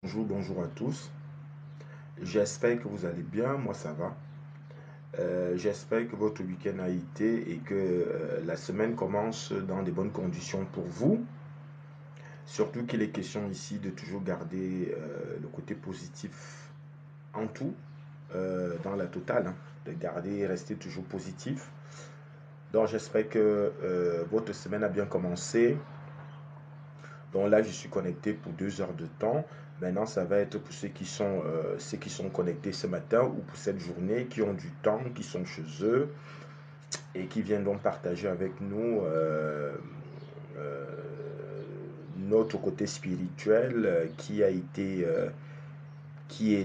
Bonjour, bonjour à tous. J'espère que vous allez bien. Moi, ça va. J'espère que votre week-end a été et que la semaine commence dans de bonnes conditions pour vous. Surtout qu'il est question ici de toujours garder le côté positif en tout, dans la totale, hein, de garder et rester toujours positif. Donc, j'espère que votre semaine a bien commencé. Donc là, je suis connecté pour 2 heures de temps. Maintenant, ça va être pour ceux qui sont connectés ce matin ou pour cette journée, qui ont du temps, qui sont chez eux et qui viennent donc partager avec nous euh, notre côté spirituel qui est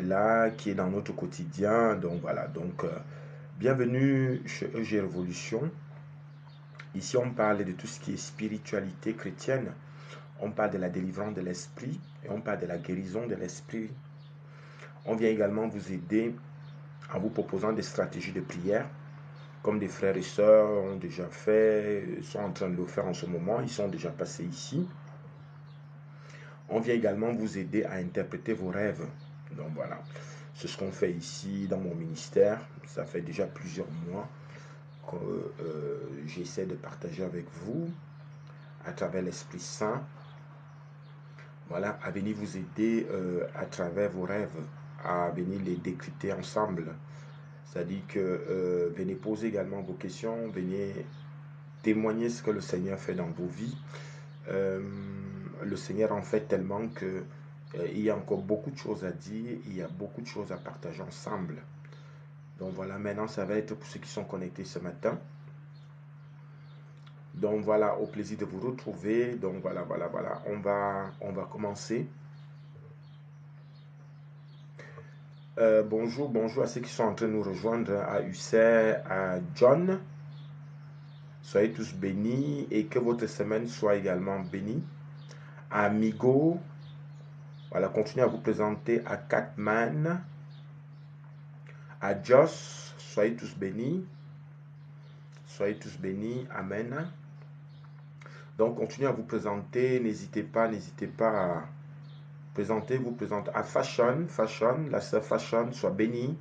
là, qui est dans notre quotidien. Donc voilà, bienvenue chez EG Révolution. Ici, on parle de tout ce qui est spiritualité chrétienne. On parle de la délivrance de l'esprit et on parle de la guérison de l'esprit. On vient également vous aider en vous proposant des stratégies de prière, comme des frères et sœurs ont déjà fait, sont en train de le faire en ce moment, ils sont déjà passés ici. On vient également vous aider à interpréter vos rêves. Donc voilà, c'est ce qu'on fait ici dans mon ministère. Ça fait déjà plusieurs mois que j'essaie de partager avec vous à travers l'Esprit Saint. Voilà, à venir vous aider à travers vos rêves, à venir les décrypter ensemble. C'est-à-dire que venez poser également vos questions, venez témoigner ce que le Seigneur fait dans vos vies. Le Seigneur en fait tellement que il y a encore beaucoup de choses à dire, il y a beaucoup de choses à partager ensemble. Donc voilà, maintenant ça va être pour ceux qui sont connectés ce matin. Donc voilà, au plaisir de vous retrouver. Donc voilà, on va commencer. Bonjour, bonjour à ceux qui sont en train de nous rejoindre, à Hussein, à John. Soyez tous bénis et que votre semaine soit également bénie. À Amigo, voilà, continuez à vous présenter à Catman, à Joss, soyez tous bénis. Soyez tous bénis, Amen. Donc, continuez à vous présenter, n'hésitez pas à vous présenter à Fashion, la sœur Fashion, soit bénie.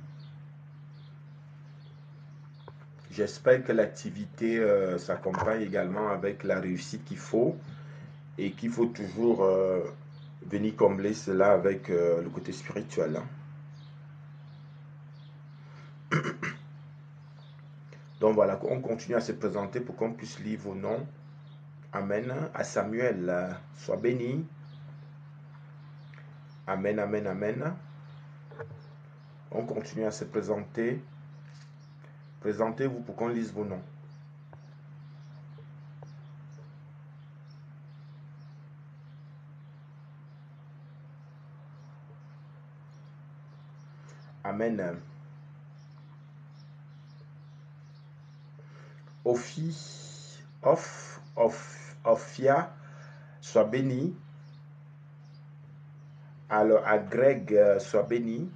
J'espère que l'activité s'accompagne également avec la réussite qu'il faut et qu'il faut toujours venir combler cela avec le côté spirituel. Donc voilà, on continue à se présenter pour qu'on puisse lire vos noms. Amen. À Samuel, sois béni. Amen, amen, amen. On continue à se présenter. Présentez-vous pour qu'on lise vos noms. Amen. Ophia, sois béni. Alors à Greg, sois béni.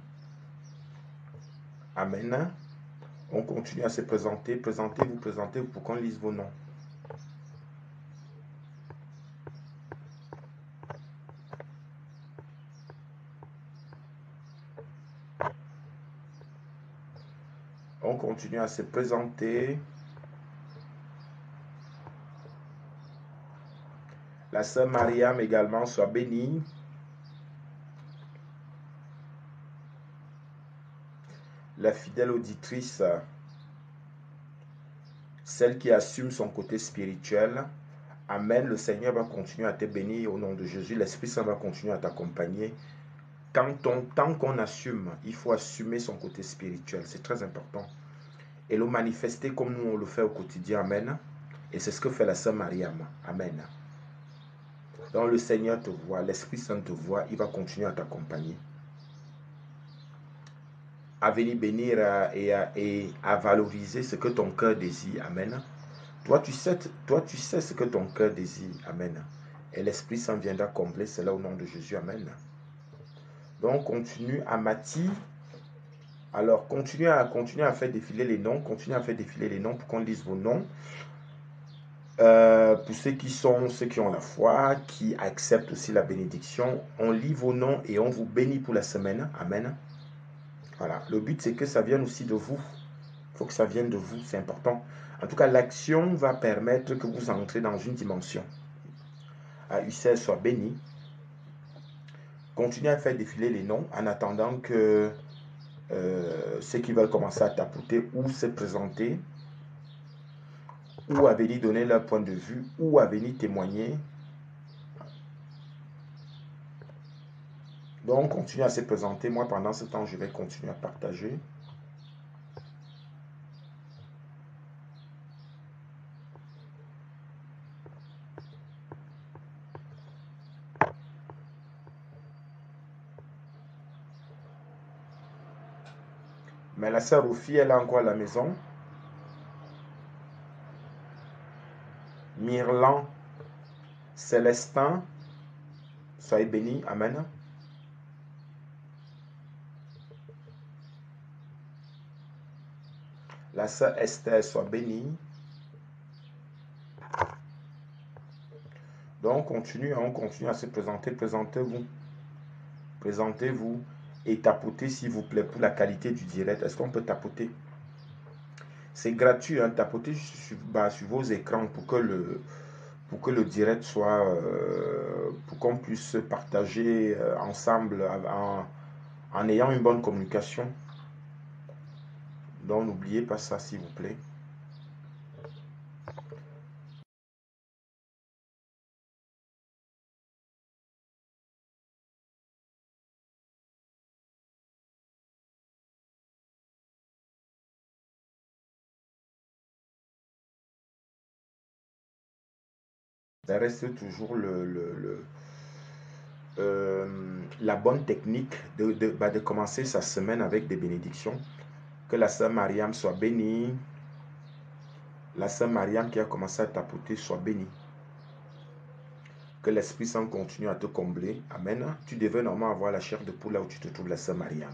Amen. On continue à se présenter. Présentez-vous pour qu'on lise vos noms. On continue à se présenter. La sœur Mariam également, soit bénie. La fidèle auditrice, celle qui assume son côté spirituel. Amen. Le Seigneur va continuer à te bénir au nom de Jésus. L'Esprit Saint va continuer à t'accompagner. Tant qu'on assume, il faut assumer son côté spirituel. C'est très important. Et le manifester comme nous on le fait au quotidien. Amen. Et c'est ce que fait la sœur Mariam. Amen. Donc le Seigneur te voit, l'Esprit Saint te voit, il va continuer à t'accompagner. À venir bénir et à valoriser ce que ton cœur désire. Amen. Toi, tu sais ce que ton cœur désire. Amen. Et l'Esprit Saint viendra combler cela au nom de Jésus. Amen. Donc, continue à Mathie. Alors, continuez à faire défiler les noms. Continuez à faire défiler les noms pour qu'on lise vos noms. Pour ceux qui ont la foi, qui acceptent aussi la bénédiction, on lit vos noms et on vous bénit pour la semaine. Amen. Voilà. Le but, c'est que ça vienne aussi de vous. Il faut que ça vienne de vous, c'est important. En tout cas, l'action va permettre que vous entrez dans une dimension. UCL soit béni. Continuez à faire défiler les noms en attendant que ceux qui veulent commencer à tapoter ou se présenter ou à venir donner leur point de vue ou à venir témoigner. Donc, continuez à se présenter. Moi, pendant ce temps, je vais continuer à partager. Mais la sœur Ophi, elle est encore à la maison. Mirlan, Célestin, soyez bénis. Amen. La sœur Esther, soit bénie. Donc, on continue à se présenter. Présentez-vous. Présentez-vous et tapotez, s'il vous plaît, pour la qualité du direct. Est-ce qu'on peut tapoter? C'est gratuit, hein, tapotez sur vos écrans pour que le direct soit, pour qu'on puisse partager ensemble en ayant une bonne communication. Donc, n'oubliez pas ça, s'il vous plaît. Ça reste toujours la bonne technique de commencer sa semaine avec des bénédictions. Que la sœur Mariam soit bénie. La sœur Mariam qui a commencé à tapoter soit bénie. Que l'Esprit Saint continue à te combler. Amen. Tu devrais normalement avoir la chair de poule là où tu te trouves, la sœur Mariam.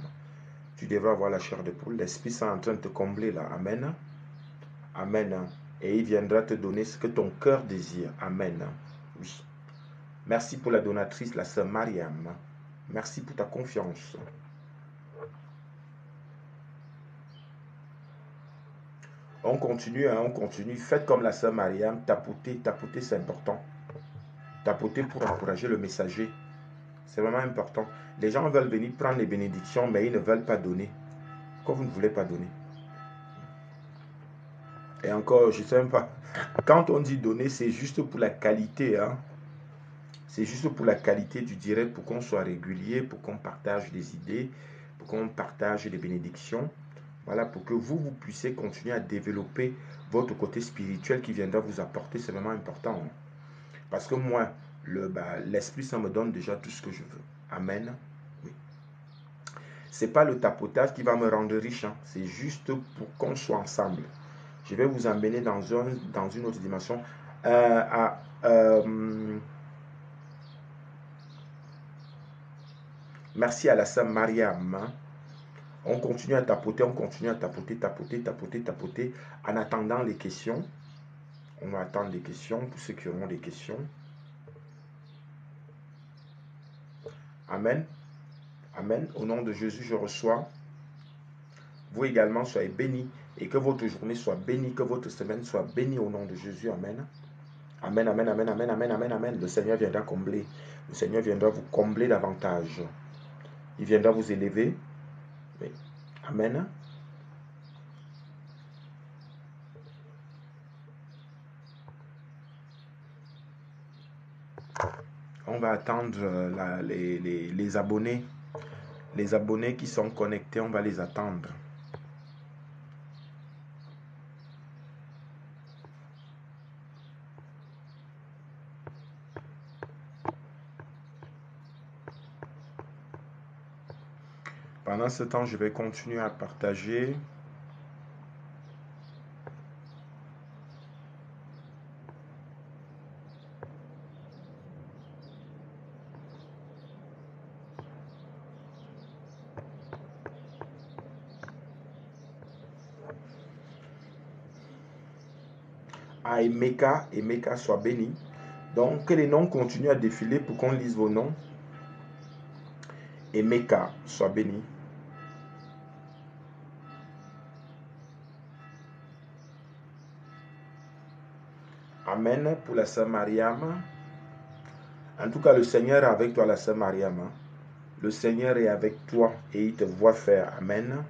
Tu devrais avoir la chair de poule. L'Esprit Saint est en train de te combler là. Amen. Amen. Et il viendra te donner ce que ton cœur désire. Amen. Oui. Merci pour la donatrice, la sœur Mariam. Merci pour ta confiance. On continue, hein, on continue. Faites comme la sœur Mariam. Tapoter, tapoter, c'est important. Tapoter pour encourager le messager. C'est vraiment important. Les gens veulent venir prendre les bénédictions, mais ils ne veulent pas donner. Pourquoi vous ne voulez pas donner? Et encore, je ne sais même pas. Quand on dit donner, c'est juste pour la qualité. Hein. C'est juste pour la qualité du direct, pour qu'on soit régulier, pour qu'on partage des idées, pour qu'on partage des bénédictions. Voilà, pour que vous puissiez continuer à développer votre côté spirituel qui viendra vous apporter. C'est vraiment important. Hein. Parce que moi, l'Esprit Saint me donne déjà tout ce que je veux. Amen. Oui. Ce n'est pas le tapotage qui va me rendre riche. Hein. C'est juste pour qu'on soit ensemble. Je vais vous emmener dans une autre dimension. Merci à la sœur Mariam. Hein. On continue à tapoter, tapoter. En attendant les questions. On va attendre les questions pour ceux qui auront des questions. Amen. Amen. Au nom de Jésus, je reçois. Vous également, soyez bénis. Et que votre journée soit bénie, que votre semaine soit bénie au nom de Jésus. Amen. Amen, amen, amen, amen, amen, amen, amen. Le Seigneur viendra combler. Le Seigneur viendra vous combler davantage. Il viendra vous élever. Oui. Amen. On va attendre les abonnés. Les abonnés qui sont connectés, on va les attendre. Pendant ce temps, je vais continuer à partager. à Emeka. Emeka, soit béni. Donc, que les noms continuent à défiler pour qu'on lise vos noms. Emeka, soit béni. Amen pour la sœur Mariam. En tout cas, le Seigneur est avec toi, la sœur Mariam. Le Seigneur est avec toi et il te voit faire. Amen.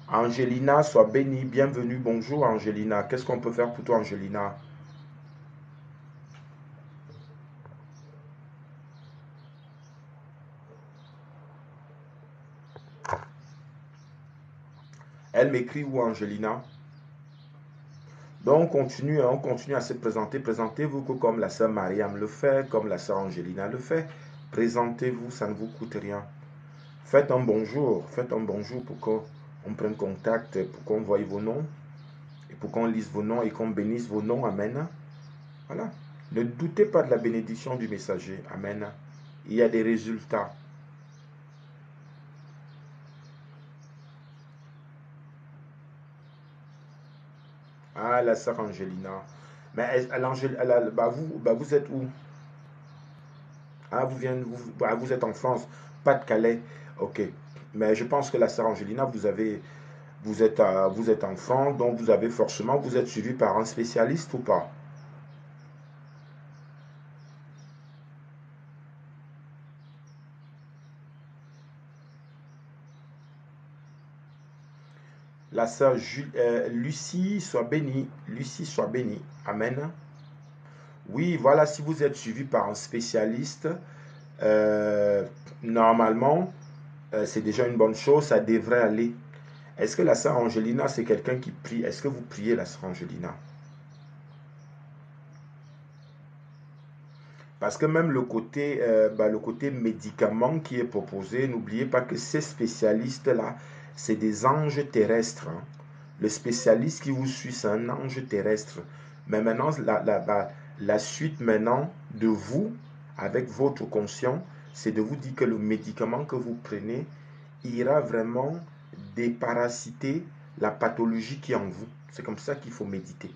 Angelina, sois bénie. Bienvenue. Bonjour, Angelina. Qu'est-ce qu'on peut faire pour toi, Angelina? Elle m'écrit où, Angelina? Donc, on continue à se présenter. Présentez-vous comme la sœur Mariam le fait, comme la sœur Angelina le fait. Présentez-vous, ça ne vous coûte rien. Faites un bonjour pour qu'on prenne contact, pour qu'on voie vos noms, et pour qu'on lise vos noms et qu'on bénisse vos noms. Amen. Voilà. Ne doutez pas de la bénédiction du messager. Amen. Il y a des résultats. Ah, la sœur Angelina. Mais vous êtes où? Ah, vous êtes en France, pas de Calais. Ok. Mais je pense que la sœur Angelina, vous êtes en France, donc vous êtes suivi par un spécialiste ou pas? La sœur Lucie, soit bénie. Lucie, soit bénie. Amen. Oui, voilà, si vous êtes suivi par un spécialiste, euh, normalement, c'est déjà une bonne chose, ça devrait aller. Est-ce que la sœur Angelina, c'est quelqu'un qui prie? Est-ce que vous priez, la sœur Angelina? Parce que même le côté médicament qui est proposé, n'oubliez pas que ces spécialistes-là, c'est des anges terrestres, hein. Le spécialiste qui vous suit, c'est un ange terrestre. Mais maintenant, la suite maintenant de vous, avec votre conscient, c'est de vous dire que le médicament que vous prenez ira vraiment déparasiter la pathologie qui est en vous. C'est comme ça qu'il faut méditer.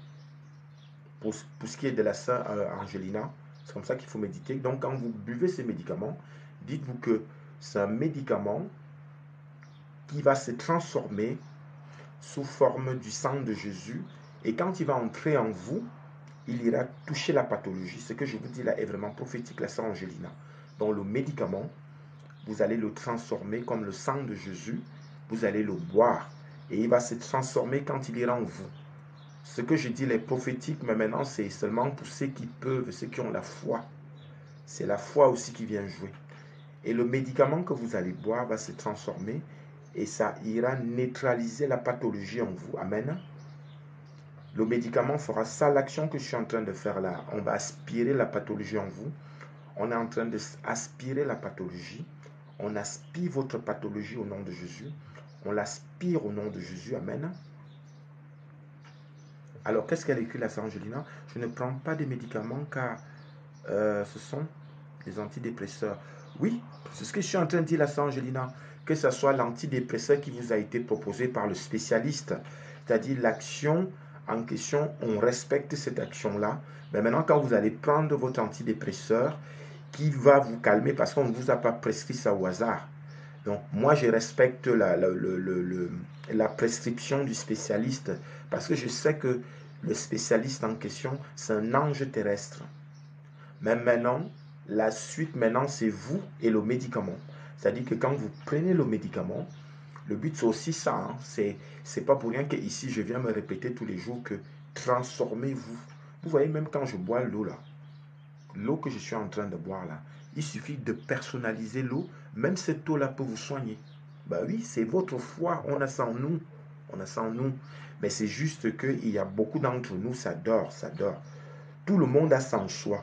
Pour ce qui est de la sœur Angelina, c'est comme ça qu'il faut méditer. Donc, quand vous buvez ces médicaments, dites-vous que c'est un médicament qui va se transformer sous forme du sang de Jésus. Et quand il va entrer en vous, il ira toucher la pathologie. Ce que je vous dis là est vraiment prophétique, la sœur Angelina. Donc, le médicament, vous allez le transformer comme le sang de Jésus. Vous allez le boire. Et il va se transformer quand il ira en vous. Ce que je dis, les prophétiques, mais maintenant, c'est seulement pour ceux qui peuvent, ceux qui ont la foi. C'est la foi aussi qui vient jouer. Et le médicament que vous allez boire va se transformer et ça ira neutraliser la pathologie en vous. Amen. Le médicament fera ça, l'action que je suis en train de faire là. On va aspirer la pathologie en vous. On est en train d'aspirer la pathologie. On aspire votre pathologie au nom de Jésus. On l'aspire au nom de Jésus. Amen. Alors, qu'est-ce qu'elle écrit, la sœur Angelina? Je ne prends pas de médicaments car ce sont des antidépresseurs. Oui, c'est ce que je suis en train de dire, la sœur Angelina. Que ce soit l'antidépresseur qui vous a été proposé par le spécialiste, c'est-à-dire l'action en question, on respecte cette action-là. Mais maintenant, quand vous allez prendre votre antidépresseur, qui va vous calmer parce qu'on ne vous a pas prescrit ça au hasard. Donc, moi, je respecte la prescription du spécialiste parce que je sais que le spécialiste en question, c'est un ange terrestre. Mais maintenant, la suite, maintenant, c'est vous et le médicament. C'est-à-dire que quand vous prenez le médicament, le but, c'est aussi ça. Hein. C'est pas pour rien que ici, je viens me répéter tous les jours que transformez-vous. Vous voyez, même quand je bois l'eau là, l'eau que je suis en train de boire là, il suffit de personnaliser l'eau. Même cette eau-là peut vous soigner. Bah oui, c'est votre foi. On a ça en nous. On a ça en nous. Mais c'est juste qu'il y a beaucoup d'entre nous, ça dort, ça dort. Tout le monde a ça en soi.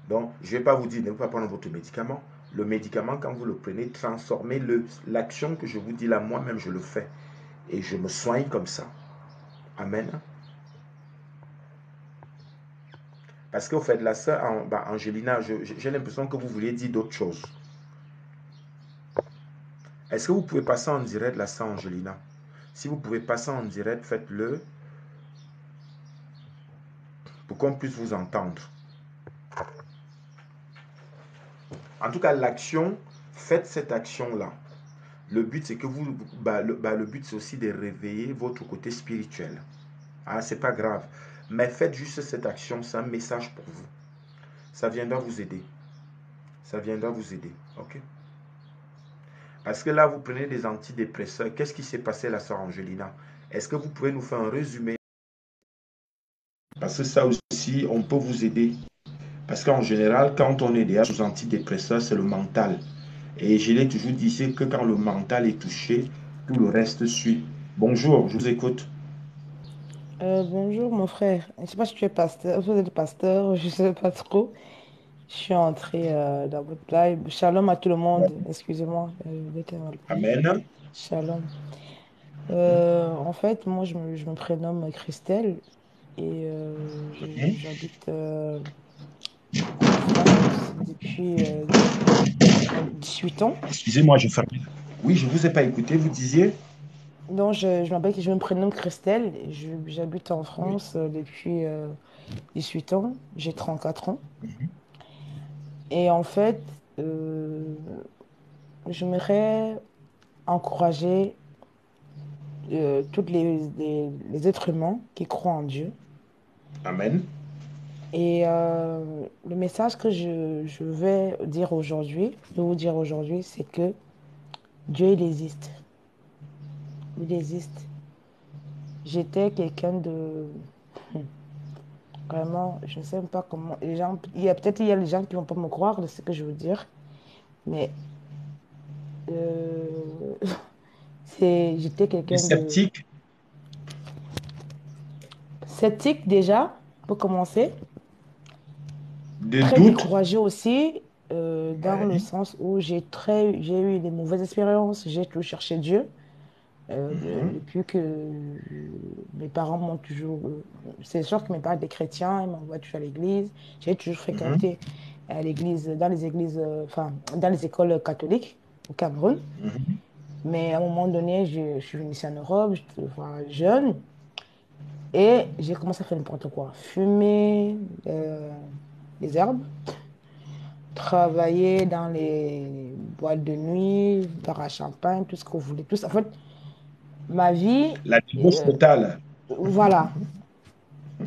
Donc, je ne vais pas vous dire, ne pas prendre votre médicament. Le médicament, quand vous le prenez, transformez-le. L'action que je vous dis là, moi-même, je le fais. Et je me soigne comme ça. Amen. Parce qu'au fait, la sœur Angelina, j'ai l'impression que vous vouliez dire d'autres choses. Est-ce que vous pouvez passer en direct, la sœur Angelina? Si vous pouvez passer en direct, faites-le. pour qu'on puisse vous entendre. En tout cas, l'action, faites cette action-là. Le but, c'est que vous, le but, c'est aussi de réveiller votre côté spirituel. Ah, c'est pas grave. Mais faites juste cette action, c'est un message pour vous. Ça viendra vous aider. Ça viendra vous aider. OK? Parce que là, vous prenez des antidépresseurs. Qu'est-ce qui s'est passé là, sœur Angelina? Est-ce que vous pouvez nous faire un résumé? Parce que ça aussi, on peut vous aider. Parce qu'en général, quand on est déjà sous antidépresseurs, c'est le mental. Et je l'ai toujours dit, c'est que quand le mental est touché, tout le reste suit. Bonjour, je vous écoute. Bonjour mon frère. Je ne sais pas si tu es pasteur, vous êtes pasteur, je ne sais pas trop. Je suis entrée dans votre live. Shalom à tout le monde. Excusez-moi, j'étais mal pris. Amen. Shalom. En fait, moi, je me prénomme Christelle et Mhm. j'habite en France depuis 8 ans. Excusez-moi, je ferme. Oui, je ne vous ai pas écouté, vous disiez? Donc, je me prénomme Christelle. J'habite en Oui. France depuis 8 ans. J'ai 34 ans. Et en fait, euh, j'aimerais encourager tous les êtres humains qui croient en Dieu. Amen. Et le message que je vais dire aujourd'hui, de vous dire aujourd'hui, c'est que Dieu, il existe. Il existe. J'étais quelqu'un de... Vraiment, je ne sais même pas comment... Les gens, il y a des gens qui ne vont pas me croire de ce que je veux dire, mais euh, j'étais Les quelqu'un de sceptiques, sceptique déjà, pour commencer. de Très doute. découragée aussi, dans le Ouais. sens où j'ai eu des mauvaises expériences, j'ai toujours cherché Dieu. Mhm. Depuis que mes parents m'ont toujours... c'est sûr que mes parents étaient chrétiens, ils m'envoient toujours à l'église. J'ai toujours Mhm. fréquenté l'église, dans les églises, enfin, dans les écoles catholiques au Cameroun. Mhm. Mais à un moment donné, je suis venue ici en Europe, j'étais enfin, jeune, et j'ai commencé à faire n'importe quoi. Fumer des herbes, travailler dans les boîtes de nuit, bar à champagne, tout ce que vous voulez. Tout ça. En fait, ma vie, La débauche euh, totale. voilà,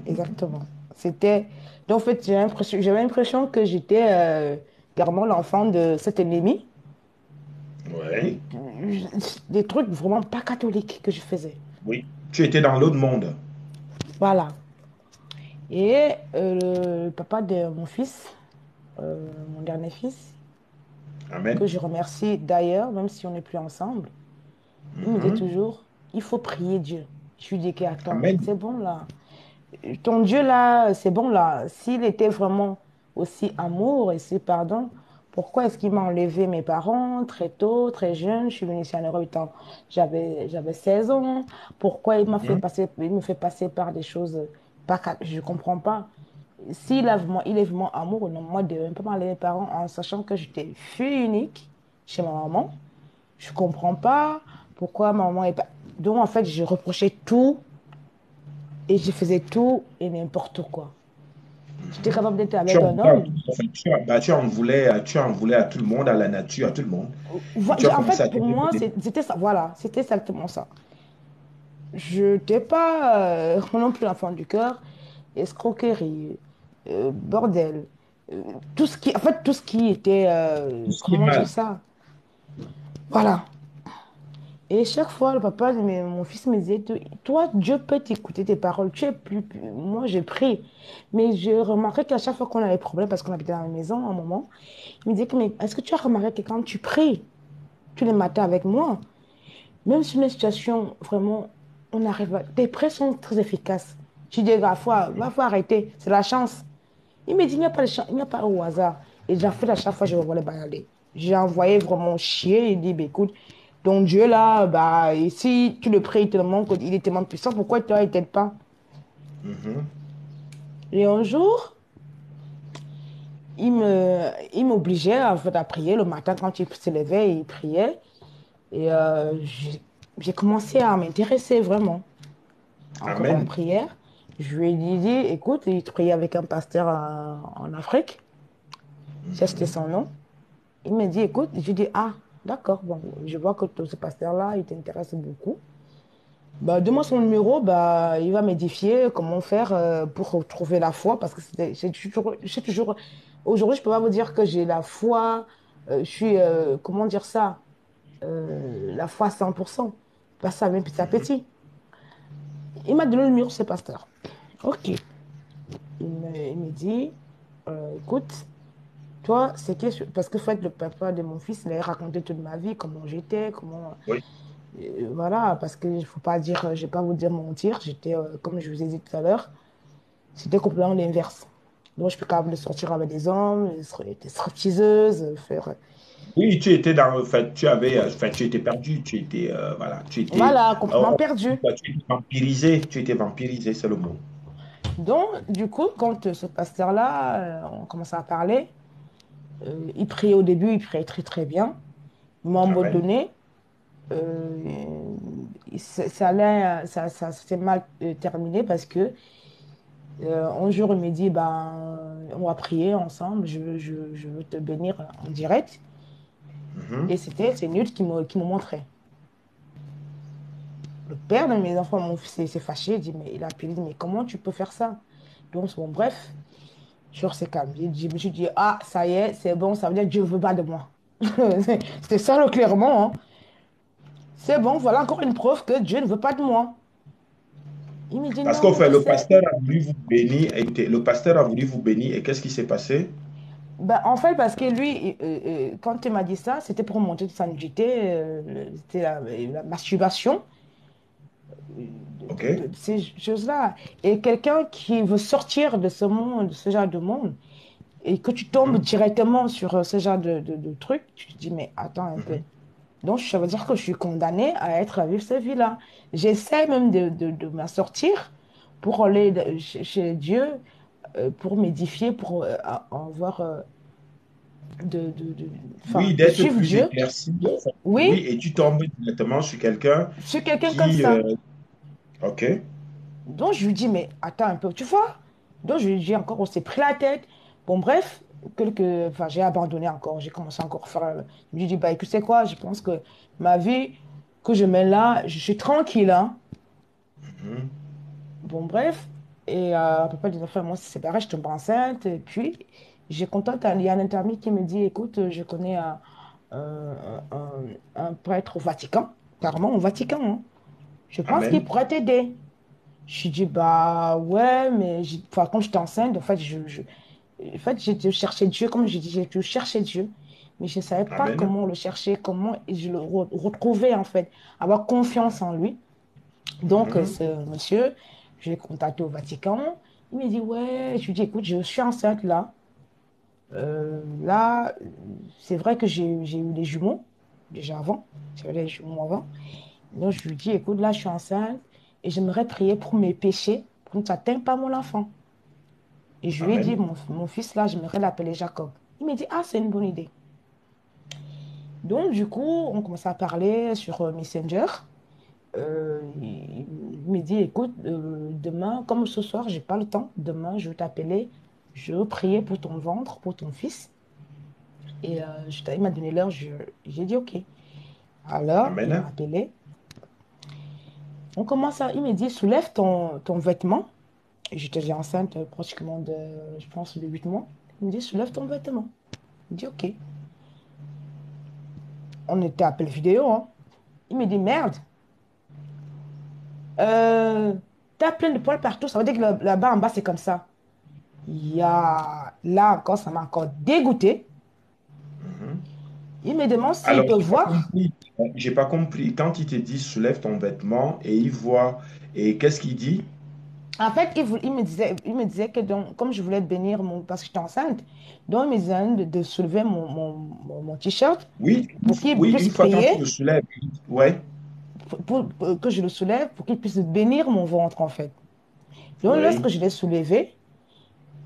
exactement. C'était. Donc, en fait, j'avais l'impression que j'étais clairement l'enfant de cet ennemi. Oui. Des trucs vraiment pas catholiques que je faisais. Oui. Tu étais dans l'autre monde. Voilà. Et le papa de mon fils, mon dernier fils, que Amen. je remercie d'ailleurs, même si on n'est plus ensemble, il me dit Mhm. toujours, il faut prier Dieu. Je lui dis que, attends, Amen. c'est bon là. Ton Dieu là, c'est bon là. S'il était vraiment aussi amour et si pardon, pourquoi est-ce qu'il m'a enlevé mes parents très tôt, très jeune? Je suis venue ici en Europe étant, j'avais 16 ans. Pourquoi Mhm. il me fait passer par des choses pas, je ne comprends pas. Il est vraiment amour, non, moi de ne pas m'enlever mes parents en sachant que j'étais fille unique chez ma maman. Je comprends pas pourquoi ma maman est pas. Donc, en fait, je reprochais tout et je faisais tout et n'importe quoi. J'étais capable d'être Tu avec en un voulais, homme. enfin, tu en voulais à tout le monde, à la nature, à tout le monde. Et tu as En commencé fait, à te pour moi, révéler. c'était ça. Voilà, c'était exactement ça. Je n'étais pas non plus l'enfant du cœur. Escroquerie, bordel, en fait, tout ce qui était, Tout ce qui est comment dire mal. ça? Voilà. Et chaque fois, le papa de mon fils me disait, toi, Dieu peut t'écouter tes paroles. Tu es Moi, j'ai pris. Mais je remarquais qu'à chaque fois qu'on avait des problèmes, parce qu'on habitait dans la maison à un moment, il me disait, mais est-ce que tu as remarqué que quand tu pries tous les matins avec moi, même sur une situation vraiment, on arrive tes prières sont très efficaces. Je dis, faut arrêter. C'est la chance. Il me dit, il n'y a pas de chance, il n'y a pas au hasard. Et j'ai fait à chaque fois, je revois les balader. J'ai envoyé vraiment chier. Il dit, bah, écoute, ton Dieu là, bah, et si tu le pries tellement, il est tellement puissant, pourquoi toi, il ne t'aide pas? Mhm. Et un jour, il m'obligeait en fait, à prier le matin quand il se levait, il priait. Et j'ai commencé à m'intéresser vraiment encore à la Amen. prière. Je lui ai dit, écoute, il priait avec un pasteur en Afrique. J'ai acheté Mhm. son nom. Il m'a dit, écoute, je lui ai dit, ah, d'accord, bon, je vois que ce pasteur-là, il t'intéresse beaucoup. Bah, donne-moi son numéro, bah, il va m'édifier comment faire pour retrouver la foi, parce que aujourd'hui, je peux pas vous dire que j'ai la foi, je suis, comment dire ça, la foi à 100%, pas ça, même petit à Mhm. petit. Il m'a donné le numéro de ce pasteur. Ok. Il me dit, écoute, toi, parce que fait, le papa de mon fils, il a raconté toute ma vie, comment j'étais, comment, Oui. voilà, parce qu'il ne faut pas dire, je vais pas vous dire mentir, j'étais, comme je vous ai dit tout à l'heure, c'était complètement l'inverse. Donc, je suis capable de sortir avec des hommes, des stripteaseuses, faire, Oui, tu étais dans, en fait, tu avais, en fait, tu étais perdu, tu étais, voilà, tu étais, voilà, complètement perdu. tu étais vampirisé, c'est le mot. Donc, du coup, quand ce pasteur-là, on commençait à parler, il priait au début, il priait très très bien. Mais à un moment Amen. donné, ça allait, ça s'est mal terminé parce que un jour, il me dit, ben, on va prier ensemble, je veux te bénir en direct. Mhm. Et c'est Nut qui me montrait. Le père de mes enfants, mon fils, il s'est fâché, il dit, mais il a appelé, il dit, mais comment tu peux faire ça? Donc, bon, bref, sur c'est calme. Je me suis dit, ah, ça y est, c'est bon, ça veut dire que Dieu ne veut pas de moi. C'était ça, clairement, hein. C'est bon, voilà encore une preuve que Dieu ne veut pas de moi. Il me dit, Parce qu'au non, fait, tu le sais. pasteur a voulu vous bénir, le pasteur a voulu vous bénir, et qu'est-ce qui s'est passé? Ben, en fait, parce que lui, quand il m'a dit ça, c'était pour montrer sa nudité, c'était la masturbation, OK? de ces choses-là. Et quelqu'un qui veut sortir de ce monde, de ce genre de monde, et que tu tombes Mhm. directement sur ce genre de truc, tu te dis, mais attends un peu. Mhm. Donc, ça veut dire que je suis condamnée à vivre cette vie-là. J'essaie même de m'en sortir pour aller chez Dieu, pour m'édifier, pour avoir, Oui, de d'être suivre plus Dieu. éclairci. En fait. Oui, Oui, et tu tombes directement sur quelqu'un je suis quelqu'un comme qui, ça. OK? Donc, je lui dis, mais attends un peu, tu vois? Donc, je lui dis encore, on s'est pris la tête. Bon, bref, enfin, j'ai abandonné encore. J'ai commencé encore à faire. Je lui dis, bah, écoute, c'est quoi? Je pense que ma vie que je mène là, je suis tranquille, hein. Mhm. Bon, bref. Et à peu près des enfants, moi, c'est pareil, je tombe enceinte. Et puis, j'ai contact, il y a un intermittent qui me dit, écoute, je connais un prêtre au Vatican, carrément au Vatican, hein. Je pense qu'il Amen. pourrait t'aider. Je lui dis, bah ouais, mais enfin, quand j'étais enceinte, en fait, en fait, j'ai cherché Dieu, comme je dis, j'ai dû chercher Dieu, mais je ne savais pas Amen. comment le chercher, comment je le retrouver, en fait, avoir confiance en lui. Donc, Mhm. ce monsieur, je l'ai contacté au Vatican. Il m'a dit, ouais, je lui dis, écoute, je suis enceinte là. Là, c'est vrai que j'ai eu des jumeaux, déjà avant. J'avais des jumeaux avant. Donc, je lui dis, écoute, là, je suis enceinte et j'aimerais prier pour mes péchés, pour que ne t'atteigne pas mon enfant. Et je lui ai dit, Amen. mon fils, là, j'aimerais l'appeler Jacob. Il m'a dit, ah, c'est une bonne idée. Donc, du coup, on commence à parler sur Messenger. Il me dit, écoute, demain, comme ce soir, j'ai pas le temps, demain, je vais t'appeler, je veux prier pour ton ventre, pour ton fils. Et il m'a donné l'heure, j'ai dit, OK. Alors, il m'a Amen. appelé. On commence à, il me dit, soulève ton vêtement. Et j'étais déjà enceinte pratiquement de, je pense, de 8 mois. Il me dit, soulève ton vêtement. Je dis, OK. On était à appel vidéo, hein. Il me dit, merde, euh, t'as plein de poils partout. Ça veut dire que là-bas, en bas, c'est comme ça. Là encore, ça m'a encore dégoûté. Mhm. Il me demande s'il Alors, peut j'ai pas voir. compris. J'ai pas compris. Quand il te dit soulève ton vêtement et il voit, et qu'est-ce qu'il dit? En fait, il me disait que donc, comme je voulais bénir parce que j'étais enceinte, donc il me disait de soulever mon t-shirt Oui, pour qu'il oui, puisse une fois quand tu prier, le soulèves, ouais, pour que je le soulève, pour qu'il puisse bénir mon ventre, en fait. Donc, oui. lorsque je l'ai soulevé,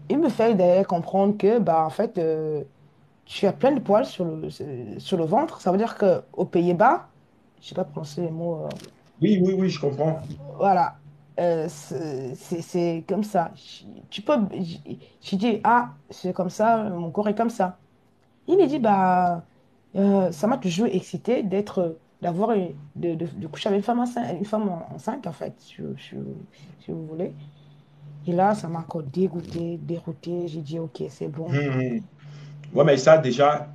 il me fait d'ailleurs comprendre que, bah, en fait, tu as plein de poils sur le ventre. Ça veut dire qu'aux Pays-Bas, je ne sais pas prononcer les mots, Oui, oui, oui, je comprends. voilà. c'est comme ça. Tu peux, je dis, ah, c'est comme ça, mon corps est comme ça. Il me dit, bah, ça m'a toujours excité d'avoir, de coucher avec une femme enceinte, en fait, si vous voulez. Et là, ça m'a encore dégoûté, dérouté. J'ai dit, ok, c'est bon. Mhm. Ouais, mais ça, déjà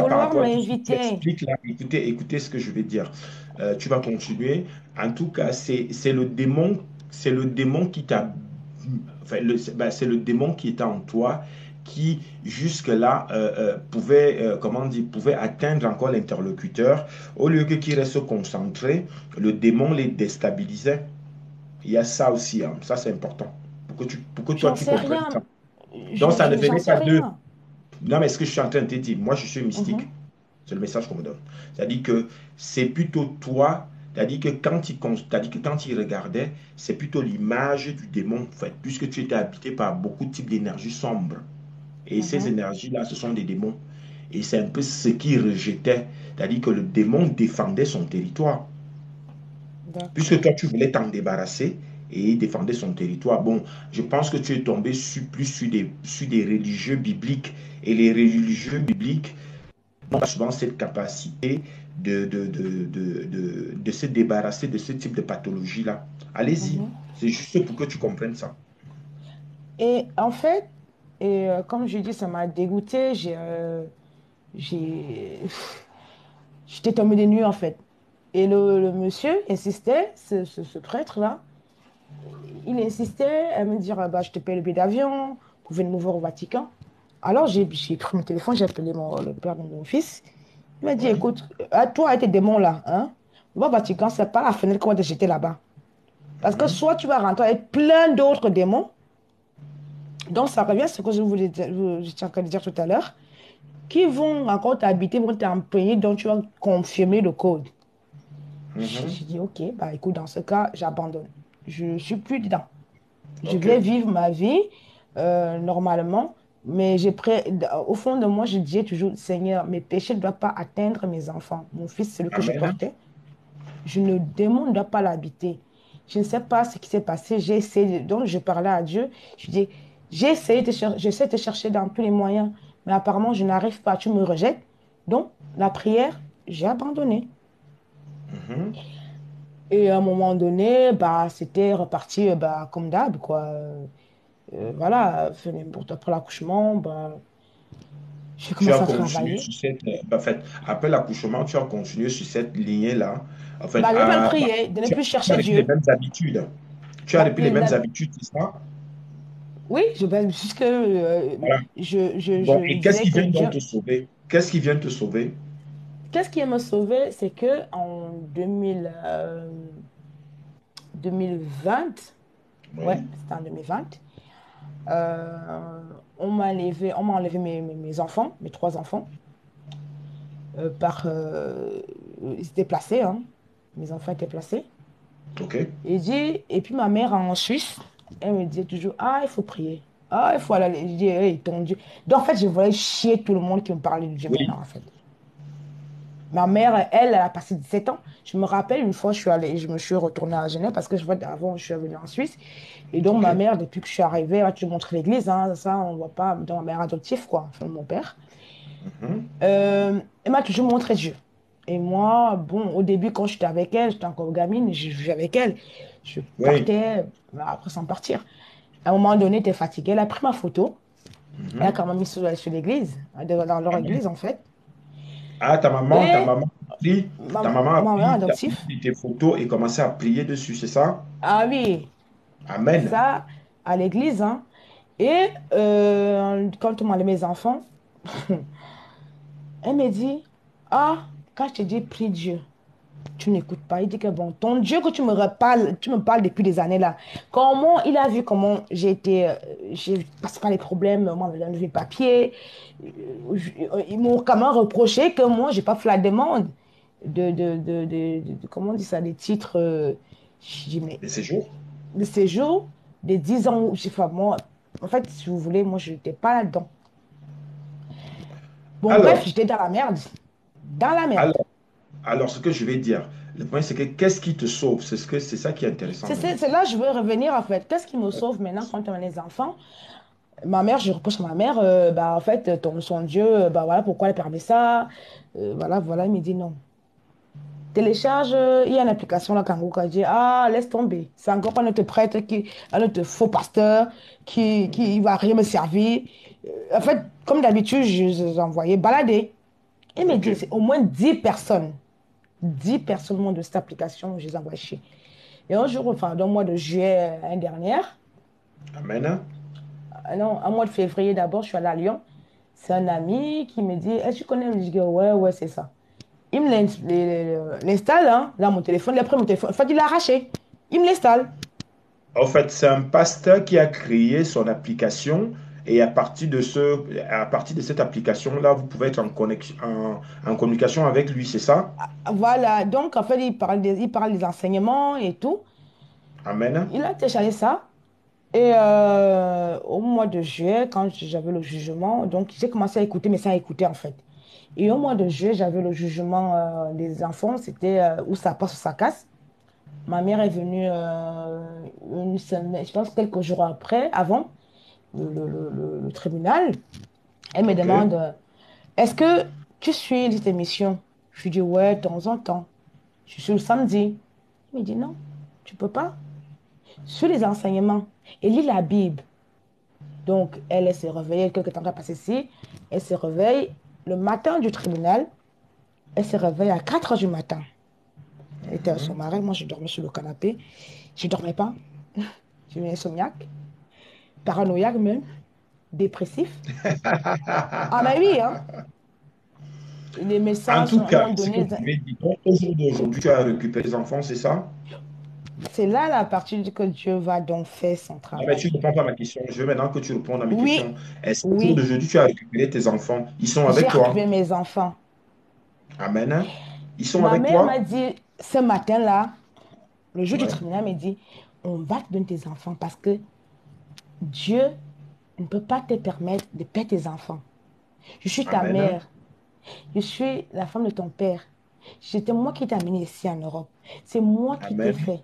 par Vouloir rapport à tout ce que tu m'inviter. expliques là, écoutez ce que je vais dire. Tu vas continuer. En tout cas, c'est le démon qui t'a, enfin, c'est le démon qui était en toi, qui jusque-là pouvait, comment dire, pouvait atteindre encore l'interlocuteur. Au lieu qu'il reste concentré, le démon les déstabilisait. Il y a ça aussi, hein. Ça c'est important. Pour que toi J'en tu sais comprennes ça. rien. Donc ça ne J'en venait sais pas d'eux. rien. Non, mais ce que je suis en train de te dire, moi je suis mystique. Mhm, C'est le message qu'on me donne. C'est-à-dire que c'est plutôt toi, c'est-à-dire que quand il regardait, c'est plutôt l'image du démon, en fait, puisque tu étais habité par beaucoup de types d'énergies sombres. Et ces mhm, énergies-là, ce sont des démons. Et c'est un peu ce qu'il rejetait. C'est-à-dire que le démon défendait son territoire. Puisque d'accord. toi, tu voulais t'en débarrasser et il défendait son territoire. Bon, je pense que tu es tombé plus sur des religieux bibliques. Et les religieux bibliques ont souvent cette capacité de se débarrasser de ce type de pathologie-là. Allez-y, Mhm. c'est juste pour que tu comprennes ça. Et en fait, comme je dis, ça m'a dégoûté. J'ai, j'étais tombée des nues, en fait. Et le monsieur insistait, ce prêtre-là, il insistait à me dire, ah bah, je te paye le billet d'avion, vous pouvez me voir au Vatican. Alors, j'ai pris mon téléphone, j'ai appelé le père de mon fils. Il m'a dit, Ouais. écoute, à toi et tes démons là, hein, va au Vatican, c'est pas la fenêtre qu'on va te jeter là-bas. Parce que Mhm. soit tu vas rentrer avec plein d'autres démons, donc ça revient à ce que j'étais en train de dire tout à l'heure, qui vont encore t'habiter, vont t'emprunter, donc tu vas confirmer le code. Mhm. J'ai dit, ok, bah écoute, dans ce cas, j'abandonne. Je ne suis plus dedans. Je Ok. vais vivre ma vie normalement, mais au fond de moi, je disais toujours, Seigneur, mes péchés ne doivent pas atteindre mes enfants. Mon fils, celui que je Amen. portais, le démon ne doit pas l'habiter. Je ne sais pas ce qui s'est passé. J'ai essayé, donc je parlais à Dieu. Je dis, j'essaie de te chercher dans tous les moyens, mais apparemment, je n'arrive pas. Tu me rejettes. Donc, la prière, j'ai abandonné. Mhm. Et à un moment donné, bah, c'était reparti bah, comme d'hab, quoi. Voilà, après l'accouchement, bah, j'ai Tu as commencé à continué travailler. sur cette, en fait, après l'accouchement, tu as continué sur cette lignée-là. En fait, Bah, de ne pas le prier, de ne plus tu as chercher repris les Dieu. mêmes habitudes. Tu as Bah, repris les mêmes habitudes, c'est ça? oui, puisque Voilà. Bon, je et qu'est-ce disais qui que vient donc Dieu. te sauver? Qu'est-ce qui vient te sauver? Qu'est-ce qui m'a sauvé, c'est que en 2020, ouais, Oui. c'était en 2020, on m'a enlevé mes enfants, mes trois enfants, ils étaient placés, hein, mes enfants étaient placés. OK. Et puis ma mère en Suisse, elle me disait toujours, ah, il faut prier. Ah, il faut aller. Je dis, hey, ton Dieu. Donc, en fait, je voulais chier tout le monde qui me parlait de Dieu Oui. maintenant, en fait. Ma mère, elle a passé 17 ans. Je me rappelle, une fois, je me suis retournée à Genève parce que je vois, avant, je suis revenue en Suisse. Et donc, ma OK. mère, depuis que je suis arrivée, elle va te montrer l'église. Hein, ça, on ne voit pas dans ma mère adoptive, quoi, enfin, mon père. Mhm. Elle m'a toujours montré Dieu. Et moi, bon, au début, quand j'étais avec elle, j'étais encore gamine, je vivais avec elle. Je Oui. partais, bah, après, sans partir. À un moment donné, elle était fatiguée. Elle a pris ma photo. Elle a Mhm. quand même mis sur l'église, dans leur Amen. église, en fait. Ah, Et ta maman a ma mère pris adoptive, tes photos et commencé à prier dessus, c'est ça? ah oui, Amen. ça, à l'église, hein. Et quand on m'a mes enfants, elle me dit, ah, quand je te dis prie Dieu, tu n'écoutes pas. Il dit que bon, ton Dieu que tu me parles depuis des années là. Comment il a vu comment j'ai passé par les problèmes, moi, on m'a donné le papier. Ils m'ont quand même reproché que moi, j'ai pas fait la demande comment on dit ça, des titres je dis, mais, De séjour? de séjour, des 10 ans. Enfin, moi, en fait, si vous voulez, moi, je n'étais pas là-dedans. Bon, bref, Alors, j'étais dans la merde. Dans la merde. alors, alors, ce que je vais dire. Le point, c'est que qu'est-ce qui te sauve? C'est ça qui est intéressant maintenant. C'est là que je veux revenir en fait. Qu'est-ce qui me sauve maintenant quand on a les enfants? Ma mère, je reproche à ma mère, bah, en fait, son Dieu, bah, voilà pourquoi elle permet ça. Voilà, voilà, il me dit non. Télécharge, il y a une application là, Kangoo, qui dit, ah, laisse tomber. C'est encore un autre prêtre, un autre faux pasteur qui va rien me servir. En fait, comme d'habitude, je les envoyais balader. Il me Ok. dit, c'est au moins 10 personnes. 10 personnes m'ont de cette application, je les envoie chez. Et un jour, enfin, dans le mois de juillet l'année dernière, Amen. non, un mois de février d'abord, je suis allée à Lyon. C'est un ami qui me dit, est-ce que tu connais? Je dis, ouais, ouais, c'est ça. Il me l'installe hein, dans mon téléphone. Il a pris mon téléphone. En fait, il l'a arraché. Il me l'installe. En fait, c'est un pasteur qui a créé son application et à partir de cette application-là, vous pouvez être en communication avec lui, c'est ça? Voilà. Donc, en fait, il parle des enseignements et tout. Amen. Il a téléchargé ça. Et au mois de juillet, quand j'avais le jugement, donc j'ai commencé à écouter, mais sans écouter en fait. Et au mois de juillet, j'avais le jugement des enfants. C'était où ça passe ou ça casse. Ma mère est venue une semaine, je pense quelques jours après, avant le tribunal. Elle me Ok. demande, est-ce que tu suis cette émission? Je lui dis, ouais, de temps en temps. Je suis le samedi. Il me dit, non, tu peux pas. Suis les enseignements et lis la Bible. Donc, elle s'est réveillée, quelques temps après ici. Elle se réveille le matin du tribunal. Elle se réveille à 4 heures du matin. Elle était à son Mhm. mari. Moi, je dormais sur le canapé. Je ne dormais pas. Je suis insomniaque, paranoïaque même, dépressif. Ah, mais oui, hein. Les En messages tout cas, m'ont ce que donné. tu veux dire, donc, au jour d'aujourd'hui, tu as récupéré les enfants, c'est ça? C'est là la partie que Dieu va donc faire son Non, mais travail. tu ne réponds pas à ma question. Je veux maintenant que tu répondes à mes questions. Oui, Est-ce qu'au jour oui, d'aujourd'hui, tu as récupéré tes enfants? Ils sont j'ai avec toi? récupéré mes enfants. Amen. Ils sont Ma avec mère m'a toi? dit ce matin-là, le jour du Ouais. tribunal, elle m'a dit, on va te donner tes enfants parce que Dieu ne peut pas te permettre de perdre tes enfants. Je suis ta Amen. mère. Je suis la femme de ton père. C'était moi qui t'ai amené ici en Europe. C'est moi qui t'ai Amen. fait.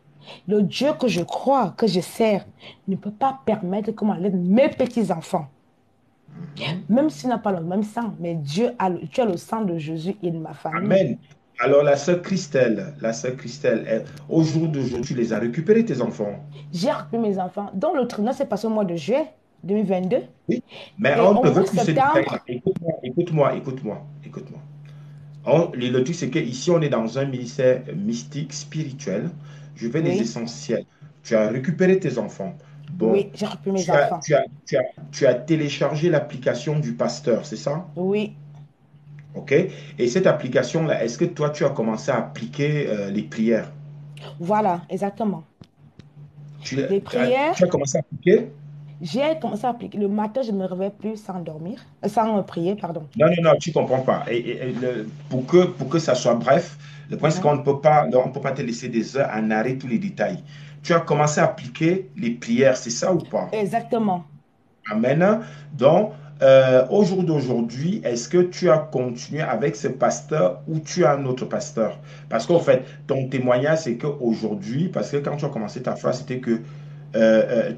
Le Dieu que je crois, que je sers, ne peut pas permettre que mes petits-enfants, Mhm. même s'il n'a pas le même sang, mais tu as le sang de Jésus et de ma famille. Amen. Alors, la sœur Christelle, au jour d'aujourd'hui, tu les as récupérés, tes enfants. J'ai reçu mes enfants. Donc, le tribunal s'est passé au mois de juillet 2022. Oui. Mais Et on au ne mois veut de plus ce détail-là. septembre, Écoute-moi. Le truc, c'est qu'ici, on est dans un ministère mystique, spirituel. Je veux les oui, essentiels. Tu as récupéré tes enfants. Bon, oui, j'ai reçu mes enfants. tu as téléchargé l'application du pasteur, c'est ça? Oui, OK? Et cette application-là, est-ce que toi, tu as commencé à appliquer les prières? voilà, exactement. Tu, Les tu as prières, commencé à appliquer? j'ai commencé à appliquer. Le matin, je ne me réveille plus sans dormir, sans prier, pardon. Non, non, non, tu ne comprends pas. Pour que ça soit bref, le point, c'est qu'on Mhm. ne peut pas, on ne peut pas te laisser des heures à narrer tous les détails. Tu as commencé à appliquer les prières, c'est ça ou pas? Exactement. Amen. Donc, au jour d'aujourd'hui, est-ce que tu as continué avec ce pasteur ou tu as un autre pasteur? Parce qu'en fait, ton témoignage, c'est qu'aujourd'hui, parce que quand tu as commencé ta phrase, c'était que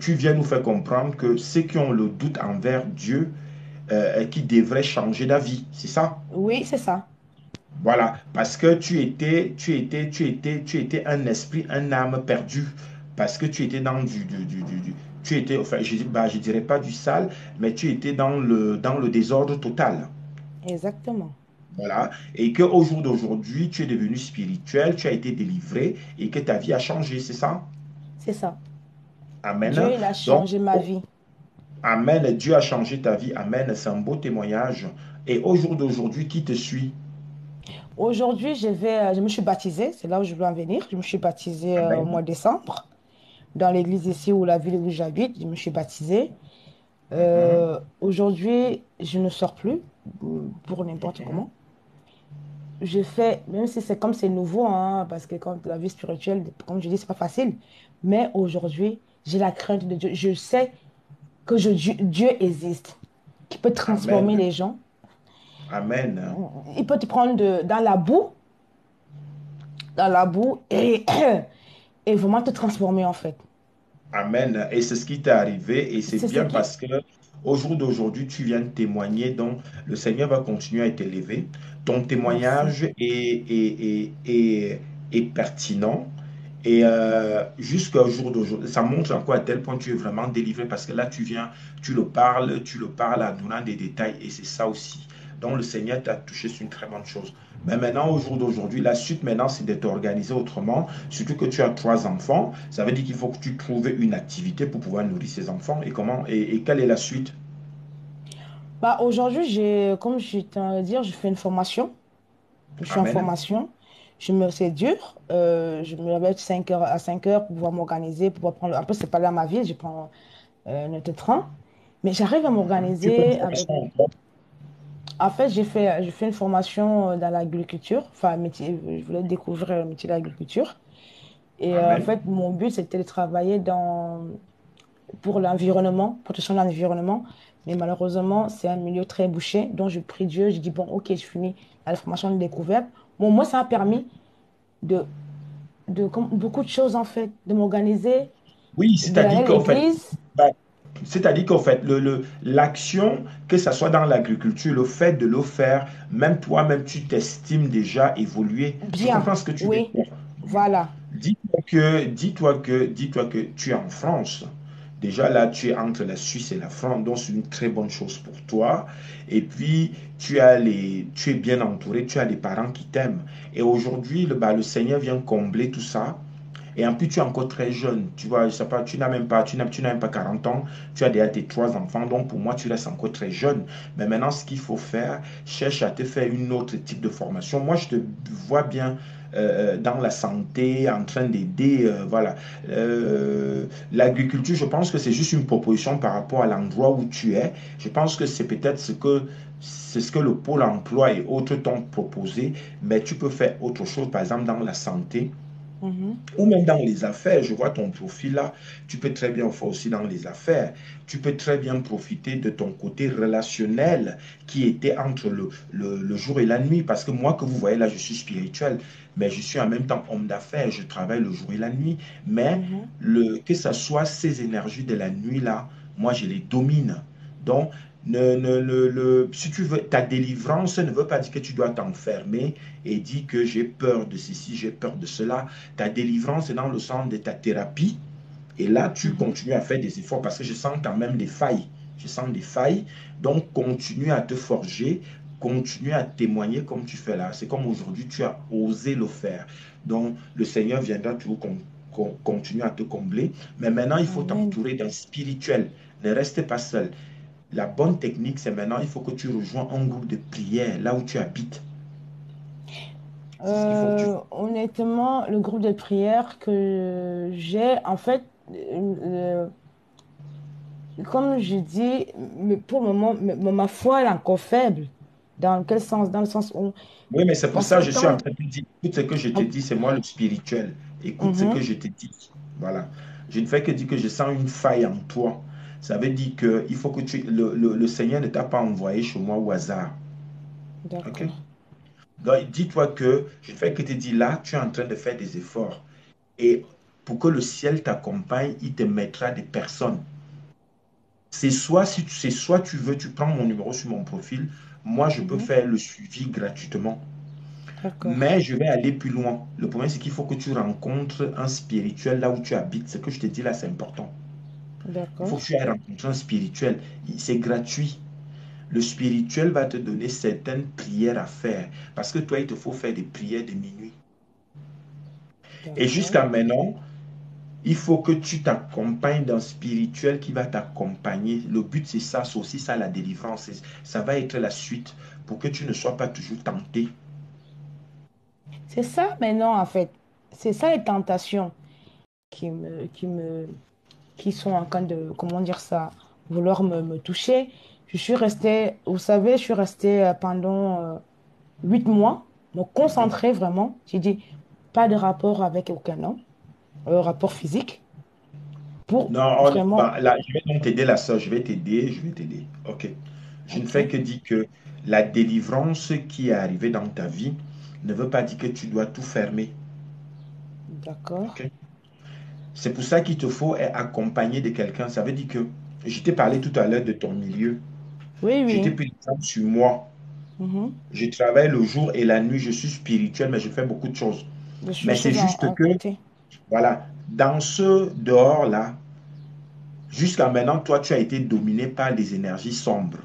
tu viens nous faire comprendre que ceux qui ont le doute envers Dieu, qui devraient changer d'avis. C'est ça? Oui, c'est ça. Voilà. Parce que tu étais un esprit, un âme perdu. Parce que tu étais dans tu étais, enfin, je dirais pas du sale, mais tu étais dans le désordre total. Exactement. Voilà. Et qu'au jour d'aujourd'hui, tu es devenu spirituel, tu as été délivré et que ta vie a changé. C'est ça? C'est ça. Dieu, Amen. il a Donc, changé ma vie. Amen. Dieu a changé ta vie. Amen. C'est un beau témoignage. Et au jour d'aujourd'hui, qui te suit? Aujourd'hui, je me suis baptisée. C'est là où je veux en venir. Je me suis baptisée au mois Amen. de décembre dans l'église ici ou la ville où j'habite. Je me suis baptisée. Mhm. Aujourd'hui, je ne sors plus pour n'importe Mhm. comment. Je fais, même si c'est comme c'est nouveau, hein, parce que quand la vie spirituelle, comme je dis, c'est pas facile. Mais aujourd'hui, j'ai la crainte de Dieu. Je sais que Dieu existe, qui peut transformer Amen. les gens. Amen. Il peut te prendre dans la boue, dans la boue et vraiment te transformer en fait. Amen. Et c'est ce qui t'est arrivé et c'est C'est ce bien qui... parce que au jour d'aujourd'hui, tu viens de témoigner, donc le Seigneur va continuer à t'élever. Ton Merci. témoignage est pertinent et jusqu'au jour d'aujourd'hui, ça montre encore à tel point tu es vraiment délivré parce que là, tu viens, tu le parles en donnant des détails et c'est ça aussi. Donc le Seigneur t'a touché sur une très bonne chose. Mais maintenant, au jour d'aujourd'hui, la suite maintenant, c'est de t'organiser autrement. Surtout que tu as 3 enfants, ça veut dire qu'il faut que tu trouves une activité pour pouvoir nourrir ces enfants. Et comment et quelle est la suite? Bah, aujourd'hui, comme je t'ai dit, je fais une formation. Je suis en Amen. formation. C'est dur. Je me réveille de 5 heures à 5 heures pour pouvoir m'organiser, pour pouvoir prendre. Après, c'est pas là ma vie, je prends notre train. Mais j'arrive à Tu fais une m'organiser avec. formation en quoi? En fait, j'ai fait une formation dans l'agriculture. Enfin, métier, je voulais découvrir le métier de l'agriculture. Et en Amen. fait, mon but, c'était de travailler pour l'environnement, protection de l'environnement. Mais malheureusement, c'est un milieu très bouché. Donc, je prie Dieu, je dis, bon, ok, je finis la formation de découverte. Bon, moi, ça m'a permis de, beaucoup de choses, en fait, de m'organiser, Oui, d'aller à c'est-à-dire qu'en fait, l'église. bah, c'est-à-dire qu'en fait, l'action, que ce soit dans l'agriculture, le fait de le faire, même toi-même, tu t'estimes déjà évolué. Tu Bien, comprends ce que tu veux oui, dire? voilà. Dis-toi que tu es en France. Déjà là, tu es entre la Suisse et la France, donc c'est une très bonne chose pour toi. Et puis, tu es bien entouré, tu as des parents qui t'aiment. Et aujourd'hui, le Seigneur vient combler tout ça. Et en plus, tu es encore très jeune. Tu vois, je sais pas, tu n'as même pas 40 ans. Tu as déjà tes 3 enfants. Donc, pour moi, tu restes encore très jeune. Mais maintenant, ce qu'il faut faire, cherche à te faire une autre type de formation. Moi, je te vois bien dans la santé, en train d'aider. Voilà. L'agriculture, je pense que c'est juste une proposition par rapport à l'endroit où tu es. Je pense que c'est peut-être c'est ce que le pôle emploi et autres t'ont proposé, mais tu peux faire autre chose, par exemple dans la santé Mhm, ou même dans les affaires. Je vois ton profil là, tu peux très bien faire aussi dans les affaires. Tu peux très bien profiter de ton côté relationnel qui était entre le jour et la nuit. Parce que moi que vous voyez là, je suis spirituel, mais je suis en même temps homme d'affaires. Je travaille le jour et la nuit. Mais mhm. que ce soit ces énergies de la nuit là, moi je les domine. Donc, si tu veux, ta délivrance ne veut pas dire que tu dois t'enfermer et dire que j'ai peur de ceci, j'ai peur de cela. Ta délivrance est dans le sens de ta thérapie. Et là, tu Mhm. continues à faire des efforts parce que je sens quand même des failles. Je sens des failles. Donc, continue à te forger, continue à témoigner comme tu fais là. C'est comme aujourd'hui, tu as osé le faire. Donc, le Seigneur viendra toujours continuer à te combler. Mais maintenant, il faut Amen. t'entourer d'un spirituel. Ne reste pas seul. La bonne technique, c'est maintenant, il faut que tu rejoins un groupe de prière là où tu habites. C'est ce qu'il faut que tu fasses. Honnêtement, le groupe de prière que j'ai, en fait, comme je dis, mais pour le moment, ma foi elle est encore faible. Dans quel sens? Dans le sens où, Oui, mais c'est pour parce ça que que je suis en quand... train de te dire, écoute ce que je te dis, c'est moi le spirituel. Écoute ce que Mhm. je te dis. Voilà. Je ne fais que dire que je sens une faille en toi. Ça veut dire que il faut que le Seigneur ne t'a pas envoyé chez moi au hasard. OK? D'accord. Donc, dis-toi que je ne fais que te dire là, tu es en train de faire des efforts. Et pour que le ciel t'accompagne, il te mettra des personnes. C'est soit tu veux, tu prends mon numéro sur mon profil. Moi, je peux Mhm. faire le suivi gratuitement. D'accord. Mais je vais aller plus loin. Le problème, c'est qu'il faut que tu rencontres un spirituel là où tu habites. Ce que je te dis là, c'est important. Il faut D'accord. que tu ailles rencontrer un spirituel. C'est gratuit. Le spirituel va te donner certaines prières à faire. Parce que toi, il te faut faire des prières de minuit. Et D'accord. jusqu'à maintenant, il faut que tu t'accompagnes d'un spirituel qui va t'accompagner. Le but, c'est aussi ça la délivrance. Ça va être la suite pour que tu ne sois pas toujours tenté. C'est ça maintenant, en fait. C'est ça les tentations qui sont en train de, comment dire ça, vouloir me toucher. Je suis restée, vous savez, je suis restée pendant 8 mois, me Mhm. concentrer vraiment. J'ai dit, pas de rapport avec aucun homme, rapport physique, pour Non, vraiment, là, je vais donc t'aider, la sœur. Je vais t'aider, je vais t'aider. OK. Je ne ok, fais que dire que la délivrance qui est arrivée dans ta vie ne veut pas dire que tu dois tout fermer. D'accord. Ok. C'est pour ça qu'il te faut être accompagné de quelqu'un. Ça veut dire que je t'ai parlé tout à l'heure de ton milieu. Oui, Je t'ai oui. pris l'exemple sur moi. Mhm. Je travaille le jour et la nuit. Je suis spirituel, mais je fais beaucoup de choses. Des Mais c'est choses juste à que, côté. voilà, dans ce dehors-là, jusqu'à maintenant, toi, tu as été dominé par les énergies sombres.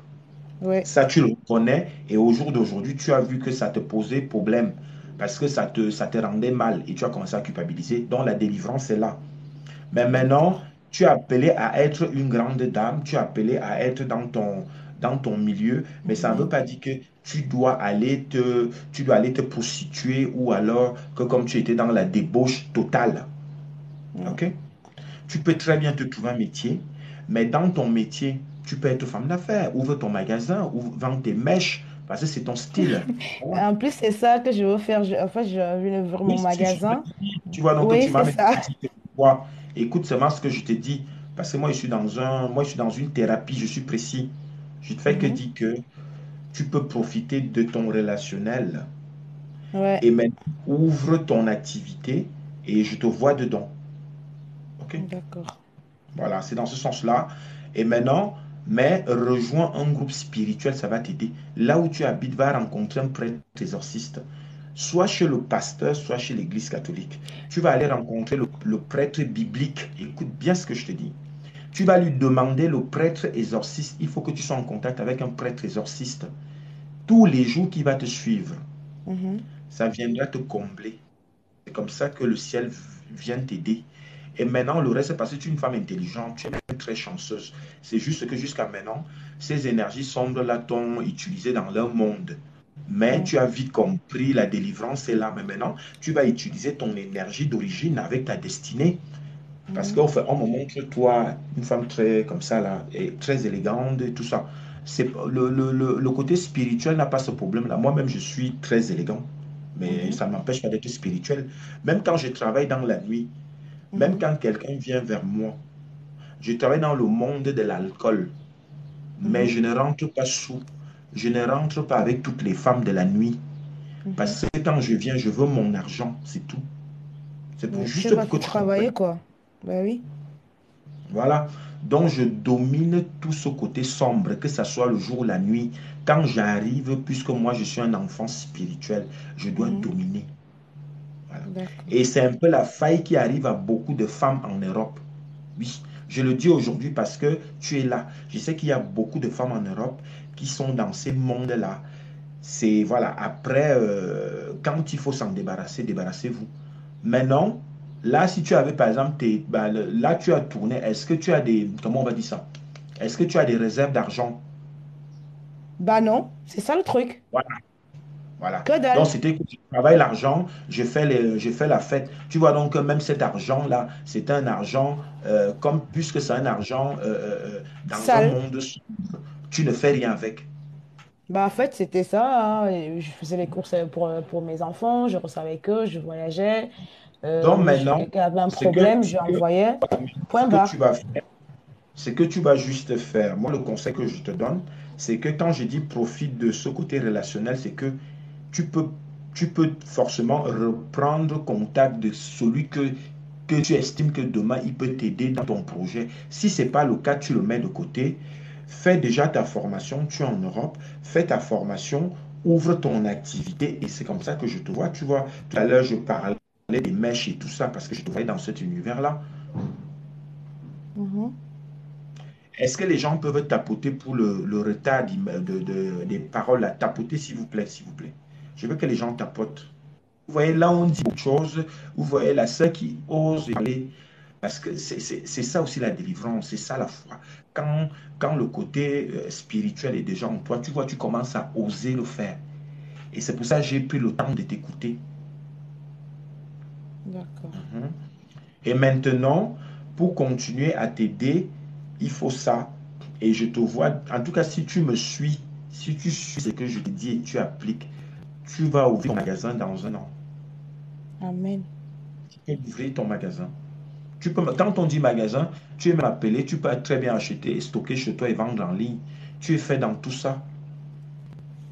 Oui. Ça, tu le connais et au jour d'aujourd'hui, tu as vu que ça te posait problème parce que ça te rendait mal et tu as commencé à culpabiliser. Donc, la délivrance est là. Mais maintenant, D'accord. tu es appelé à être une grande dame, tu es appelé à être dans ton milieu, mais ça ne veut Mhm. pas dire que tu dois aller te prostituer ou alors que comme tu étais dans la débauche totale. Mm. OK? Tu peux très bien te trouver un métier, mais dans ton métier, tu peux être femme d'affaires, ouvre ton magasin, ouvre, vends tes mèches, parce que c'est ton style. Voilà. En plus, c'est ça que je veux faire. En fait, je vais ouvrir mon Oui, c'est ce que je te magasin. dis. Tu vois, donc Oui, tu m'as c'est même ça. dit que toi, écoute seulement ce que je te dis, parce que moi, moi, je suis dans une thérapie, je suis précis. Je ne fais que Mhm. dire que tu peux profiter de ton relationnel Ouais. et maintenant ouvre ton activité et je te vois dedans. OK? D'accord. Voilà, c'est dans ce sens-là. Et maintenant, mais rejoins un groupe spirituel, ça va t'aider. Là où tu habites, va rencontrer un prêtre exorciste. Soit chez le pasteur, soit chez l'église catholique. Tu vas aller rencontrer le prêtre biblique. Écoute bien ce que je te dis. Tu vas lui demander le prêtre exorciste. Il faut que tu sois en contact avec un prêtre exorciste. Tous les jours qui va te suivre, Mhm. ça viendra te combler. C'est comme ça que le ciel vient t'aider. Et maintenant, le reste, c'est parce que tu es une femme intelligente, tu es même très chanceuse. C'est juste que jusqu'à maintenant, ces énergies sombres-là t'ont utilisé dans leur monde. Mais Mm. tu as vite compris, la délivrance est là. Mais maintenant, tu vas utiliser ton énergie d'origine avec ta destinée. Parce Mhm. qu'au fait, on me montre, toi, une femme très comme ça, là, et très élégante et tout ça. Le côté spirituel n'a pas ce problème-là. Moi-même, je suis très élégant, mais Mhm. ça ne m'empêche pas d'être spirituel. Même quand je travaille dans la nuit, même Mhm. quand quelqu'un vient vers moi, je travaille dans le monde de l'alcool, mais Mhm. je ne rentre pas sous. Je ne rentre pas avec toutes les femmes de la nuit. Mhm. Parce que quand je viens, je veux mon argent, c'est tout. C'est Ouais, tu juste vas pour que tout tu travailler, comprennes. quoi. Bah oui. Voilà. Donc, je domine tout ce côté sombre, que ce soit le jour ou la nuit. Quand j'arrive, puisque moi, je suis un enfant spirituel, je dois Mhm. dominer. Voilà. D'accord. Et c'est un peu la faille qui arrive à beaucoup de femmes en Europe. Oui, je le dis aujourd'hui parce que tu es là. Je sais qu'il y a beaucoup de femmes en Europe qui sont dans ces mondes-là. C'est, voilà, après, quand il faut s'en débarrasser, débarrassez-vous. Maintenant, là, si tu avais, par exemple, là, tu as tourné, est-ce que tu as des, comment on va dire ça? Est-ce que tu as des réserves d'argent? Bah non, c'est ça le truc. Voilà, voilà. Que Donc, dalle. c'était que je travaille l'argent, je fais la fête. Tu vois, donc, même cet argent-là, c'est un argent, puisque c'est un argent dans un Sale. monde sombre, tu ne fais rien avec. Bah en fait, c'était ça, hein. Et je faisais les courses pour mes enfants, je restais avec eux, je voyageais. Donc, maintenant, Quelqu'un avait un ce que, problème, je ce lui que, envoyais. ce Point que tu barre. vas faire, ce que tu vas juste faire, moi, le conseil que je te donne, c'est que quand je dis profite de ce côté relationnel, c'est que tu peux, tu peux forcément reprendre contact de celui que tu estimes que demain, il peut t'aider dans ton projet. Si ce n'est pas le cas, tu le mets de côté. Fais déjà ta formation, tu es en Europe, fais ta formation, ouvre ton activité et c'est comme ça que je te vois. Tu vois, tout à l'heure, je parlais des mèches et tout ça parce que je te voyais dans cet univers-là. Mhm. Est-ce que les gens peuvent tapoter pour le retard des paroles là? Tapoter, s'il vous plaît, s'il vous plaît. Je veux que les gens tapotent. Vous voyez, là, on dit autre chose. Vous voyez la sœur qui ose parler. Parce que c'est ça aussi la délivrance, c'est ça la foi. Quand, quand le côté spirituel est déjà en toi, tu vois, tu commences à oser le faire. Et c'est pour ça que j'ai pris le temps de t'écouter. D'accord. Mhm. Et maintenant, pour continuer à t'aider, il faut ça. Et je te vois, en tout cas, si tu me suis, si tu suis ce que je te dis et tu appliques, tu vas ouvrir ton magasin dans un an. Amen. Tu peux ouvrir ton magasin. Quand on dit magasin, tu es même appelé, tu peux très bien acheter, stocker chez toi et vendre en ligne. Tu es fait dans tout ça.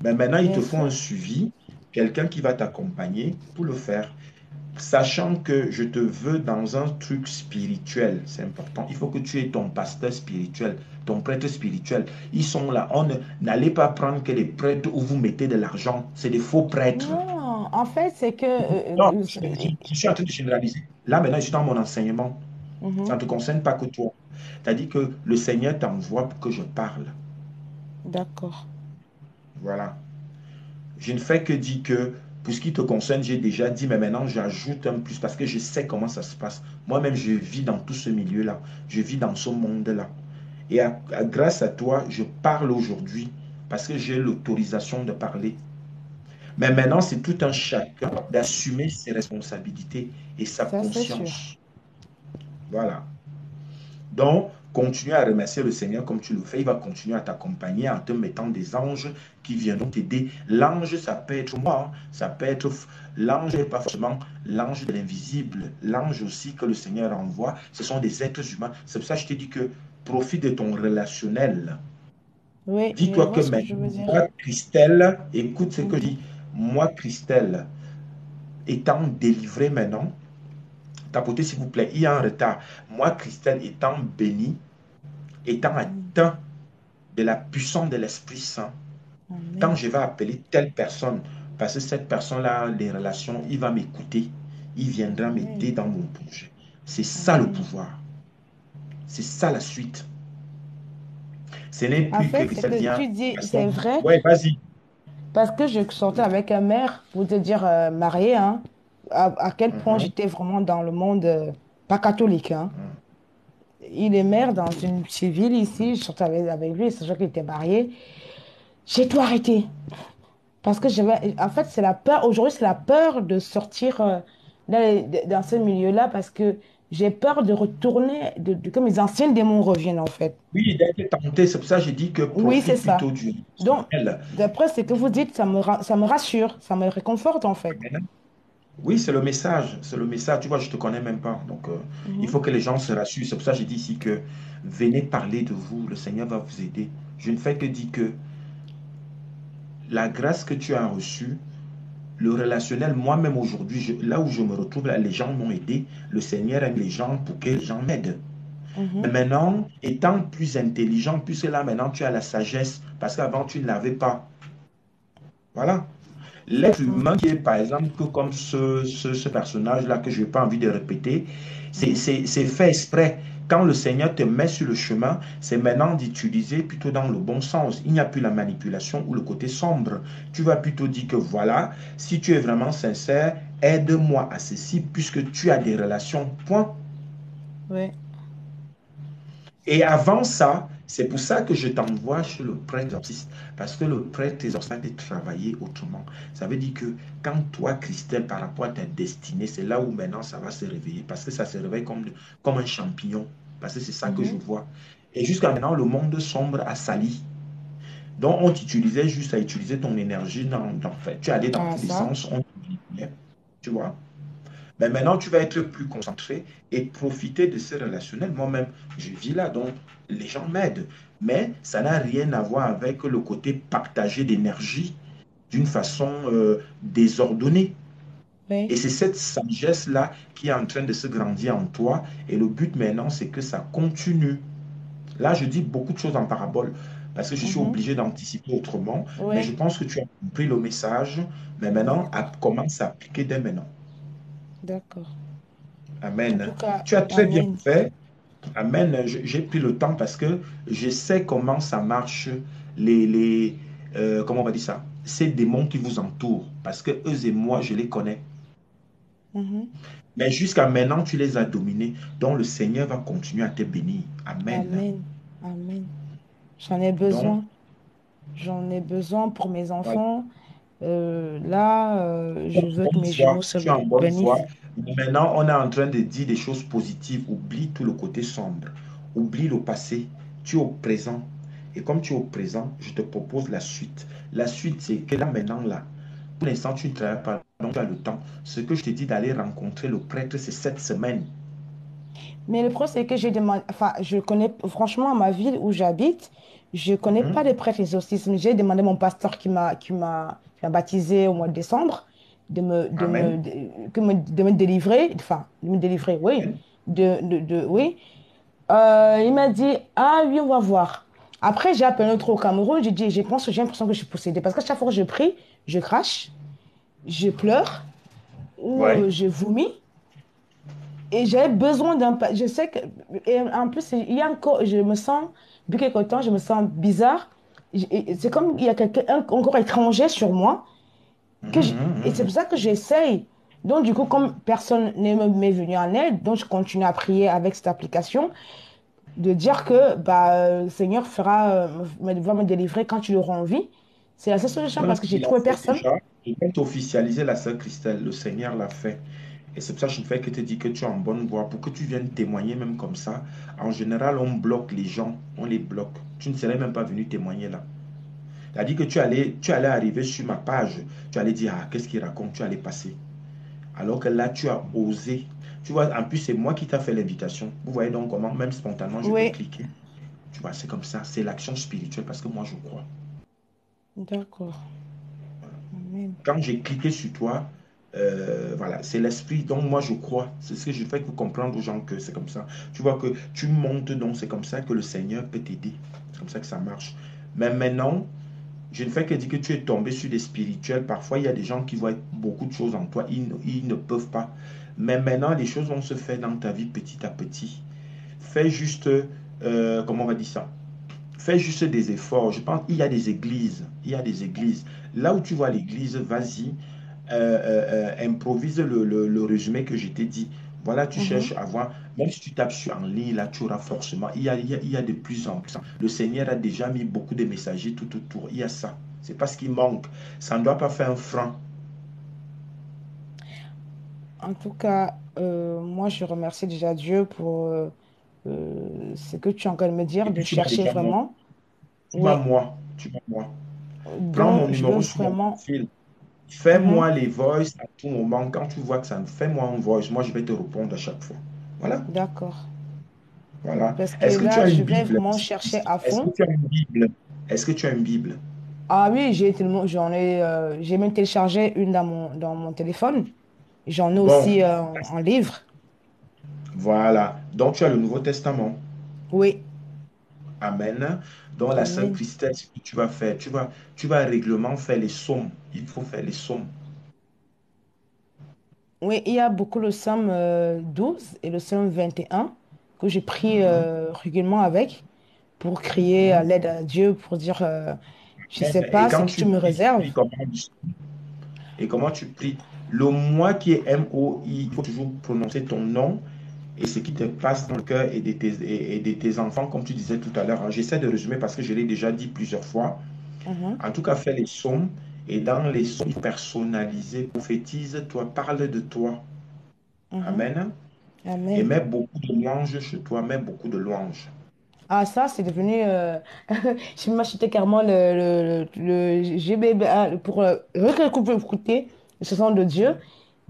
Mais maintenant, il te Bien faut un sûr. suivi, quelqu'un qui va t'accompagner pour le faire. sachant que je te veux dans un truc spirituel, c'est important. Il faut que tu aies ton pasteur spirituel, ton prêtre spirituel. Ils sont là. N'allez pas prendre que les prêtres où vous mettez de l'argent. C'est des faux prêtres. Non, en fait, c'est que... Non, je suis en train de généraliser. Là, maintenant, je suis dans mon enseignement. Ça ne mhm, te concerne pas que toi. C'est-à-dire que le Seigneur t'envoie pour que je parle. d'accord. Voilà. Je ne fais que dire que, pour ce qui te concerne, j'ai déjà dit, mais maintenant j'ajoute un plus parce que je sais comment ça se passe. Moi-même, je vis dans tout ce milieu-là. Je vis dans ce monde-là. Et grâce à toi, je parle aujourd'hui parce que j'ai l'autorisation de parler. Mais maintenant, c'est tout un chacun d'assumer ses responsabilités et sa Ça, c'est sûr. conscience. Voilà. Donc, continue à remercier le Seigneur comme tu le fais. Il va continuer à t'accompagner en te mettant des anges qui viendront t'aider. L'ange, ça peut être moi, hein. Ça peut être l'ange, n'est pas forcément l'ange de l'invisible. L'ange aussi que le Seigneur envoie, ce sont des êtres humains. C'est pour ça que je t'ai dit que profite de ton relationnel. Oui, je Dis-toi que vois ce que maintenant, je veux dire. moi, Christelle, écoute ce que je Mhm. dis. Moi, Christelle, étant délivrée maintenant, tapotez s'il vous plaît, il y a un retard. Moi, Christelle, étant bénie, étant Mhm. atteint de la puissance de l'Esprit Saint, quand Amen. je vais appeler telle personne, parce que cette personne-là, les relations, il va m'écouter, il viendra m'aider Amen. dans mon projet. C'est ça le Amen. pouvoir. C'est ça la suite. Ce n'est En plus que fait, c'est Christelle que vient, tu dis, c'est personne dit, vrai, ouais, vas-y. parce que je sortais avec un maire, pour te dire, marié, hein, à quel point Mhm, j'étais vraiment dans le monde, pas catholique, hein. mhm, Il est maire dans une civile ici, je sortais avec lui, sachant qu'il était marié. J'ai tout arrêté. Parce que j'avais, en fait, c'est la peur, aujourd'hui, c'est la peur de sortir dans ce milieu-là parce que j'ai peur de retourner, que mes anciens démons reviennent, en fait. oui, d'être tenté, c'est pour ça que j'ai dit que Oui, c'est profite ça. plutôt du Donc, relationnel. d'après ce que vous dites, ça me rassure, ça me réconforte, en fait. Amen. Oui, c'est le message, c'est le message. Tu vois, je ne te connais même pas. Donc, il faut Mhm. que les gens se rassurent. C'est pour ça que j'ai dit ici que venez parler de vous, le Seigneur va vous aider. Je ne fais que dire que la grâce que tu as reçue, le relationnel, moi-même aujourd'hui, là où je me retrouve, là, les gens m'ont aidé. Le Seigneur aime les gens pour que les gens m'aident. Mais Mhm. maintenant, étant plus intelligent, puisque là maintenant tu as la sagesse, parce qu'avant tu ne l'avais pas. Voilà. L'être D'accord. humain qui est par exemple que comme ce personnage-là que je n'ai pas envie de répéter, Mhm. c'est fait exprès. Quand le Seigneur te met sur le chemin, c'est maintenant d'utiliser plutôt dans le bon sens. Il n'y a plus la manipulation ou le côté sombre. Tu vas plutôt dire que voilà, si tu es vraiment sincère, aide-moi à ceci puisque tu as des relations. Point. Oui. Et avant ça, c'est pour ça que je t'envoie chez le prêtre exorciste. Parce que le prêtre exorciste est travailler autrement. Ça veut dire que quand toi, Christelle, par rapport à ta destinée, c'est là où maintenant ça va se réveiller. Parce que ça se réveille comme un champignon. Parce que c'est ça que je Mhm. vois. Et jusqu'à maintenant, le monde sombre a sali. Donc, on t'utilisait juste à utiliser ton énergie. Fait, tu allais dans Ah, tous les ça. sens. On t'utilisait, tu vois. Mais maintenant, tu vas être plus concentré et profiter de ce relationnel. Moi-même, je vis là, donc les gens m'aident. Mais ça n'a rien à voir avec le côté partagé d'énergie d'une façon désordonnée. Et Oui. c'est cette sagesse-là qui est en train de se grandir en toi. Et le but maintenant, c'est que ça continue. Là, je dis beaucoup de choses en parabole parce que je suis Mhm. obligé d'anticiper autrement. Mais je Oui. pense que tu as compris le message. Mais maintenant, D'accord. commence à appliquer dès maintenant. D'accord. En tout Amen. cas, Tu as très bien amen. fait. Amen. J'ai pris le temps parce que je sais comment ça marche, comment on va dire ça, ces démons qui vous entourent. Parce que eux et moi, je les connais. Mhm. Mais jusqu'à maintenant, tu les as dominés. Donc le Seigneur va continuer à te bénir. Amen. Amen. Amen. J'en ai Donc, besoin. J'en ai besoin pour mes voilà. enfants. Là, Tu es je en veux que bonne mes foi. jumeaux se Tu es en bonne foi. bénissent. Maintenant, on est en train de dire des choses positives. Oublie tout le côté sombre. Oublie le passé. Tu es au présent. Et comme tu es au présent, je te propose la suite. La suite, c'est que là, maintenant, là, pour l'instant, tu ne travailles pas, donc tu as le temps. Ce que je te dis d'aller rencontrer le prêtre, c'est cette semaine. Mais le problème, c'est que j'ai demandé, enfin, je connais, franchement, ma ville où j'habite, je connais pas Mhm. de prêtre exorcisme. J'ai demandé à mon pasteur qui m'a baptisé au mois de décembre. Amen. de me délivrer, enfin, de me délivrer, oui, Amen. oui. Il m'a dit, ah oui, on va voir. Après, j'ai appelé notre au Cameroun, j'ai dit, j'ai l'impression que je suis possédée. Parce qu'à chaque fois que je prie, je crache, je pleure ou Ouais. je vomis. Et j'ai besoin je sais que. Et en plus, il y a encore. Je me sens. Depuis quelque temps, je me sens bizarre. C'est comme il y a quelqu'un encore étranger sur moi. Mhm, Que et c'est mhm, pour ça que j'essaye. Donc, du coup, comme personne m'est venu en aide, donc je continue à prier avec cette application, de dire que bah, le Seigneur va me délivrer quand tu l'auras envie. C'est la seule solution non, parce que j'ai il a trouvé fait personne. déjà. Il vient officialiser la sœur Christelle. Le Seigneur l'a fait. Et c'est pour ça que je ne fais que te dire que tu es en bonne voie. Pour que tu viennes témoigner même comme ça, en général, on bloque les gens. On les bloque. Tu ne serais même pas venu témoigner là. C'est-à-dire que tu allais arriver sur ma page. Tu allais dire, ah, qu'est-ce qu'il raconte? Tu allais passer. Alors que là, tu as osé. Tu vois, en plus, c'est moi qui t'a fait l'invitation. Vous voyez donc comment, même spontanément, je peux Oui, cliquer. Tu vois, c'est comme ça. C'est l'action spirituelle parce que moi, je crois. d'accord. Amen. Quand j'ai cliqué sur toi, voilà, c'est l'esprit. Donc, moi, je crois. C'est ce que je fais pour comprendre aux gens que c'est comme ça. Tu vois que tu montes, donc c'est comme ça que le Seigneur peut t'aider. C'est comme ça que ça marche. Mais maintenant, je ne fais que dire que tu es tombé sur des spirituels. Parfois, il y a des gens qui voient beaucoup de choses en toi. Ils ne peuvent pas. Mais maintenant, les choses vont se faire dans ta vie petit à petit. Fais juste, comment on va dire ça? Fais juste des efforts. Je pense qu'il y a des églises. Il y a des églises. Là où tu vois l'église, vas-y, improvise le résumé que je t'ai dit. Voilà, tu cherches Mhm. à voir, même si tu tapes sur en ligne, là, tu auras forcément, il y a de plus en plus. Le Seigneur a déjà mis beaucoup de messagers tout autour. Il y a ça. C'est pas ce qui manque. Ça ne doit pas faire un franc. En tout cas, moi, je remercie déjà Dieu pour ce que tu es en train de me dire, Et de puis tu m'as chercher déjà moi. vraiment. Tu m'as Oui, moi. Tu m'as moi. Prends mon donc je veux numéro sur mon vraiment. profil. Mhm. Fais-moi les voices à tout moment. Quand tu vois que ça me fais-moi un voice, moi je vais te répondre à chaque fois. Voilà. D'accord. Voilà. Parce que Est-ce que tu là, as je une vais Bible? vraiment chercher à Est-ce que fond. tu as une Bible? Est-ce que tu as une Bible? Ah oui, j'ai même téléchargé une dans mon téléphone. J'en ai Bon, aussi en livre. voilà. Donc tu as le Nouveau Testament. Oui, Amen. Donc la sœur amen. Christelle, ce que tu vas faire, tu vas règlement faire les psaumes. Il faut faire les psaumes. Oui, il y a beaucoup le psaume 12 et le psaume 21 que je prie Mhm, régulièrement avec pour crier à mhm. l'aide à Dieu, pour dire, je sais Et pas ce quand que tu me tu réserves. pries comment? Et comment tu pries? Le moi qui est M-O-I, il faut toujours prononcer ton nom et ce qui te passe dans le cœur et de tes enfants, comme tu disais tout à l'heure, hein. J'essaie de résumer parce que je l'ai déjà dit plusieurs fois. Mhm, En tout cas, fais les psaumes et dans les psaumes personnalisés, prophétise, toi, parle de toi. mhm. Amen. Et Amen. mets beaucoup de louanges chez toi, mets beaucoup de louanges. Ah, ça, c'est devenu. Je m'achetais carrément le GBB pour écouter les chansons de Dieu.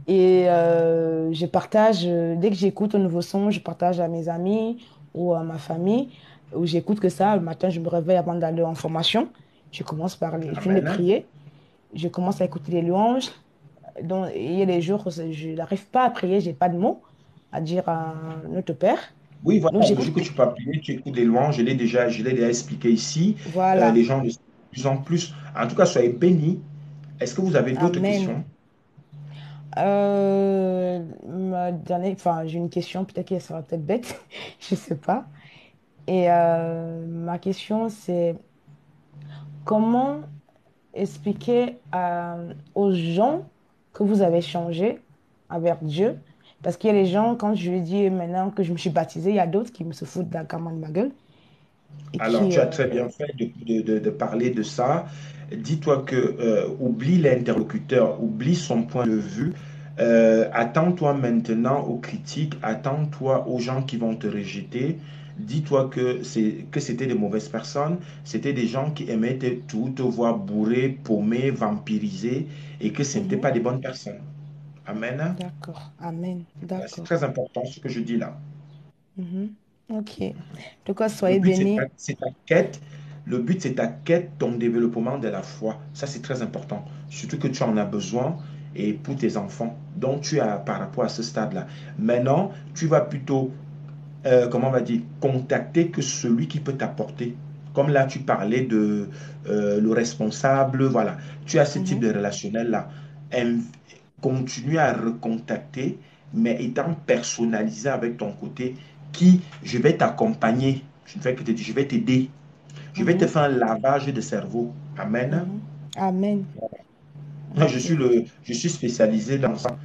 Et je partage, dès que j'écoute un nouveau son, je partage à mes amis ou à ma famille, où j'écoute que ça. Le matin, je me réveille avant d'aller en formation. Je commence par je finis de Amen. prier. Je commence à écouter les louanges. Donc, il y a des jours où je n'arrive pas à prier, j'ai pas de mots à dire à notre Père. Oui, Donc, voilà, le j'écoute. jour que tu peux prier, tu écoutes les louanges, je l'ai déjà expliqué ici. Les Voilà. gens le savent de plus en plus. En tout cas, soyez bénis. Est-ce que vous avez d'autres Amen. questions? Enfin, j'ai une question, peut-être qu'elle sera peut-être bête, je sais pas. Et ma question, c'est comment expliquer aux gens que vous avez changé avec Dieu? Parce qu'il y a des gens, quand je lui dis maintenant que je me suis baptisée, il y a d'autres qui me se foutent carrément de ma gueule et Alors, qui, tu as très bien fait de parler de ça. Dis-toi que oublie l'interlocuteur, oublie son point de vue. Attends-toi maintenant aux critiques, attends-toi aux gens qui vont te rejeter. Dis-toi que c'était des mauvaises personnes, c'était des gens qui aimaient te voir bourré, paumé, vampirisé, et que ce n'étaient Mhm. pas des bonnes personnes. Amen. D'accord. Amen. Voilà, c'est D'accord. très important ce que je dis là. Mhm. Ok. En tout cas, Le soyez but, bénis. c'est ta quête. Le but, c'est ta quête, ton développement de la foi. Ça, c'est très important. Surtout que tu en as besoin. et pour tes enfants. Donc, tu as par rapport à ce stade-là. Maintenant, tu vas plutôt comment on va dire, contacter que celui qui peut t'apporter. Comme là, tu parlais de le responsable, voilà. Tu as ce type Mhm. de relationnel-là. Continue à recontacter, mais étant personnalisé avec ton côté, qui je vais t'accompagner. Je ne fais que te dire, je vais t'aider. Je vais te Mhm. faire un lavage de cerveau. Amen. Mhm. Amen. Ok. Je suis spécialisé dans ça.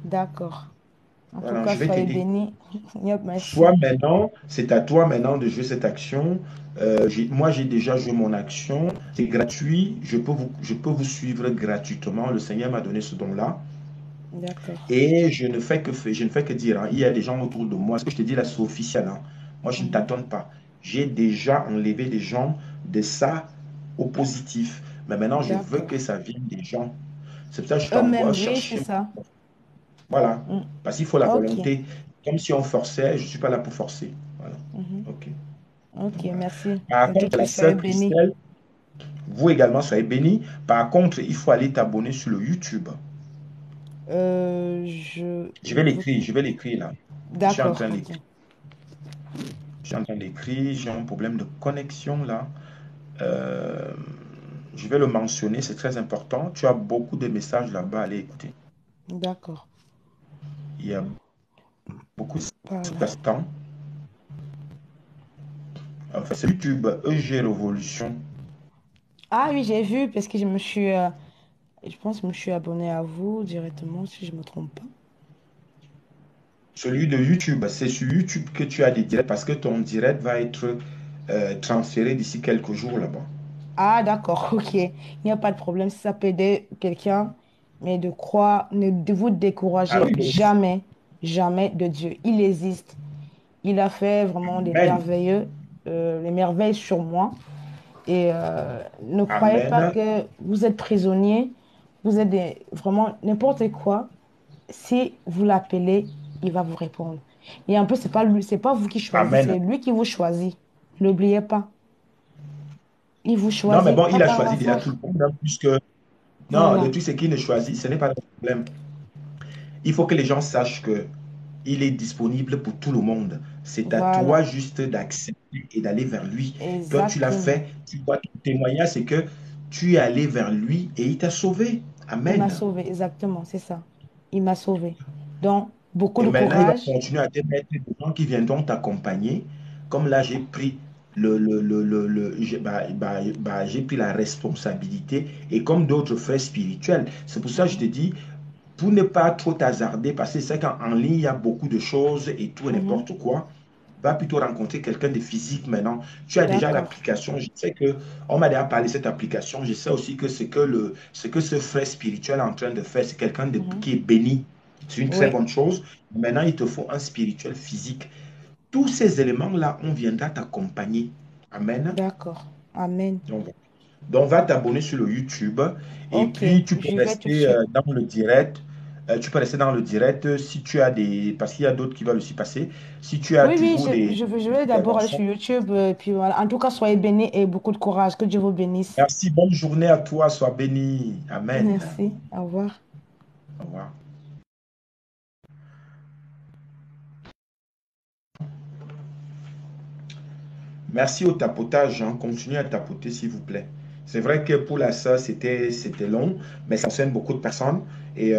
D'accord. En tout Voilà, cas, je vais soyez t'aider. bénis. Yep, Soit merci. maintenant, c'est à toi maintenant de jouer cette action. Moi, j'ai déjà joué mon action. C'est gratuit. Je peux vous suivre gratuitement. Le Seigneur m'a donné ce don-là. D'accord. Et je ne fais que dire, hein, il y a des gens autour de moi. Ce que je te dis là, c'est officiel. Hein. Moi, je ne Mhm. t'attends pas. J'ai déjà enlevé des gens de ça au positif. Mais maintenant, je veux que D'accord. ça vienne des gens. C'est pour ça que je t'envoie Eux-mêmes, oui, c'est chercher. ça. Voilà. Mm. Parce qu'il faut la Ok. volonté. Comme si on forçait, je ne suis pas là pour forcer. Voilà. Mhm. OK. Ok, Voilà. merci. Par En tout contre, cas, la soyez sœur bénis. Christelle, vous également soyez bénis. Par contre, il faut aller t'abonner sur le YouTube. Je... Je vais l'écrire là. Je suis en D'accord, train ok. d'écrire. Je suis en train d'écrire. J'ai un problème de connexion là. Euh, je vais le mentionner, c'est très important. Tu as beaucoup de messages là-bas, allez écouter. D'accord. Il y a beaucoup de Voilà. assistants. Enfin, c'est YouTube EG Révolution. Ah oui, j'ai vu parce que je pense que je me suis abonnée à vous directement, si je ne me trompe pas. Celui de YouTube, c'est sur YouTube que tu as des directs parce que ton direct va être transféré d'ici quelques jours là-bas. Ah, d'accord, ok. Il n'y a pas de problème si ça peut aider quelqu'un, mais de croire, ne de vous Ah décourager oui, jamais, jamais de Dieu. Il existe. Il a fait vraiment Amen. les merveilles sur moi. Et ne croyez pas Amen. que vous êtes prisonnier, vous êtes vraiment n'importe quoi. Si vous l'appelez, il va vous répondre. Et en plus, c'est pas lui, c'est pas vous qui choisissez, Amen. c'est lui qui vous choisit. N'oubliez pas. Il vous Non, mais choisit, bon, pas il a par choisi déjà hasard. tout le monde, hein, puisque... Non, le Voilà, truc, c'est qu'il ne choisit, ce n'est pas le problème. Il faut que les gens sachent que il est disponible pour tout le monde. C'est à toi voilà, juste d'accepter et d'aller vers lui. Toi, tu l'as exactement. fait. Tu vois, ton témoignage, c'est que tu es allé vers lui et il t'a sauvé. Il m'a Amen. sauvé, exactement, c'est ça. Il m'a sauvé. Donc, beaucoup Et de maintenant, il va courage. continuer à te mettre des gens qui viendront t'accompagner. Comme là, j'ai pris j'ai pris la responsabilité et comme d'autres frères spirituels. C'est pour ça que je te Mhm, dis, pour ne pas trop t'hasarder, parce que c'est qu'en ligne, il y a beaucoup de choses et tout et mhm. n'importe quoi. Va plutôt rencontrer quelqu'un de physique maintenant. Tu as déjà D'accord. l'application. Je sais que on m'a déjà parlé de cette application. Je sais aussi que ce que ce frère spirituel est en train de faire, c'est quelqu'un Mhm. qui est béni. C'est une très Oui, bonne chose. Maintenant, il te faut un spirituel physique. Tous ces éléments-là, on viendra t'accompagner. Amen. d'accord. Amen. Donc, donc, va t'abonner sur le YouTube et Ok, puis tu peux je vais tout de rester suite. dans le direct. Tu peux rester dans le direct si tu as des... Parce qu'il y a d'autres qui veulent aussi passer. Si tu as Oui, oui, toujours je des vais d'abord aller interventions. sur YouTube. Puis voilà. En tout cas, soyez bénis et beaucoup de courage. Que Dieu vous bénisse. Merci, bonne journée à toi, sois béni. Amen. Merci. Au revoir. Au revoir. Merci au tapotage, hein. Continuez à tapoter s'il vous plaît. C'est vrai que pour la ça, c'était long, mais ça concerne beaucoup de personnes et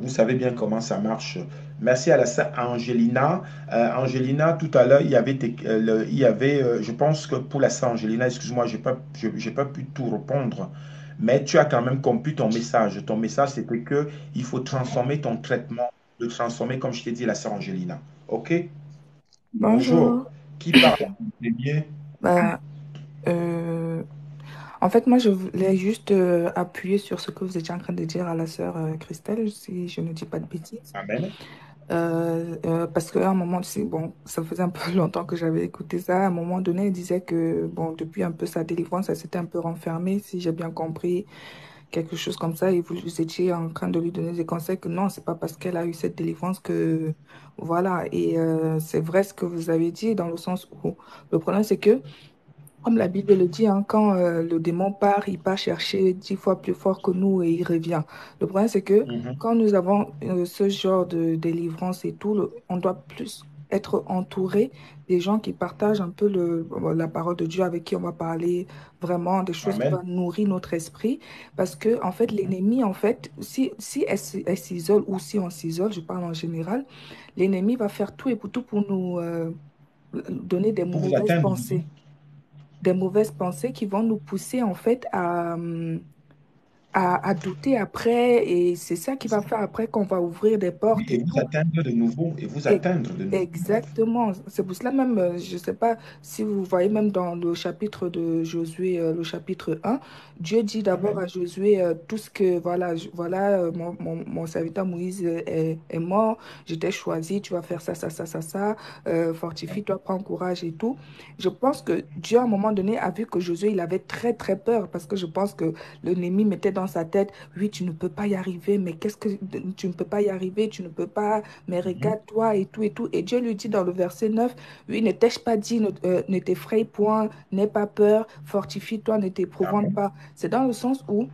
vous savez bien comment ça marche. Merci à la sœur Angelina. Angelina, tout à l'heure, il y avait je pense que pour la sœur Angelina, excuse-moi, j'ai pas pu tout répondre, mais tu as quand même compris ton message. Ton message, c'était que il faut transformer ton traitement, le transformer, comme je t'ai dit, la sœur Angelina. OK? Bonjour. Bonjour. Qui parle en premier? Bah, euh, en fait, moi, je voulais juste appuyer sur ce que vous étiez en train de dire à la sœur Christelle, si je ne dis pas de bêtises. Amen. Parce qu'à un moment, bon, ça faisait un peu longtemps que j'avais écouté ça. À un moment donné, elle disait que, bon, depuis un peu sa délivrance, elle s'était un peu renfermée, si j'ai bien compris, quelque chose comme ça. Et vous étiez en train de lui donner des conseils que non, c'est pas parce qu'elle a eu cette délivrance que, voilà. Et c'est vrai ce que vous avez dit, dans le sens où le problème, c'est que comme la Bible le dit, hein, quand le démon part, il part chercher 10 fois plus fort que nous et il revient. Le problème, c'est que Mhm. quand nous avons ce genre de délivrance et tout, on doit plus être entouré des gens qui partagent un peu la parole de Dieu, avec qui on va parler vraiment des choses qui Amen. vont nourrir notre esprit. Parce que, en fait, Mhm. l'ennemi, en fait, si elle s'isole ou si on s'isole, je parle en général, l'ennemi va faire tout et pour tout pour nous donner Pour vous atteindre. des mauvaises pensées qui vont nous pousser en fait à douter après et c'est ça qui va faire après qu'on va ouvrir des Oui, portes et et vous tout. atteindre de nouveau, et vous E- atteindre de nouveau. Exactement. C'est pour cela même, je ne sais pas si vous voyez même dans le chapitre de Josué, le chapitre 1, Dieu dit d'abord Amen. à Josué tout ce que, voilà, voilà, mon serviteur Moïse est mort, je t'ai choisi, tu vas faire ça, ça, ça, ça, ça, fortifie-toi, prends courage et tout. Je pense que Dieu, à un moment donné, a vu que Josué, il avait très, très peur parce que je pense que l'ennemi mettait dans sa tête, oui, tu ne peux pas y arriver, mais qu'est-ce que tu ne peux pas y arriver, tu ne peux pas mais Mhm. regarde-toi et tout et tout. Et Dieu lui dit dans le verset 9 oui, ne t'ai-je pas dit, ne t'effraie point, n'aie pas peur, fortifie-toi, ne t'éprouvante Amen. pas. C'est dans le sens où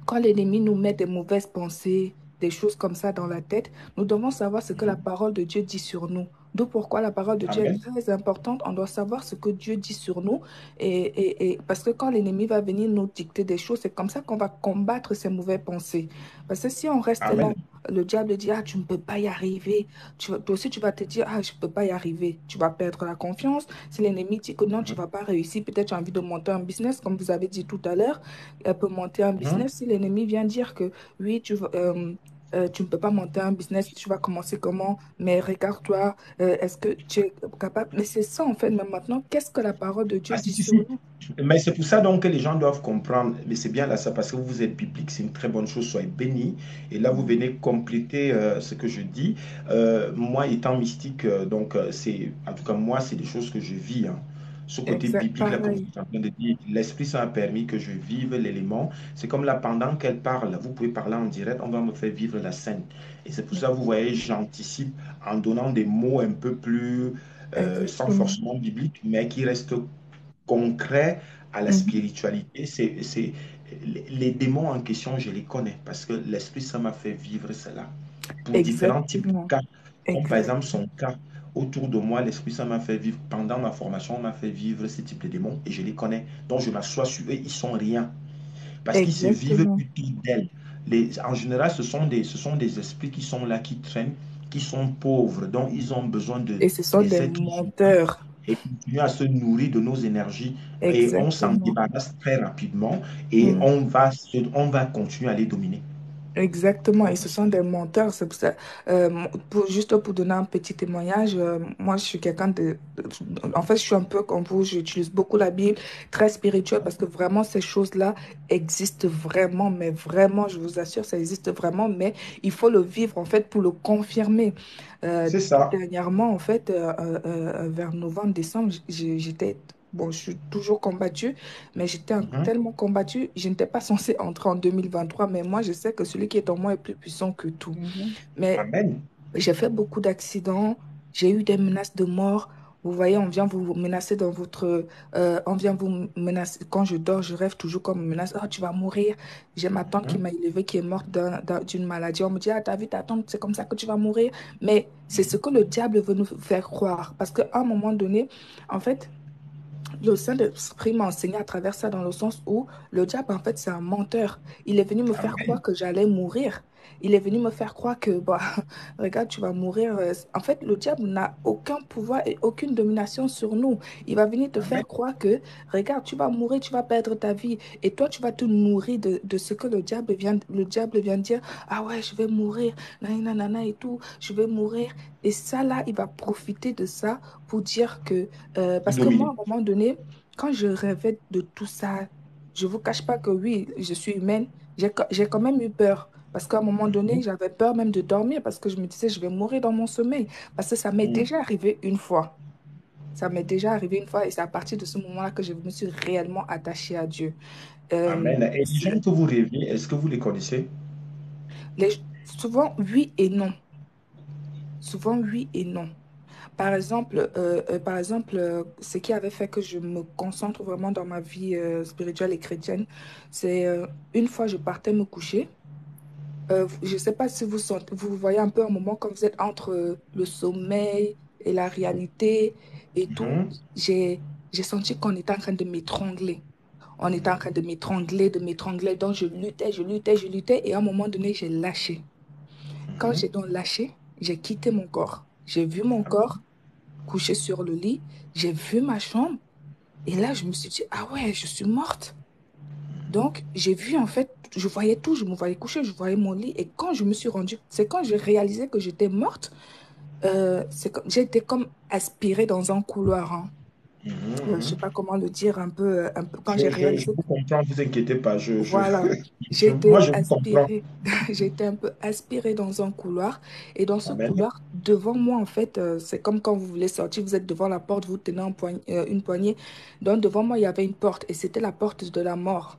quand l'ennemi nous met des mauvaises pensées, des choses comme ça dans la tête, nous devons savoir ce que la Mhm. parole de Dieu dit sur nous. D'où pourquoi la parole de Dieu est Amen. très importante. On doit savoir ce que Dieu dit sur nous. Et parce que quand l'ennemi va venir nous dicter des choses, c'est comme ça qu'on va combattre ces mauvaises pensées. Parce que si on reste là, Amen. le diable dit, ah, tu ne peux pas y arriver. Toi aussi, tu vas te dire, ah, je ne peux pas y arriver. Tu vas perdre la confiance. Si l'ennemi dit que non, tu ne Mhm. vas pas réussir, peut-être tu as envie de monter un business, comme vous avez dit tout à l'heure. Elle peut monter un Mhm. business si l'ennemi vient dire que oui, tu ne peux pas monter un business, tu vas commencer comment? Mais regarde-toi, est-ce que tu es capable? Mais c'est ça en fait, mais maintenant, qu'est-ce que la parole de Dieu Ah, si, dit si, sur si. nous? Mais c'est pour ça donc que les gens doivent comprendre. Mais c'est bien là ça, parce que vous êtes biblique, c'est une très bonne chose, soyez bénis. Et là, vous Mhm. venez compléter ce que je dis. Moi, étant mystique, c'est, en tout cas, moi, c'est des choses que je vis, hein. Ce côté Exact, biblique, là, comme vous pareil. êtes en train de dire, l'Esprit Saint a permis que je vive l'élément. C'est comme là, pendant qu'elle parle, vous pouvez parler en direct, on va me faire vivre la scène. Et c'est pour ça, vous voyez, j'anticipe en donnant des mots un peu plus, sans Exactement. forcément biblique, mais qui restent concret à la Mhm. spiritualité. Les démons en question, je les connais parce que l'Esprit Saint m'a fait vivre cela pour différents types de Exactement. cas. Comme par exemple Exactement. son cas, autour de moi, l'Esprit Saint m'a fait vivre, pendant ma formation, m'a fait vivre ce type de démons et je les connais. Donc je m'assois sur eux, ils sont rien parce qu'ils se vivent Exactement. plutôt d'elles. En général, ce sont des esprits qui sont là, qui traînent, qui sont pauvres, donc ils ont besoin Et ce sont des des êtres humains menteurs. et continuer à se nourrir de nos énergies et on s'en Exactement. débarrasse très rapidement et Mm. on va continuer à les dominer. Exactement, et ce sont des menteurs, c'est pour ça. Juste pour donner un petit témoignage, moi je suis quelqu'un En fait, je suis un peu comme vous, j'utilise beaucoup la Bible, très spirituelle, parce que vraiment ces choses-là existent vraiment, mais vraiment, je vous assure, ça existe vraiment, mais il faut le vivre en fait pour le confirmer. C'est ça. Dernièrement, en fait, vers novembre, décembre, j'étais. Bon, je suis toujours combattue, mais Mhm. tellement combattue, je n'étais pas censée entrer en 2023, mais moi, je sais que celui qui est en moi est plus puissant que tout. Mhm. Mais Amen. j'ai fait beaucoup d'accidents, j'ai eu des menaces de mort. Vous voyez, on vient vous menacer dans votre... on vient vous menacer. Quand je dors, je rêve toujours comme une menace. Oh, tu vas mourir. J'ai ma tante qui Mhm. m'a élevée, qui est morte d'une maladie. On me dit, ah, t'as vu ta tante, c'est comme ça que tu vas mourir. Mais c'est ce que le diable veut nous faire croire. Parce qu'à un moment donné, en fait, le Saint-Esprit m'a enseigné à travers ça dans le sens où le diable, en fait, c'est un menteur. Il est venu me faire croire Amen. que j'allais mourir. Il est venu me faire croire que, bah, regarde, tu vas mourir. En fait, le diable n'a aucun pouvoir et aucune domination sur nous. Il va venir te Amen. faire croire que, regarde, tu vas mourir, tu vas perdre ta vie. Et toi, tu vas te nourrir de ce que le diable vient dire. Ah ouais, je vais mourir, nanana et tout, je vais mourir. Et ça, là, il va profiter de ça pour dire que Pour parce que moi, à dominer. un moment donné, quand je rêvais de tout ça, je ne vous cache pas que oui, je suis humaine, j'ai quand même eu peur. Parce qu'à un moment donné, Mhm. j'avais peur même de dormir parce que je me disais, je vais mourir dans mon sommeil. Parce que ça m'est Mhm. déjà arrivé une fois. Ça m'est déjà arrivé une fois et c'est à partir de ce moment-là que je me suis réellement attachée à Dieu. Euh, Amen. Et les gens que vous rêvez, est-ce que vous les connaissez? souvent, oui et non. Souvent, oui et non. ce qui avait fait que je me concentre vraiment dans ma vie spirituelle et chrétienne, c'est une fois je partais me coucher. Je ne sais pas si vous voyez un peu un moment quand vous êtes entre le sommeil et la réalité et tout. Mhm. J'ai senti qu'on était en train de m'étrangler. On était en train de m'étrangler, de m'étrangler. Donc je luttais, je luttais, je luttais. Et à un moment donné, j'ai lâché. Quand Mhm. j'ai donc lâché, j'ai quitté mon corps. J'ai vu mon corps couché sur le lit. J'ai vu ma chambre. Et là, je me suis dit, ah ouais, je suis morte. Donc, j'ai vu en fait, je voyais tout, je me voyais coucher, je voyais mon lit. Et quand je me suis rendue, c'est quand j'ai réalisé que j'étais morte, j'ai été comme aspirée dans un couloir, hein. Mhm. Je sais Mhm. pas comment le dire un peu quand j'ai Je réalisé. vous comprends, ne vous inquiétez pas. Voilà, j'ai Moi, été je vous comprends. aspirée, j'ai été un peu aspirée dans un couloir. Et dans ce Amen. couloir, devant moi, en fait, c'est comme quand vous voulez sortir, vous êtes devant la porte, vous tenez une poignée. Donc, devant moi, il y avait une porte et c'était la porte de la mort.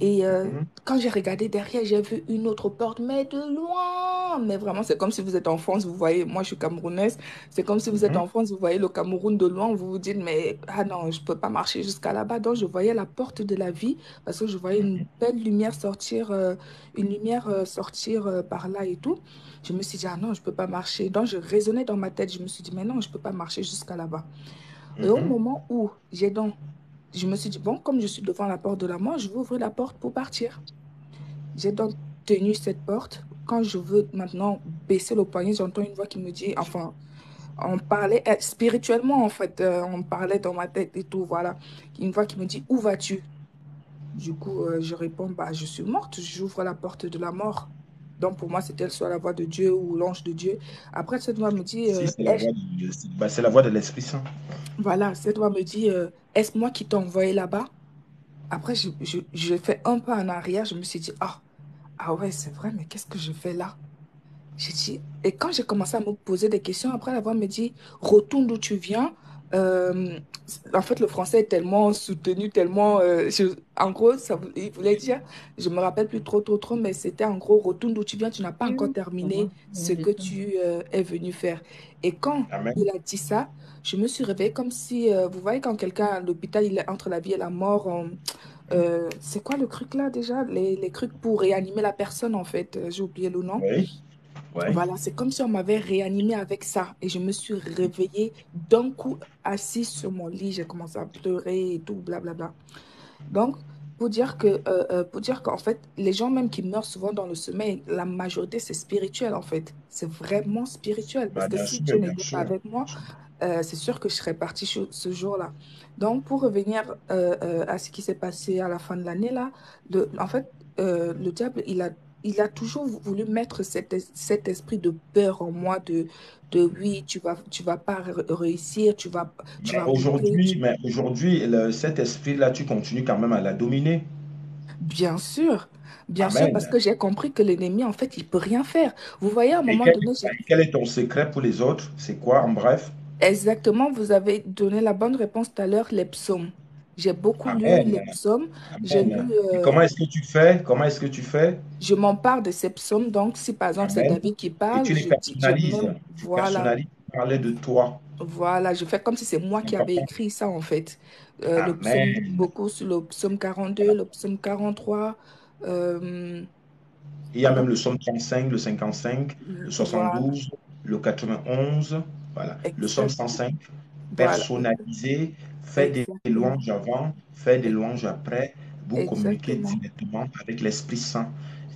Et Mhm. quand j'ai regardé derrière, j'ai vu une autre porte, mais de loin. Mais vraiment, c'est comme si vous êtes en France, vous voyez, moi je suis camerounaise, c'est comme si vous êtes Mhm. en France, vous voyez le Cameroun de loin, vous vous dites, mais ah non, je peux pas marcher jusqu'à là-bas. Donc je voyais la porte de la vie parce que je voyais une belle lumière sortir, sortir par là et tout. Je me suis dit, ah non, je peux pas marcher. Donc je raisonnais dans ma tête, je me suis dit, mais non, je peux pas marcher jusqu'à là-bas. Et au Mhm. moment où je me suis dit, bon, comme je suis devant la porte de la mort, je vais ouvrir la porte pour partir. J'ai donc tenu cette porte. Quand je veux maintenant baisser le poignet, j'entends une voix qui me dit, enfin, on parlait spirituellement, en fait, on parlait dans ma tête et tout, voilà. Une voix qui me dit, où vas-tu? Du coup, je réponds, bah, je suis morte, j'ouvre la porte de la mort. Donc, pour moi, c'était soit la voix de Dieu ou l'ange de Dieu. Après, cette voix me dit, Si, c'est la voix c'est la voix de l'Esprit Saint. voilà, cette voix me dit, est-ce moi qui t'ai envoyé là-bas? Après, je fais un pas en arrière, je me suis dit, ah ouais, c'est vrai, mais qu'est-ce que je fais là? J'ai dit, et quand j'ai commencé à me poser des questions, après la voix me dit, retourne d'où tu viens. Euh, En fait, le français est tellement soutenu, tellement, en gros, il voulait dire, je me rappelle plus trop, mais c'était en gros, retourne d'où tu viens, tu n'as pas encore terminé ce que tu es venu faire. Et quand il Amen. a dit ça, je me suis réveillée comme si, vous voyez, quand quelqu'un à l'hôpital, il est entre la vie et la mort, c'est quoi le truc là déjà? Les trucs pour réanimer la personne, en fait, j'ai oublié le nom. Oui, oui. Voilà, c'est comme si on m'avait réanimé avec ça. Et je me suis réveillée d'un coup, assise sur mon lit. J'ai commencé à pleurer et tout, blablabla. Donc, pour dire qu'en fait, les gens même qui meurent souvent dans le sommeil, la majorité, c'est spirituel, en fait. C'est vraiment spirituel. Parce Bah, que bien si sûr, Dieu bien n'était pas sûr. avec moi, c'est sûr que je serais partie ce jour-là. Donc, pour revenir à ce qui s'est passé à la fin de l'année, là, en fait, le diable, il a toujours voulu mettre cet esprit de peur en moi, de oui, tu vas pas réussir, tu vas manquer. Mais aujourd'hui, cet esprit-là, tu continues quand même à la dominer. Bien sûr, parce Amen. que j'ai compris que l'ennemi, en fait, il peut rien faire. Vous voyez, à un Et moment donné, quel est ton secret pour les autres? C'est quoi, en bref? exactement, vous avez donné la bonne réponse tout à l'heure, les psaumes. J'ai beaucoup lu les Amen. psaumes. J'ai lu, Amen. Et comment est-ce que tu fais? Comment est-ce que tu fais? je m'empare de ces psaumes. Donc, si par exemple c'est Amen. David qui Et parle, tu les je personnalises. même, Tu voilà, personnalises parler de toi. voilà, je fais comme si c'est moi C'est qui avais important. écrit ça, en fait. Le psaume, Amen. beaucoup sur le psaume 42, le psaume 43. euh, Il y a même le psaume 35, le 55, le voilà, 72, le 91. Voilà. Le psaume exact, 105, voilà, personnalisé, fait des exactement, louanges avant, fait des ex- louanges après. Vous communiquez exactement, directement avec l'Esprit Saint.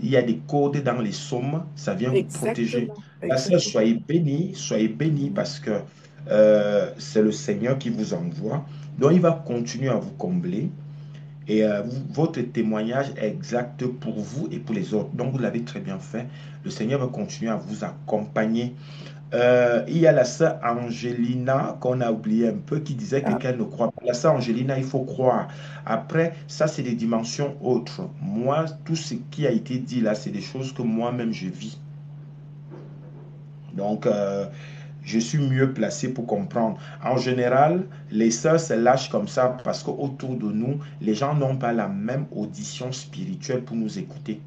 Il y a des codes dans les psaumes, ça vient vous protéger. exactement, La sœur, exactement. soyez bénis Mhm. parce que c'est le Seigneur qui vous envoie. Donc, il va continuer à vous combler. Et votre témoignage est exact pour vous et pour les autres. Donc, vous l'avez très bien fait. Le Seigneur va continuer à vous accompagner. Il y a la sœur Angelina qu'on a oublié un peu qui disait que Ah, qu'elle ne croit pas. La sœur Angelina, il faut croire. Après, ça, c'est des dimensions autres. Moi, tout ce qui a été dit là, c'est des choses que moi-même je vis. Donc, je suis mieux placé pour comprendre. En général, les sœurs se lâchent comme ça parce qu'autour de nous, les gens n'ont pas la même audition spirituelle pour nous écouter.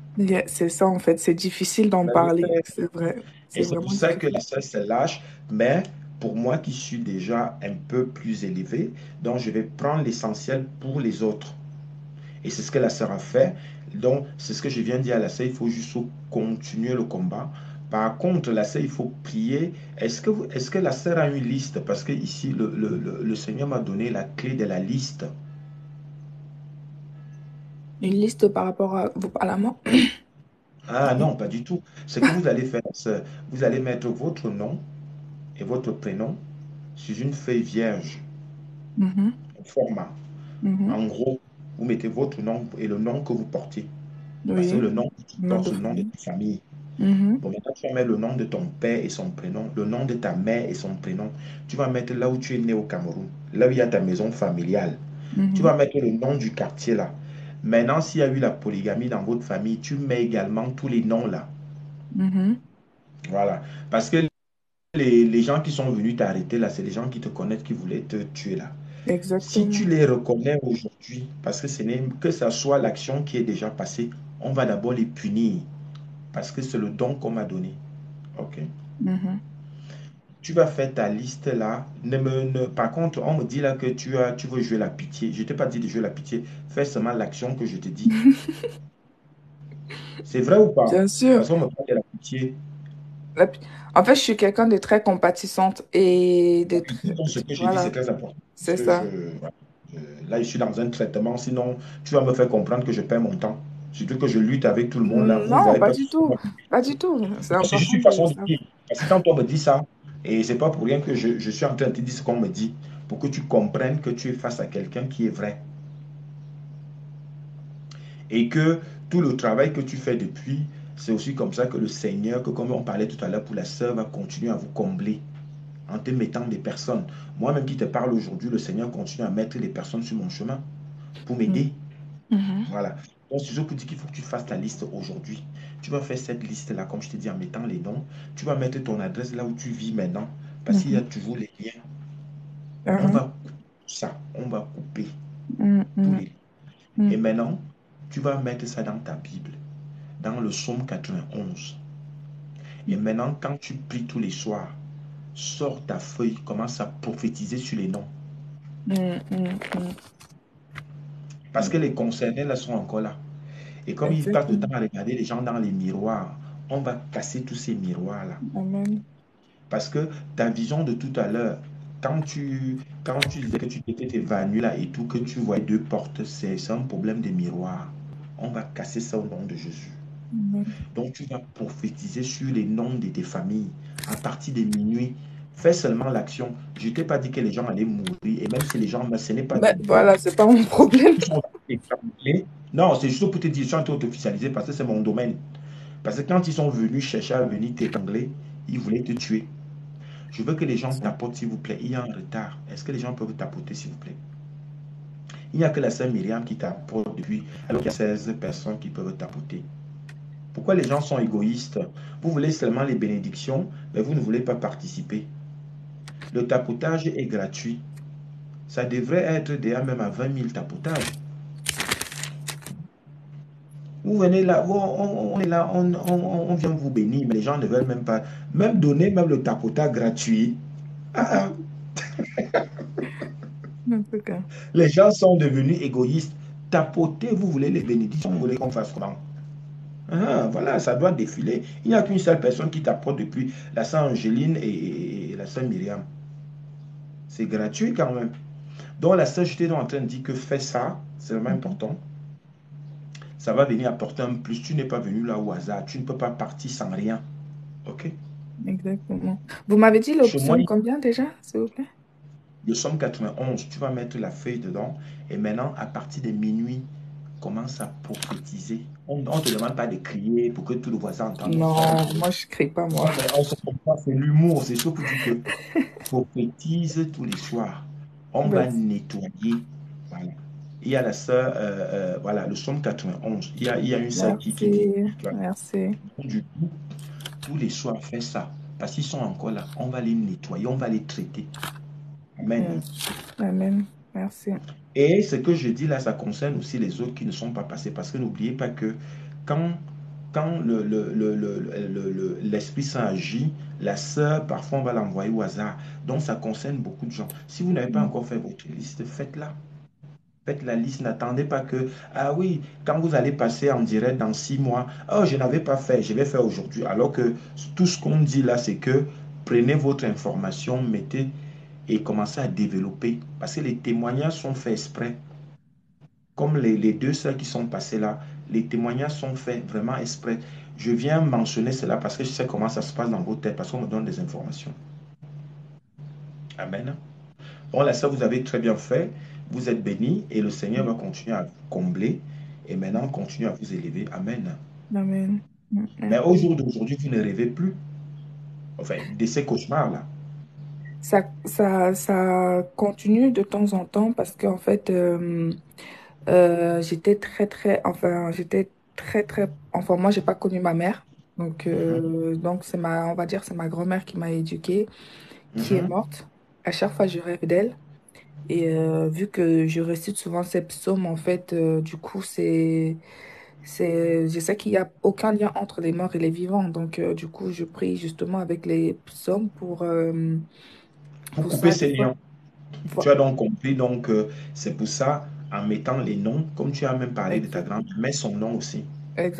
c'est ça, en fait, c'est difficile d'en parler, c'est vrai, Et c'est c'est pour vraiment ça que la difficile. sœur se lâche, mais pour moi qui suis déjà un peu plus élevé, donc je vais prendre l'essentiel pour les autres. Et c'est ce que la sœur a fait. Donc, c'est ce que je viens de dire à la sœur, il faut juste continuer le combat. Par contre, la sœur, il faut prier. Est-ce que la sœur a une liste? Parce que ici, le Seigneur m'a donné la clé de la liste. Une liste par rapport à vous parlez à moi? Ah non, pas du tout. Ce que vous allez faire, sœur, vous allez mettre votre nom et votre prénom sur une feuille vierge, Mhm, au format. mhm. En gros, vous mettez votre nom et le nom que vous portez. Parce que Oui, le nom que tu nom portes, de c'est le nom de famille. ta famille. Mhm, Bon, maintenant, tu vas mettre le nom de ton père et son prénom, le nom de ta mère et son prénom. Tu vas mettre là où tu es né au Cameroun, là où il y a ta maison familiale. Tu mhm, vas mettre le nom du quartier là. Maintenant, s'il y a eu la polygamie dans votre famille, tu mets également tous les noms là. mhm. Voilà. Parce que les gens qui sont venus t'arrêter là, c'est les gens qui te connaissent, qui voulaient te tuer là. Si tu Exactement. les reconnais aujourd'hui, parce que ce n'est que ça soit l'action qui est déjà passée, on va d'abord les punir. Parce que c'est le don qu'on m'a donné. OK? Mhm. Tu vas faire ta liste là. Par contre, on me dit là que tu veux jouer la pitié. Je ne t'ai pas dit de jouer la pitié. Fais seulement l'action que je te dis. C'est vrai ou pas? Bien sûr. Parce qu'on me parle de la pitié. La pi- En fait, je suis quelqu'un de très compatissante et de très... Donc, ce que je dis, c'est Voilà, très important. Parce c'est que ça. voilà, là, je suis dans un traitement. Sinon, tu vas me faire comprendre que je perds mon temps. Surtout que je lutte avec tout le monde là. Vous ne Non, voyez pas pas. du tout. Pas du tout. C'est C'est juste important une de le façon de savoir. dire. Parce que quand on me dit ça, et c'est pas pour rien que je suis en train de te dire ce qu'on me dit, pour que tu comprennes que tu es face à quelqu'un qui est vrai. Et que tout le travail que tu fais depuis, c'est aussi comme ça que le Seigneur, que comme on parlait tout à l'heure pour la sœur, va continuer à vous combler en te mettant des personnes. Moi-même qui te parle aujourd'hui, le Seigneur continue à mettre des personnes sur mon chemin pour Mm. m'aider. Mhm. Voilà. Donc, c'est juste pour dire qu'il faut que tu fasses ta liste aujourd'hui. Tu vas faire cette liste-là, comme je te dis, en mettant les noms. Tu vas mettre ton adresse là où tu vis maintenant, parce qu'il y a Mhm. toujours les liens. On Mhm. va couper ça. On va couper Mm, tous mm, les. Et mm. maintenant, tu vas mettre ça dans ta Bible, dans le psaume 91. Et maintenant, quand tu pries tous les soirs, sors ta feuille, commence à prophétiser sur les noms. Mm, mm, mm. Parce que les concernés là sont encore là. Et comme ils passent le temps Exactement. à regarder les gens dans les miroirs, on va casser tous ces miroirs-là. Amen. Parce que ta vision de tout à l'heure, quand tu disais que tu t'étais évanoui là et tout, que tu voyais deux portes, c'est un problème de miroir. On va casser ça au nom de Jésus. Amen. Donc tu vas prophétiser sur les noms de tes familles à partir de minuit. Fais seulement l'action. Je ne t'ai pas dit que les gens allaient mourir. Et même si les gens meurent, ce n'est pas Mais ton voilà, problème. c'est pas mon problème. Ils sont étranglés. Non, c'est juste pour te dire, je suis en train de t'officialiser parce que c'est mon domaine. Parce que quand ils sont venus chercher à venir t'étrangler, ils voulaient te tuer. Je veux que les gens tapotent, s'il vous plaît. Il y a un retard. Est-ce que les gens peuvent tapoter, s'il vous plaît? Il n'y a que la sœur Myriam qui tapote depuis, alors qu'il y a 16 personnes qui peuvent tapoter. Pourquoi les gens sont égoïstes? Vous voulez seulement les bénédictions, mais vous ne voulez pas participer. Le tapotage est gratuit. Ça devrait être déjà même à 20 000 tapotages. Vous venez là, on est là, on vient vous bénir, mais les gens ne veulent même pas, même donner même le tapotage gratuit. Ah, En tout cas. les gens sont devenus égoïstes. Tapoter, vous voulez les bénédictions, vous voulez qu'on fasse comment? Ah, voilà, ça doit défiler. Il n'y a qu'une seule personne qui tapote depuis la sœur Angéline et la sœur Myriam. C'est gratuit quand même. Donc la sœur, j'étais en train de dire que fais ça, c'est vraiment Mhm. important. Ça va venir apporter un plus. Tu n'es pas venu là au hasard. Tu ne peux pas partir sans rien. OK? Exactement. Vous m'avez dit Chez moi, l'option combien déjà, s'il vous plaît? le somme 91, tu vas mettre la feuille dedans. Et maintenant, à partir de minuit, commence à prophétiser. On ne te demande pas de crier pour que tout le voisin entende. Non, non, Non, non. moi je crie pas moi. Non, mais on se comprend, c'est l'humour. C'est ce pour dire que prophétise tous les soirs. On va Vas-y. nettoyer. Voilà. Il y a la sœur, voilà, le psaume 91. Il y a une sœur qui dit, Merci. voilà, Merci. du coup, tous les soirs, fais ça. Parce qu'ils sont encore là. On va les nettoyer, on va les traiter. Amen. Mm. Amen. Merci. Et ce que je dis là, ça concerne aussi les autres qui ne sont pas passés. Parce que n'oubliez pas que quand, quand l'Esprit Saint agit, la sœur, parfois, on va l'envoyer au hasard. Donc, ça concerne beaucoup de gens. Si vous n'avez pas Mm. encore fait votre liste, faites-la. Faites la liste, n'attendez pas que, ah oui, quand vous allez passer en direct dans 6 mois, oh, je n'avais pas fait, je vais faire aujourd'hui. Alors que tout ce qu'on dit là, c'est que prenez votre information, mettez et commencez à développer. Parce que les témoignages sont faits exprès. Comme les deux sœurs qui sont passées là, les témoignages sont faits vraiment exprès. Je viens mentionner cela parce que je sais comment ça se passe dans vos têtes, parce qu'on me donne des informations. Amen. Bon, là, ça, vous avez très bien fait. Vous êtes bénis et le Seigneur va continuer à vous combler et maintenant continue à vous élever. Amen. Amen. Mm, Mais mm. au jour d'aujourd'hui, vous ne rêvez plus. Enfin, de ces cauchemars-là. Ça continue de temps en temps parce qu'en fait, j'étais très, enfin, moi, j'ai pas connu ma mère. Mhm, Donc on va dire, c'est ma grand-mère qui m'a éduquée, qui est mhm. morte. À chaque fois, je rêve d'elle. Et vu que je récite souvent ces psaumes, en fait, du coup, je sais qu'il n'y a aucun lien entre les morts et les vivants. Donc, du coup, je prie justement avec les psaumes Pour pour couper ça, des ces fois. liens. Tu as donc compris, donc c'est pour ça, en mettant les noms, comme tu as même parlé de ta Exactement. grand-mère, mets son nom aussi.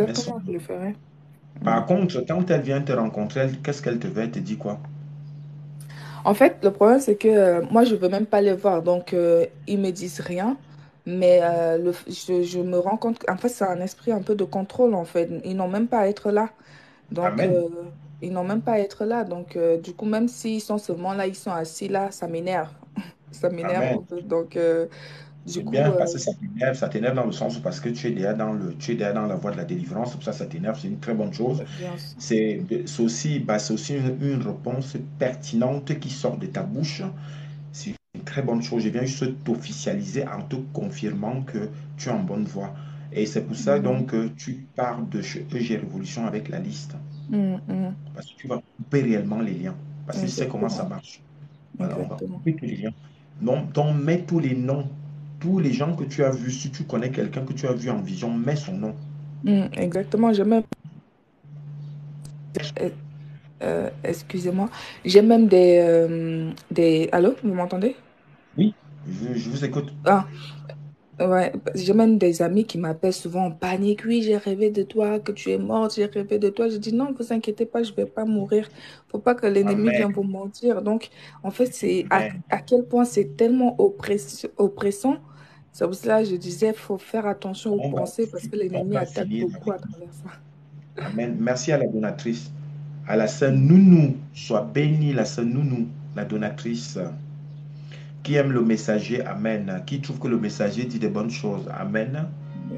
Mets son Exactement, je nom. le ferai. Mm. Par contre, quand elle vient te rencontrer, qu'est-ce qu'elle te veut? Elle te dit quoi? En fait, le problème, c'est que moi, je veux même pas les voir. Donc, ils me disent rien. Mais je me rends compte qu'en fait, c'est un esprit un peu de contrôle, en fait. Ils n'ont même pas à être là. Donc, Amen. ils n'ont même pas à être là. Donc, du coup, même s'ils sont seulement là, ils sont assis là, ça m'énerve. Ça m'énerve, Amen. en fait. Donc, du C'est coup, bien parce que ça t'énerve dans le sens où parce que tu es déjà dans la voie de la délivrance, c'est pour ça que ça t'énerve, c'est une très bonne chose. bien sûr. C'est aussi une réponse pertinente qui sort de ta bouche. C'est une très bonne chose. Je viens juste t'officialiser en te confirmant que tu es en bonne voie. Et c'est pour ça Mhm. donc que tu pars de chez EG Révolution avec la liste. Mhm. Parce que tu vas couper réellement les liens. Parce que je sais comment ça Exactement. marche. Voilà, on va Exactement. couper tous les liens. Non, donc mets tous les noms. Tous les gens que tu as vus, si tu connais quelqu'un que tu as vu en vision, mets son nom. Exactement. Euh, excusez-moi, j'ai même des... Allô, vous m'entendez? Oui, je vous écoute. Ah, ouais, j'ai même des amis qui m'appellent souvent en panique. Oui, j'ai rêvé de toi, que tu es morte, j'ai rêvé de toi. Je dis non, vous inquiétez pas, je vais pas mourir. Faut pas que l'ennemi vienne Amen. vous mentir. Donc, en fait, c'est Amen. à quel point c'est tellement oppressant. C'est pour cela que je disais, faut faire attention aux pensées parce que On l'ennemi va attaque finir beaucoup avec. à travers ça. Amen. Merci à la donatrice. À la sœur Nounou. Sois bénie, la sœur Nounou, la donatrice. Qui aime le messager. Amen. Qui trouve que le messager dit des bonnes choses. Amen.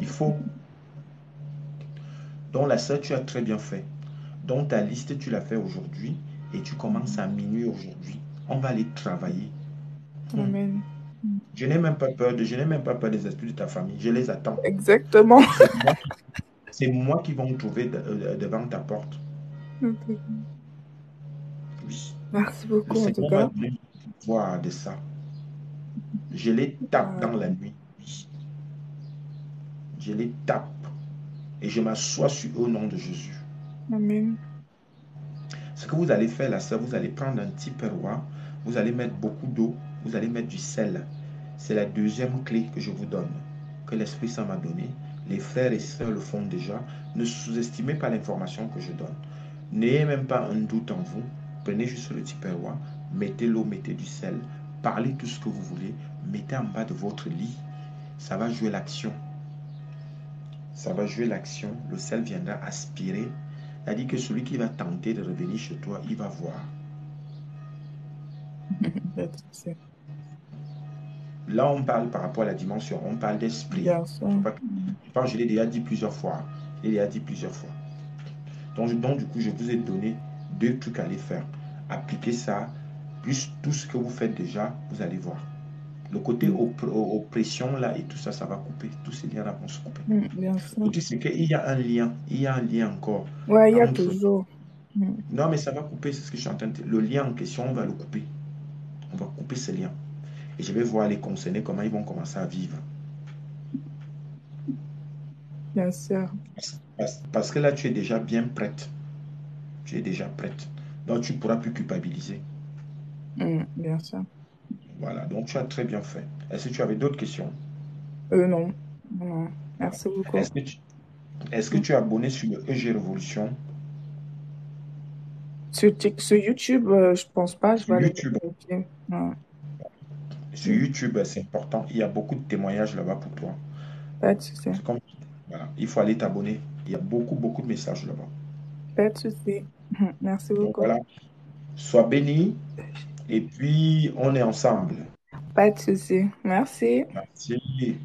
Il faut. Donc la sœur, tu as très bien fait. Donc ta liste, tu l'as fait aujourd'hui et tu commences à minuit aujourd'hui. On va aller travailler. Hmm. Amen. Je n'ai même pas peur des esprits de ta famille. Je les attends. Exactement. C'est moi qui vont me trouver devant ta porte. Oui. Merci Le beaucoup en tout Seigneur m'a cas. donné le pouvoir de ça. Je les tape Euh, dans la nuit. Oui. Je les tape et je m'assois sur eux au nom de Jésus. Amen. Ce que vous allez faire là, c'est vous allez prendre un petit perroir, vous allez mettre beaucoup d'eau, vous allez mettre du sel. C'est la deuxième clé que je vous donne, que l'Esprit Saint m'a donnée. Les frères et sœurs le font déjà. Ne sous-estimez pas l'information que je donne. N'ayez même pas un doute en vous. Prenez juste le petit perroir, mettez l'eau, mettez du sel, parlez tout ce que vous voulez, mettez en bas de votre lit. Ça va jouer l'action. Ça va jouer l'action. Le sel viendra aspirer. C'est-à-dire que celui qui va tenter de revenir chez toi, il va voir. Pas de souci. Là, on parle par rapport à la dimension, on parle d'esprit. Bien Faut sûr. pas que- Je pense que je l'ai déjà dit plusieurs fois. Je l'ai déjà dit plusieurs fois. Donc, du coup, je vous ai donné deux trucs à aller faire. Appliquez ça, plus tout ce que vous faites déjà, vous allez voir. Le côté oppression là et tout ça, ça va couper. Tous ces liens-là vont se couper. Bien Le sûr. truc, c'est qu'il y a un lien, il y a un lien encore Ouais, il y a entre. toujours. Mm. Non, mais ça va couper, c'est ce que je suis en train de dire. Le lien en question, on va le couper. On va couper ce lien. Et je vais voir les concernés, comment ils vont commencer à vivre. bien sûr. Parce que là, tu es déjà bien prête. Tu es déjà prête. Donc, tu ne pourras plus culpabiliser. Bien sûr. Voilà, donc tu as très bien fait. Est-ce que tu avais d'autres questions? Non, non. Voilà. Merci beaucoup. Est-ce que tu, est-ce que Mm. tu es abonné sur le EG Révolution? Sur YouTube, je pense pas, je Sur vais aller YouTube. vérifier. Ouais. Sur Mm. YouTube, c'est important. Il y a beaucoup de témoignages là-bas pour toi. Pas de souci. C'est comme, voilà, il faut aller t'abonner. Il y a beaucoup, beaucoup de messages là-bas. Pas de souci. Merci Donc beaucoup. voilà, sois béni et puis on est ensemble. Pas de souci. Merci. Merci.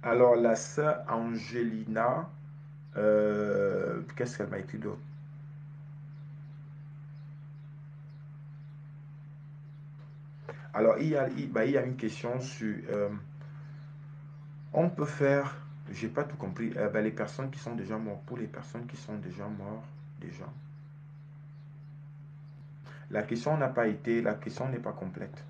Alors, la sœur Angelina, qu'est-ce qu'elle m'a écrit d'autre? Alors, il y a une question sur... on peut faire... J'ai pas tout compris. Les personnes qui sont déjà mortes, pour les personnes qui sont déjà mortes, déjà. La question n'a pas été... La question n'est pas complète.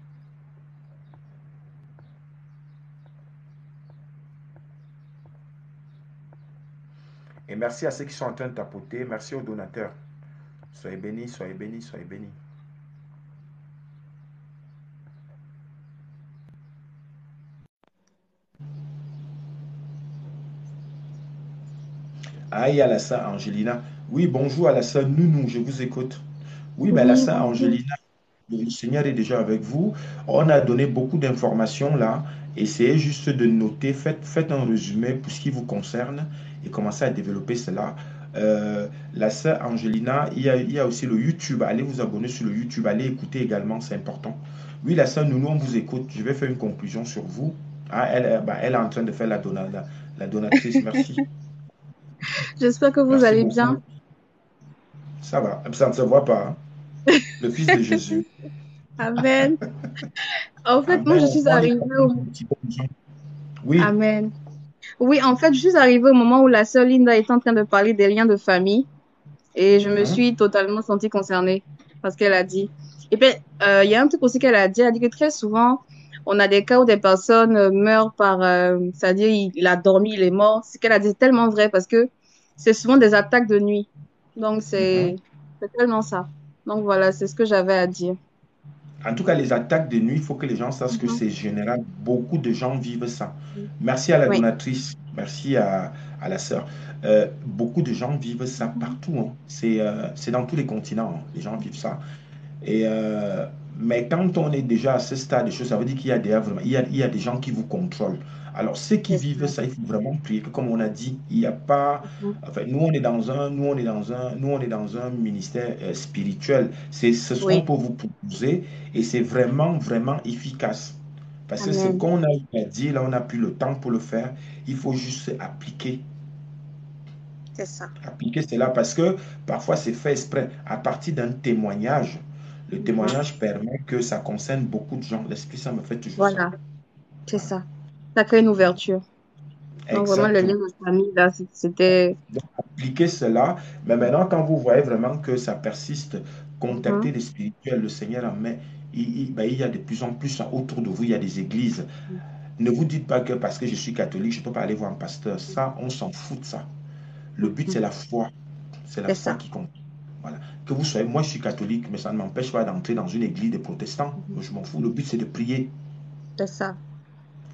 Et merci à ceux qui sont en train de tapoter. Merci aux donateurs. Soyez bénis, soyez bénis, soyez bénis. Ah, il y a la sœur Angelina. Oui, bonjour à la sœur Nounou, je vous écoute. Oui, mais la Oui, sœur bonjour. Angelina, le Seigneur est déjà avec vous. On a donné beaucoup d'informations là. Essayez juste de noter, faites un résumé pour ce qui vous concerne et commencez à développer cela. La sœur Angelina, il y a aussi le YouTube. Allez vous abonner sur le YouTube. Allez écouter également, c'est important. Oui, la sœur Nounou, on vous écoute. Je vais faire une conclusion sur vous. Ah, elle est en train de faire la donatrice. Merci. J'espère que vous Merci allez beaucoup. bien. Ça va. Ça ne se voit pas, hein. Le Fils de Jésus. Amen. En fait, moi, je Amen. suis On est arrivée au... comme des petits pigeons. Oui. Amen. Oui, en fait, je suis arrivée au moment où la sœur Linda est en train de parler des liens de famille et je me Mhm. suis totalement sentie concernée parce qu'elle a dit. Et puis, il y a un truc aussi qu'elle a dit. Elle a dit que très souvent, on a des cas où des personnes meurent par... c'est-à-dire, il a dormi, il est mort. Ce qu'elle a dit est tellement vrai parce que c'est souvent des attaques de nuit. Donc, Mhm. c'est tellement ça. Donc, voilà, c'est ce que j'avais à dire. En tout cas, les attaques de nuit, il faut que les gens sachent que Mhm. c'est général. Beaucoup de gens vivent ça. Merci à la Oui. donatrice. Merci à la sœur. Beaucoup de gens vivent ça Mhm. partout, hein. C'est dans tous les continents, hein. Les gens vivent ça. Et, mais quand on est déjà à ce stade de choses, ça veut dire qu'il y a il y a des gens qui vous contrôlent. Alors, ceux qui C'est vivent ça. ça, il faut vraiment prier que, comme on a dit, il n'y a pas. Mhm. Enfin, nous, on est dans un ministère spirituel. Ce sont Oui. pour vous proposer et c'est vraiment, vraiment efficace. Parce que ce Amen. qu'on a eu à dire, là, on n'a plus le temps pour le faire. Il faut juste appliquer. C'est ça. Appliquer cela parce que parfois c'est fait exprès à partir d'un témoignage. Le Mhm. témoignage permet que ça concerne beaucoup de gens. L'Esprit Saint me fait toujours ça. Voilà. C'est Voilà. ça. Ça crée une ouverture. Donc, vraiment, le lien Exactement. de famille, là, c'était... Donc, appliquez cela. Mais maintenant, quand vous voyez vraiment que ça persiste, contactez Mhm. les spirituels, le Seigneur en met. Il y a de plus en plus autour de vous, il y a des églises. Ne vous dites pas que parce que je suis catholique, je ne peux pas aller voir un pasteur. Ça, on s'en fout de ça. Le but, Mhm. c'est la foi. C'est la C'est foi ça. qui compte. Voilà. Que vous soyez, moi je suis catholique, mais ça ne m'empêche pas d'entrer dans une église de protestants. Mhm. Je m'en fous. Le but c'est de prier. C'est ça.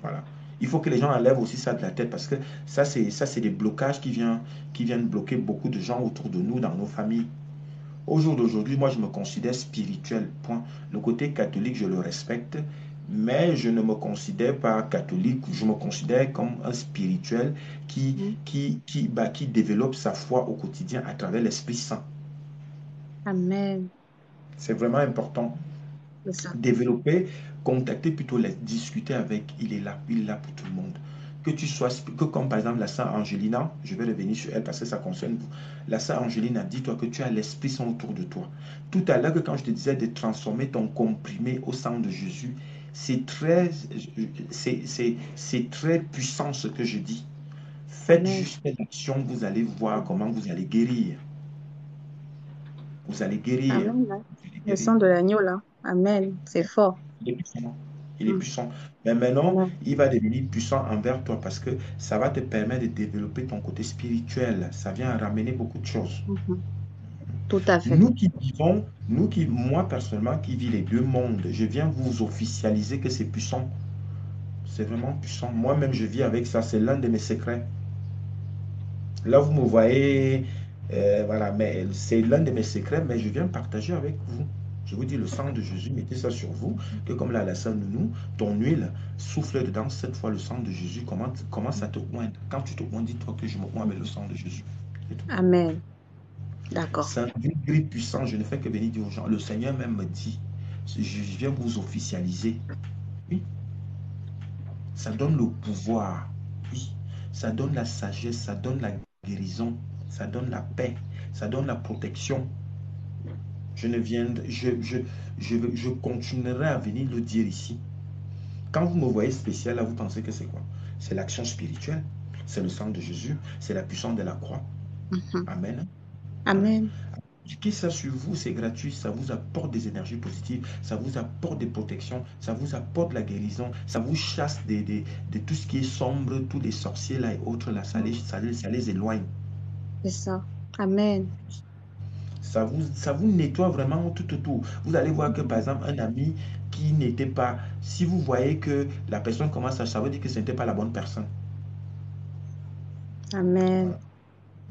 Voilà. Il faut que les gens enlèvent aussi ça de la tête parce que ça c'est des blocages qui viennent bloquer beaucoup de gens autour de nous, dans nos familles. Au jour d'aujourd'hui, moi je me considère spirituel. Point. Le côté catholique, je le respecte, mais je ne me considère pas catholique. Je me considère comme un spirituel Mhm. qui développe sa foi au quotidien à travers l'Esprit Saint. Amen. C'est vraiment important. C'est ça. Développer, contacter plutôt, discuter avec, il est là pour tout le monde. Que tu sois, que comme par exemple la sœur Angelina, je vais revenir sur elle parce que ça concerne vous. La sœur Angelina, dis-toi que tu as l'Esprit Saint autour de toi. Tout à l'heure, que quand je te disais de transformer ton comprimé au sang de Jésus, c'est très, c'est très puissant ce que je dis. Faites Amen. juste l'action, vous allez voir comment vous allez guérir. Vous allez guérir. Amen, là. Vous allez Le guérir. sang de l'agneau, là. Amen. C'est fort. Il est puissant. Il est Mm. puissant. Mais maintenant, Amen. il va devenir puissant envers toi parce que ça va te permettre de développer ton côté spirituel. Ça vient ramener beaucoup de choses. Mhm. Tout à fait. Nous qui vivons, moi personnellement, qui vis les deux mondes, je viens vous officialiser que c'est puissant. C'est vraiment puissant. Moi-même, je vis avec ça. C'est l'un de mes secrets. Là, vous me voyez, voilà, mais c'est l'un de mes secrets, mais je viens partager avec vous. Je vous dis, le sang de Jésus, mettez ça sur vous, que comme la sœur Nounou, ton huile souffle dedans, cette fois le sang de Jésus commence à te oindre. Quand tu te oins, dis-toi que je me oins avec le sang de Jésus. C'est tout. Amen. D'accord. C'est un gris puissant, je ne fais que venir dire aux gens. Le Seigneur même me dit, je viens vous officialiser. Oui, ça donne le pouvoir. Oui, ça donne la sagesse, ça donne la guérison, ça donne la paix, ça donne la protection. Je ne viens, je continuerai à venir le dire ici. Quand vous me voyez spécial, là, vous pensez que c'est quoi? C'est l'action spirituelle, c'est le sang de Jésus, c'est la puissance de la croix. Mhm. Amen. Voilà. Amen. Appliquez ça sur vous, c'est gratuit, ça vous apporte des énergies positives, ça vous apporte des protections, ça vous apporte la guérison, ça vous chasse de tout ce qui est sombre, tous les sorciers là et autres là, ça les éloigne. C'est ça. Amen. Ça vous nettoie vraiment tout autour. Vous allez voir que par exemple, un ami qui n'était pas, si vous voyez que la personne commence à, ça veut dire que ce n'était pas la bonne personne. Amen. Voilà,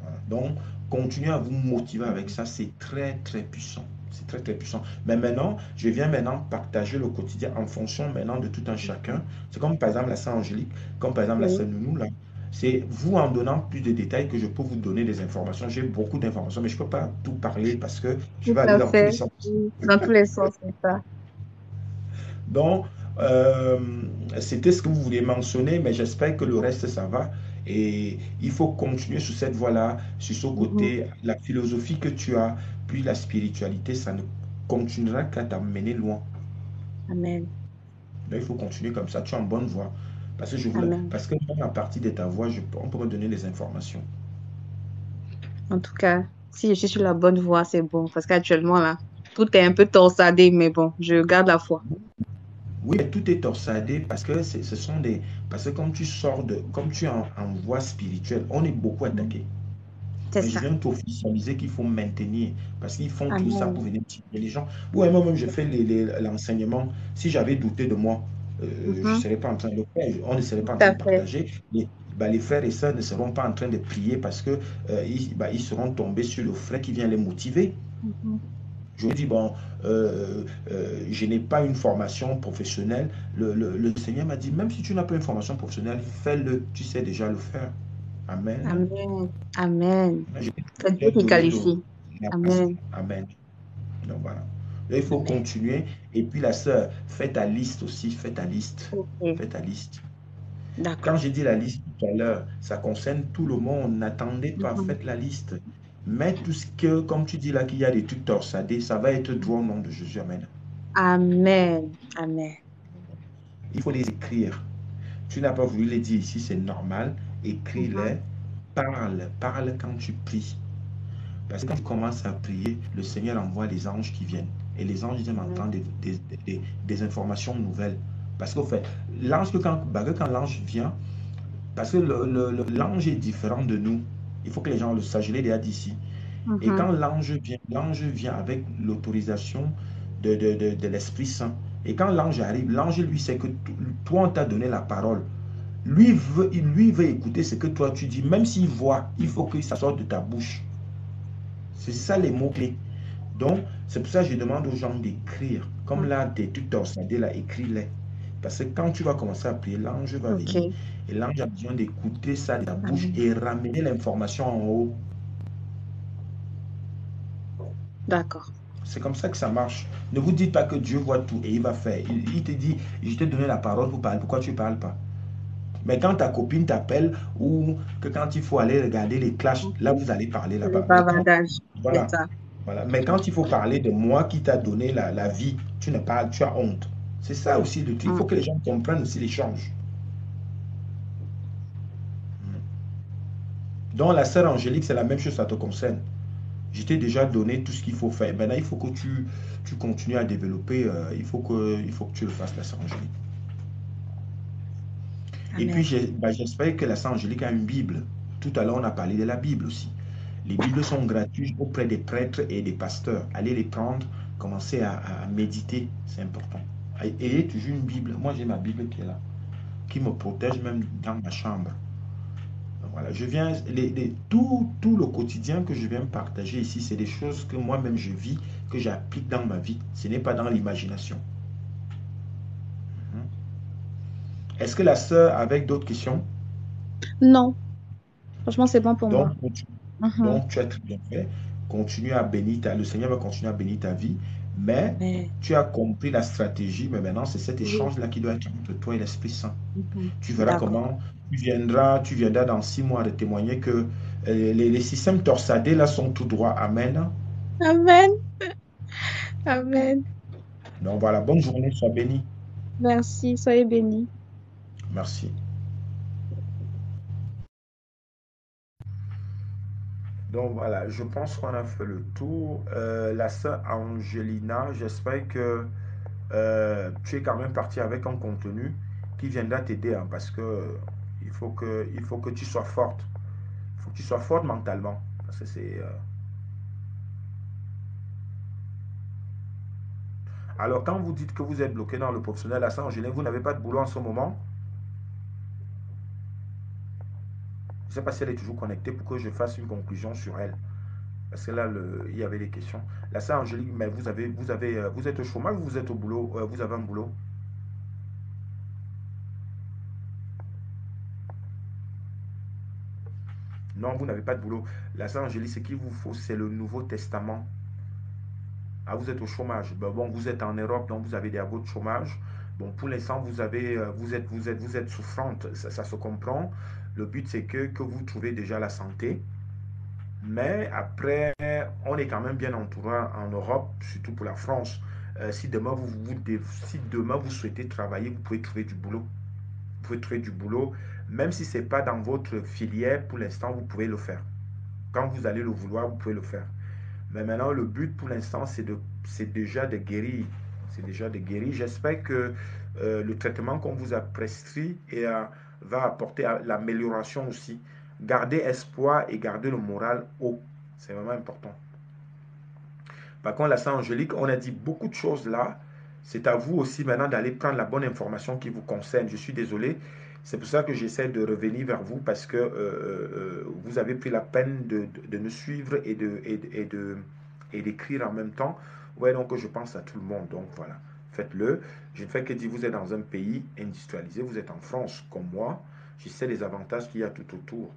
voilà. Donc, continuez à vous motiver avec ça, c'est très très puissant. C'est très très puissant. Mais maintenant, je viens maintenant partager le quotidien en fonction maintenant de tout un chacun. C'est comme par exemple la Sainte Angélique, comme par exemple la Oui, Sainte Nounou là. C'est vous en donnant plus de détails que je peux vous donner des informations. J'ai beaucoup d'informations, mais je ne peux pas tout parler parce que je tout vais aller à dans tous les fait. sens. Oui. Dans tous les sens, c'est ça. Donc, euh, c'était ce que vous vouliez mentionner, mais j'espère que le reste, ça va. Et il faut continuer sur cette voie-là, sur ce Mhm. côté, la philosophie que tu as, puis la spiritualité, ça ne continuera qu'à t'amener loin. Amen. Donc, il faut continuer comme ça, tu es en bonne voie. Parce que Amen. parce que même à partir de ta voix, on peut me donner les informations. En tout cas, si je suis sur la bonne voie, c'est bon. Parce qu'actuellement, là, tout est un peu torsadé, mais bon, je garde la foi. Oui, mais tout est torsadé parce que ce sont des. Parce que comme tu es en voie spirituelle, on est beaucoup Mhm. attaqué. C'est Mais je ça. viens t'officialiser qu'il faut maintenir parce qu'ils font tout ça pour Amen. venir tirer les gens. Ouais, moi-même, je fais l'enseignement. Si j'avais douté de moi, je ne Mhm. serais pas en train de le faire. On ne serait Tout pas en train à de fait. partager. Les frères et sœurs ne seront pas en train de prier parce que ils seront tombés sur le frère qui vient les motiver. Mhm. Je lui dis, bon, je n'ai pas une formation professionnelle. Le Seigneur m'a dit, même si tu n'as pas une formation professionnelle, fais-le. Tu sais déjà le faire. Amen. Amen. Amen. Je C'est vais Dieu qui donner qualifie. la base. Amen. Amen. Donc voilà. Là, il faut Amen. continuer. Et puis la sœur, fais ta liste aussi. Fais ta liste. Ok. Fais ta liste. Quand D'accord. j'ai dit la liste tout à l'heure, ça concerne tout le monde. N'attendez pas. Mhm. Faites la liste. Mais tout ce que, comme tu dis là, qu'il y a des trucs torsadés, ça va être droit au nom de Jésus. Amen. Amen. Amen. Il faut les écrire. Tu n'as pas voulu les dire ici, c'est normal. Mhm. Écris-les. Parle. Parle quand tu pries. Parce que quand tu commences à prier, le Seigneur envoie les anges qui viennent. Et les anges, ils aiment Amen. entendre des informations nouvelles. Parce qu'au fait, quand l'ange vient, parce que l'ange est différent de nous. Il faut que les gens le sachent, je l'ai déjà dit ici. Et Mhm. quand l'ange vient avec l'autorisation de l'Esprit Saint. Et quand l'ange arrive, l'ange lui sait que toi, on t'a donné la parole. Lui veut écouter ce que toi tu dis. Même s'il voit, il faut que ça sorte de ta bouche. C'est ça les mots-clés. Donc, c'est pour ça que je demande aux gens d'écrire. Comme là, des trucs torsadés, là, écris-les. Parce que quand tu vas commencer à prier, l'ange va venir. Ok. Et l'ange a besoin d'écouter ça de ta bouche Amen. et ramener l'information en haut. D'accord. C'est comme ça que ça marche. Ne vous dites pas que Dieu voit tout et il va faire. Il te dit, je t'ai donné la parole pour parler. Pourquoi tu ne parles pas? Mais quand ta copine t'appelle ou que quand il faut aller regarder les clashs, là, Mhm. vous allez parler C'est le là-bas. bavardage. C'est Voilà. ça. Voilà. Mais quand il faut parler de moi qui t'a donné la vie, tu ne parles, tu as honte. C'est ça aussi le truc. Il faut Mm. que les gens comprennent aussi l'échange. Donc la sœur Angélique, c'est la même chose, ça te concerne. Je t'ai déjà donné tout ce qu'il faut faire. Maintenant, il faut que tu continues à développer. Il faut que tu le fasses, la sœur Angélique. Et puis, Amen. j'espère que la sœur Angélique a une Bible. Tout à l'heure, on a parlé de la Bible aussi. Les Bibles sont gratuites auprès des prêtres et des pasteurs. Allez les prendre, commencez à méditer, c'est important. Ayez toujours une Bible. Moi, j'ai ma Bible qui est là, qui me protège même dans ma chambre. Donc, voilà, je viens, tout le quotidien que je viens partager ici, c'est des choses que moi-même je vis, que j'applique dans ma vie. Ce n'est pas dans l'imagination. Mhm. Est-ce que la sœur, avec d'autres questions? Non, franchement, c'est bon pour moi. Donc, Mhm. donc, tu as très bien fait. Continue à bénir le Seigneur va continuer à bénir ta vie. Mais Amen. tu as compris la stratégie. Mais maintenant, c'est cet Oui. échange-là qui doit être entre toi et l'Esprit Saint. Mhm. Tu verras D'accord. comment tu viendras dans 6 mois de témoigner que les systèmes torsadés là sont tout droits. Amen. Amen. Amen. Donc voilà, bonne journée, sois béni. Merci, soyez bénis. Merci. Donc voilà, je pense qu'on a fait le tour. La sœur Angelina, j'espère que tu es quand même parti avec un contenu qui viendra t'aider, hein, parce que il faut que tu sois forte. Il faut que tu sois forte mentalement. Parce que Alors, quand vous dites que vous êtes bloqué dans le professionnel, à ça, en général, vous n'avez pas de boulot en ce moment. Je ne sais pas si elle est toujours connectée pour que je fasse une conclusion sur elle. Parce que là, il y avait des questions. Là, ça, Angélique, mais vous êtes au chômage ou vous êtes au boulot, vous avez un boulot? Non, vous n'avez pas de boulot. Là, ça, Angélique, ce qu'il vous faut, c'est le Nouveau Testament. Ah, vous êtes au chômage. Ben bon, vous êtes en Europe, donc vous avez des avoirs de chômage. Bon, pour l'instant, vous êtes souffrante. Ça se comprend. Le but, c'est que vous trouvez déjà la santé. Mais après, on est quand même bien entouré en Europe, surtout pour la France. Si demain vous souhaitez travailler, vous pouvez trouver du boulot. Vous pouvez trouver du boulot. Même si ce n'est pas dans votre filière, pour l'instant, vous pouvez le faire. Quand vous allez le vouloir, vous pouvez le faire. Mais maintenant, le but pour l'instant, c'est déjà de guérir. C'est déjà de guérir. J'espère que le traitement qu'on vous a prescrit va apporter l'amélioration aussi. Gardez espoir et gardez le moral haut. C'est vraiment important. Par contre, la Sainte Angélique, on a dit beaucoup de choses là. C'est à vous aussi maintenant d'aller prendre la bonne information qui vous concerne. Je suis désolé. C'est pour ça que j'essaie de revenir vers vous parce que vous avez pris la peine de nous suivre et d'écrire en même temps. Ouais, donc je pense à tout le monde. Donc voilà, faites-le. Je ne fais que dire, vous êtes dans un pays industrialisé, vous êtes en France comme moi. Je sais les avantages qu'il y a tout autour.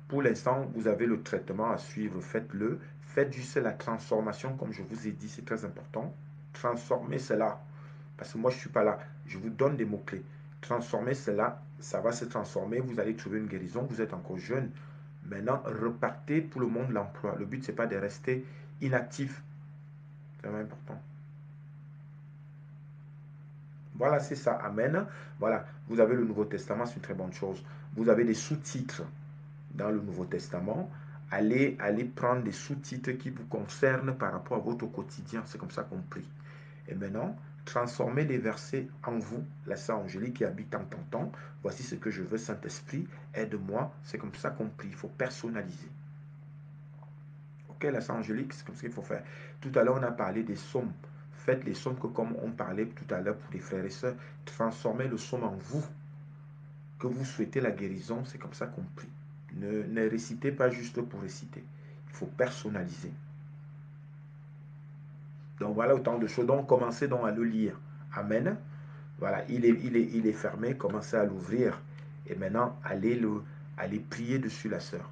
Pour l'instant, vous avez le traitement à suivre, faites-le. Faites juste la transformation, comme je vous ai dit, c'est très important. Transformez cela. Parce que moi, je ne suis pas là. Je vous donne des mots-clés. Transformez cela, ça va se transformer. Vous allez trouver une guérison. Vous êtes encore jeune. Maintenant, repartez pour le monde de l'emploi. Le but, ce n'est pas de rester inactif. C'est vraiment important. Voilà, c'est ça. Amen. Voilà, vous avez le Nouveau Testament, c'est une très bonne chose. Vous avez des sous-titres dans le Nouveau Testament. Allez prendre des sous-titres qui vous concernent par rapport à votre quotidien. C'est comme ça qu'on prie. Et maintenant, transformez les versets en vous, la Sainte Angélique qui habite en tentant. Voici ce que je veux, Saint-Esprit, aide-moi. C'est comme ça qu'on prie. Il faut personnaliser. Ok, la Sainte Angélique, c'est comme ça qu'il faut faire. Tout à l'heure, on a parlé des psaumes. Faites les psaumes que comme on parlait tout à l'heure pour les frères et sœurs, transformez le psaume en vous. Que vous souhaitez la guérison, c'est comme ça qu'on prie. Ne récitez pas juste pour réciter. Il faut personnaliser. Donc voilà autant de choses. Donc commencez donc à le lire. Amen. Voilà, il est fermé. Commencez à l'ouvrir. Et maintenant, allez prier dessus la sœur.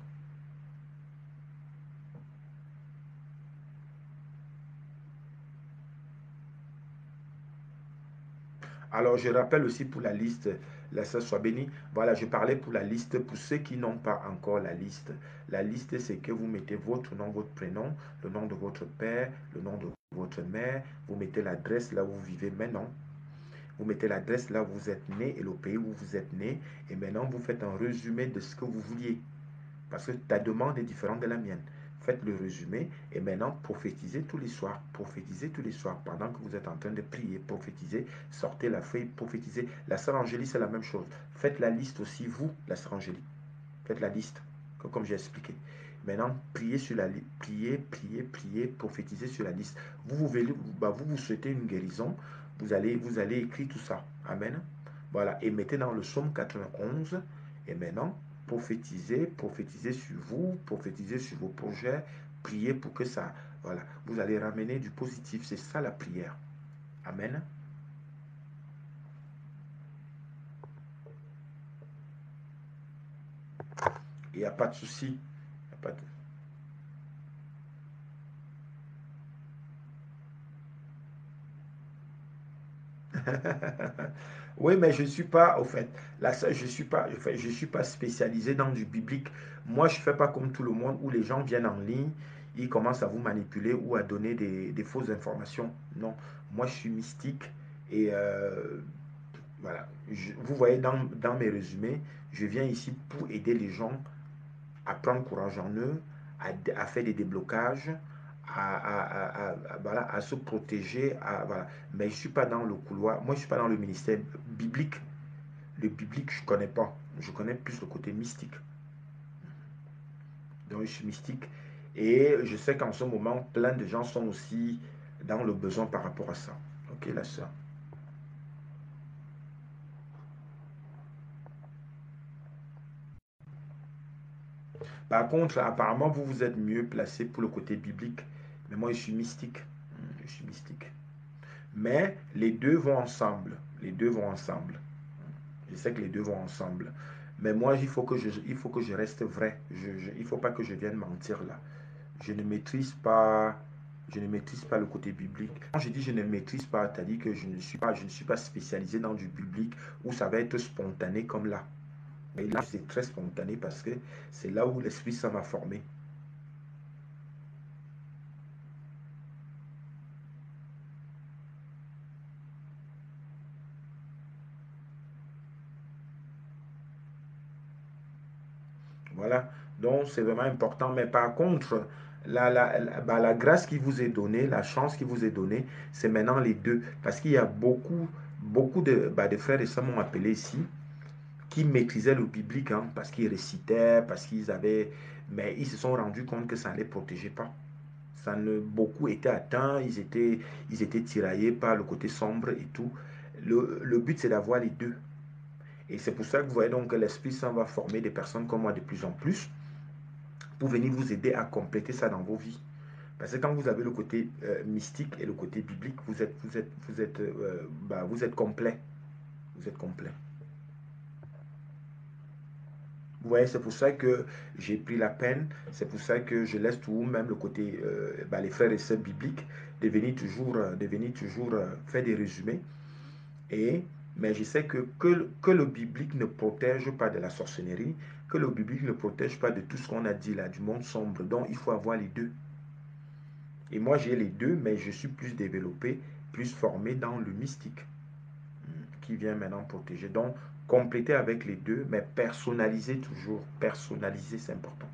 Alors, je rappelle aussi pour la liste, la sœur soit bénie. Voilà, je parlais pour la liste, pour ceux qui n'ont pas encore la liste. La liste, c'est que vous mettez votre nom, votre prénom, le nom de votre père, le nom de votre mère. Vous mettez l'adresse là où vous vivez maintenant. Vous mettez l'adresse là où vous êtes né et le pays où vous êtes né. Et maintenant, vous faites un résumé de ce que vous vouliez. Parce que ta demande est différente de la mienne. faites le résumé et maintenant prophétisez tous les soirs. Prophétisez tous les soirs pendant que vous êtes en train de prier. Prophétisez, sortez la feuille, prophétisez. La sœur Angélie, c'est la même chose. Faites la liste aussi, vous, la sœur Angélie. Faites la liste, comme j'ai expliqué. Maintenant, priez sur la liste. Priez, priez, priez, prophétisez sur la liste. Vous souhaitez une guérison. Vous allez écrire tout ça. Amen. Voilà. Et mettez dans le psaume 91. Et maintenant, prophétisez, prophétisez sur vous, prophétisez sur vos projets. Priez pour que ça... Voilà. Vous allez ramener du positif. C'est ça la prière. Amen. Il n'y a pas de souci. Il n'y a pas de... Oui, mais je ne suis pas, au fait, là, ça, je suis pas spécialisé dans du biblique. Moi, je ne fais pas comme tout le monde où les gens viennent en ligne, ils commencent à vous manipuler ou à donner des fausses informations. Non, moi, je suis mystique et voilà. Vous voyez dans mes résumés, je viens ici pour aider les gens à prendre courage en eux, à faire des déblocages, voilà, à se protéger. Voilà. Mais je ne suis pas dans le couloir. Moi, je ne suis pas dans le ministère biblique. Le biblique, je ne connais pas. Je connais plus le côté mystique. Donc, je suis mystique. Et je sais qu'en ce moment, plein de gens sont aussi dans le besoin par rapport à ça. Ok, la sœur. Par contre, apparemment, vous êtes mieux placé pour le côté biblique. Mais moi, je suis mystique. Je suis mystique. Mais les deux vont ensemble. Les deux vont ensemble. Je sais que les deux vont ensemble. Mais moi, il faut que je reste vrai. Il ne faut pas que je vienne mentir là. Je ne maîtrise pas, je ne maîtrise pas le côté biblique. Quand je dis je ne maîtrise pas, c'est-à-dire que je ne suis pas spécialisé dans du biblique où ça va être spontané comme là. Mais là, c'est très spontané parce que c'est là où l'Esprit Saint m'a formé. Voilà. Donc, c'est vraiment important. Mais par contre, la grâce qui vous est donnée, la chance qui vous est donnée, c'est maintenant les deux. Parce qu'il y a beaucoup de frères et sœurs m'ont appelé ici qui maîtrisaient le biblique, hein, parce qu'ils récitaient, parce qu'ils avaient... Mais ils se sont rendus compte que ça ne les protégeait pas. Beaucoup étaient atteints, ils étaient tiraillés par le côté sombre et tout. Le but, c'est d'avoir les deux. Et c'est pour ça que vous voyez donc que l'Esprit Saint va former des personnes comme moi de plus en plus pour venir vous aider à compléter ça dans vos vies. Parce que quand vous avez le côté mystique et le côté biblique, vous êtes complet. Vous êtes complet. Vous voyez, c'est pour ça que j'ai pris la peine, c'est pour ça que je laisse tout, même le côté, les frères et sœurs bibliques, de venir toujours faire des résumés. Mais je sais que le biblique ne protège pas de la sorcellerie, que le biblique ne protège pas de tout ce qu'on a dit là, du monde sombre. Donc, il faut avoir les deux. Et moi, j'ai les deux, mais je suis plus développé, plus formé dans le mystique, qui vient maintenant protéger. Donc, compléter avec les deux, mais personnaliser toujours. Personnaliser, c'est important.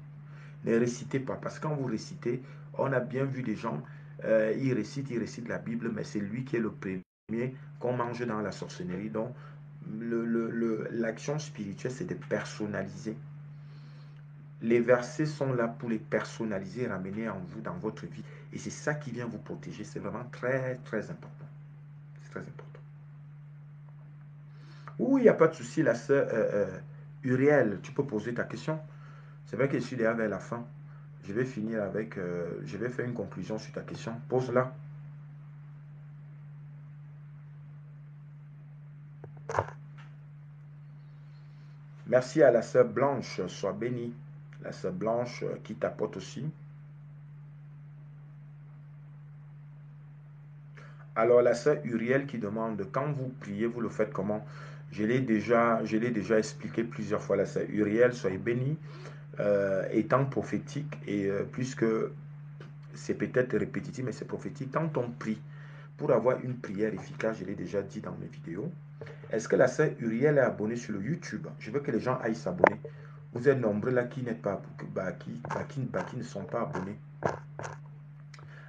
Ne récitez pas, parce que quand vous récitez, on a bien vu des gens, ils récitent la Bible, mais c'est lui qui est le premier qu'on mange dans la sorcellerie. Donc, l'action spirituelle, c'est de personnaliser. Les versets sont là pour les personnaliser, ramener en vous, dans votre vie. Et c'est ça qui vient vous protéger. C'est vraiment très, très important. C'est très important. Oui, il n'y a pas de souci, la sœur Uriel, tu peux poser ta question. C'est vrai que je suis déjà vers la fin. Je vais finir avec... je vais faire une conclusion sur ta question. Pose-la. Merci à la sœur Blanche. Sois bénie. La sœur Blanche qui t'apporte aussi. Alors, la sœur Uriel qui demande, quand vous priez, vous le faites comment? Je l'ai déjà expliqué plusieurs fois, la sœur Uriel, soyez bénie. Étant prophétique, et puisque c'est peut-être répétitif, mais c'est prophétique, quand on prie, pour avoir une prière efficace, je l'ai déjà dit dans mes vidéos, est-ce que la sœur Uriel est abonnée sur le YouTube? Je veux que les gens aillent s'abonner Vous êtes nombreux là qui n'êtes pas, qui ne sont pas abonnés.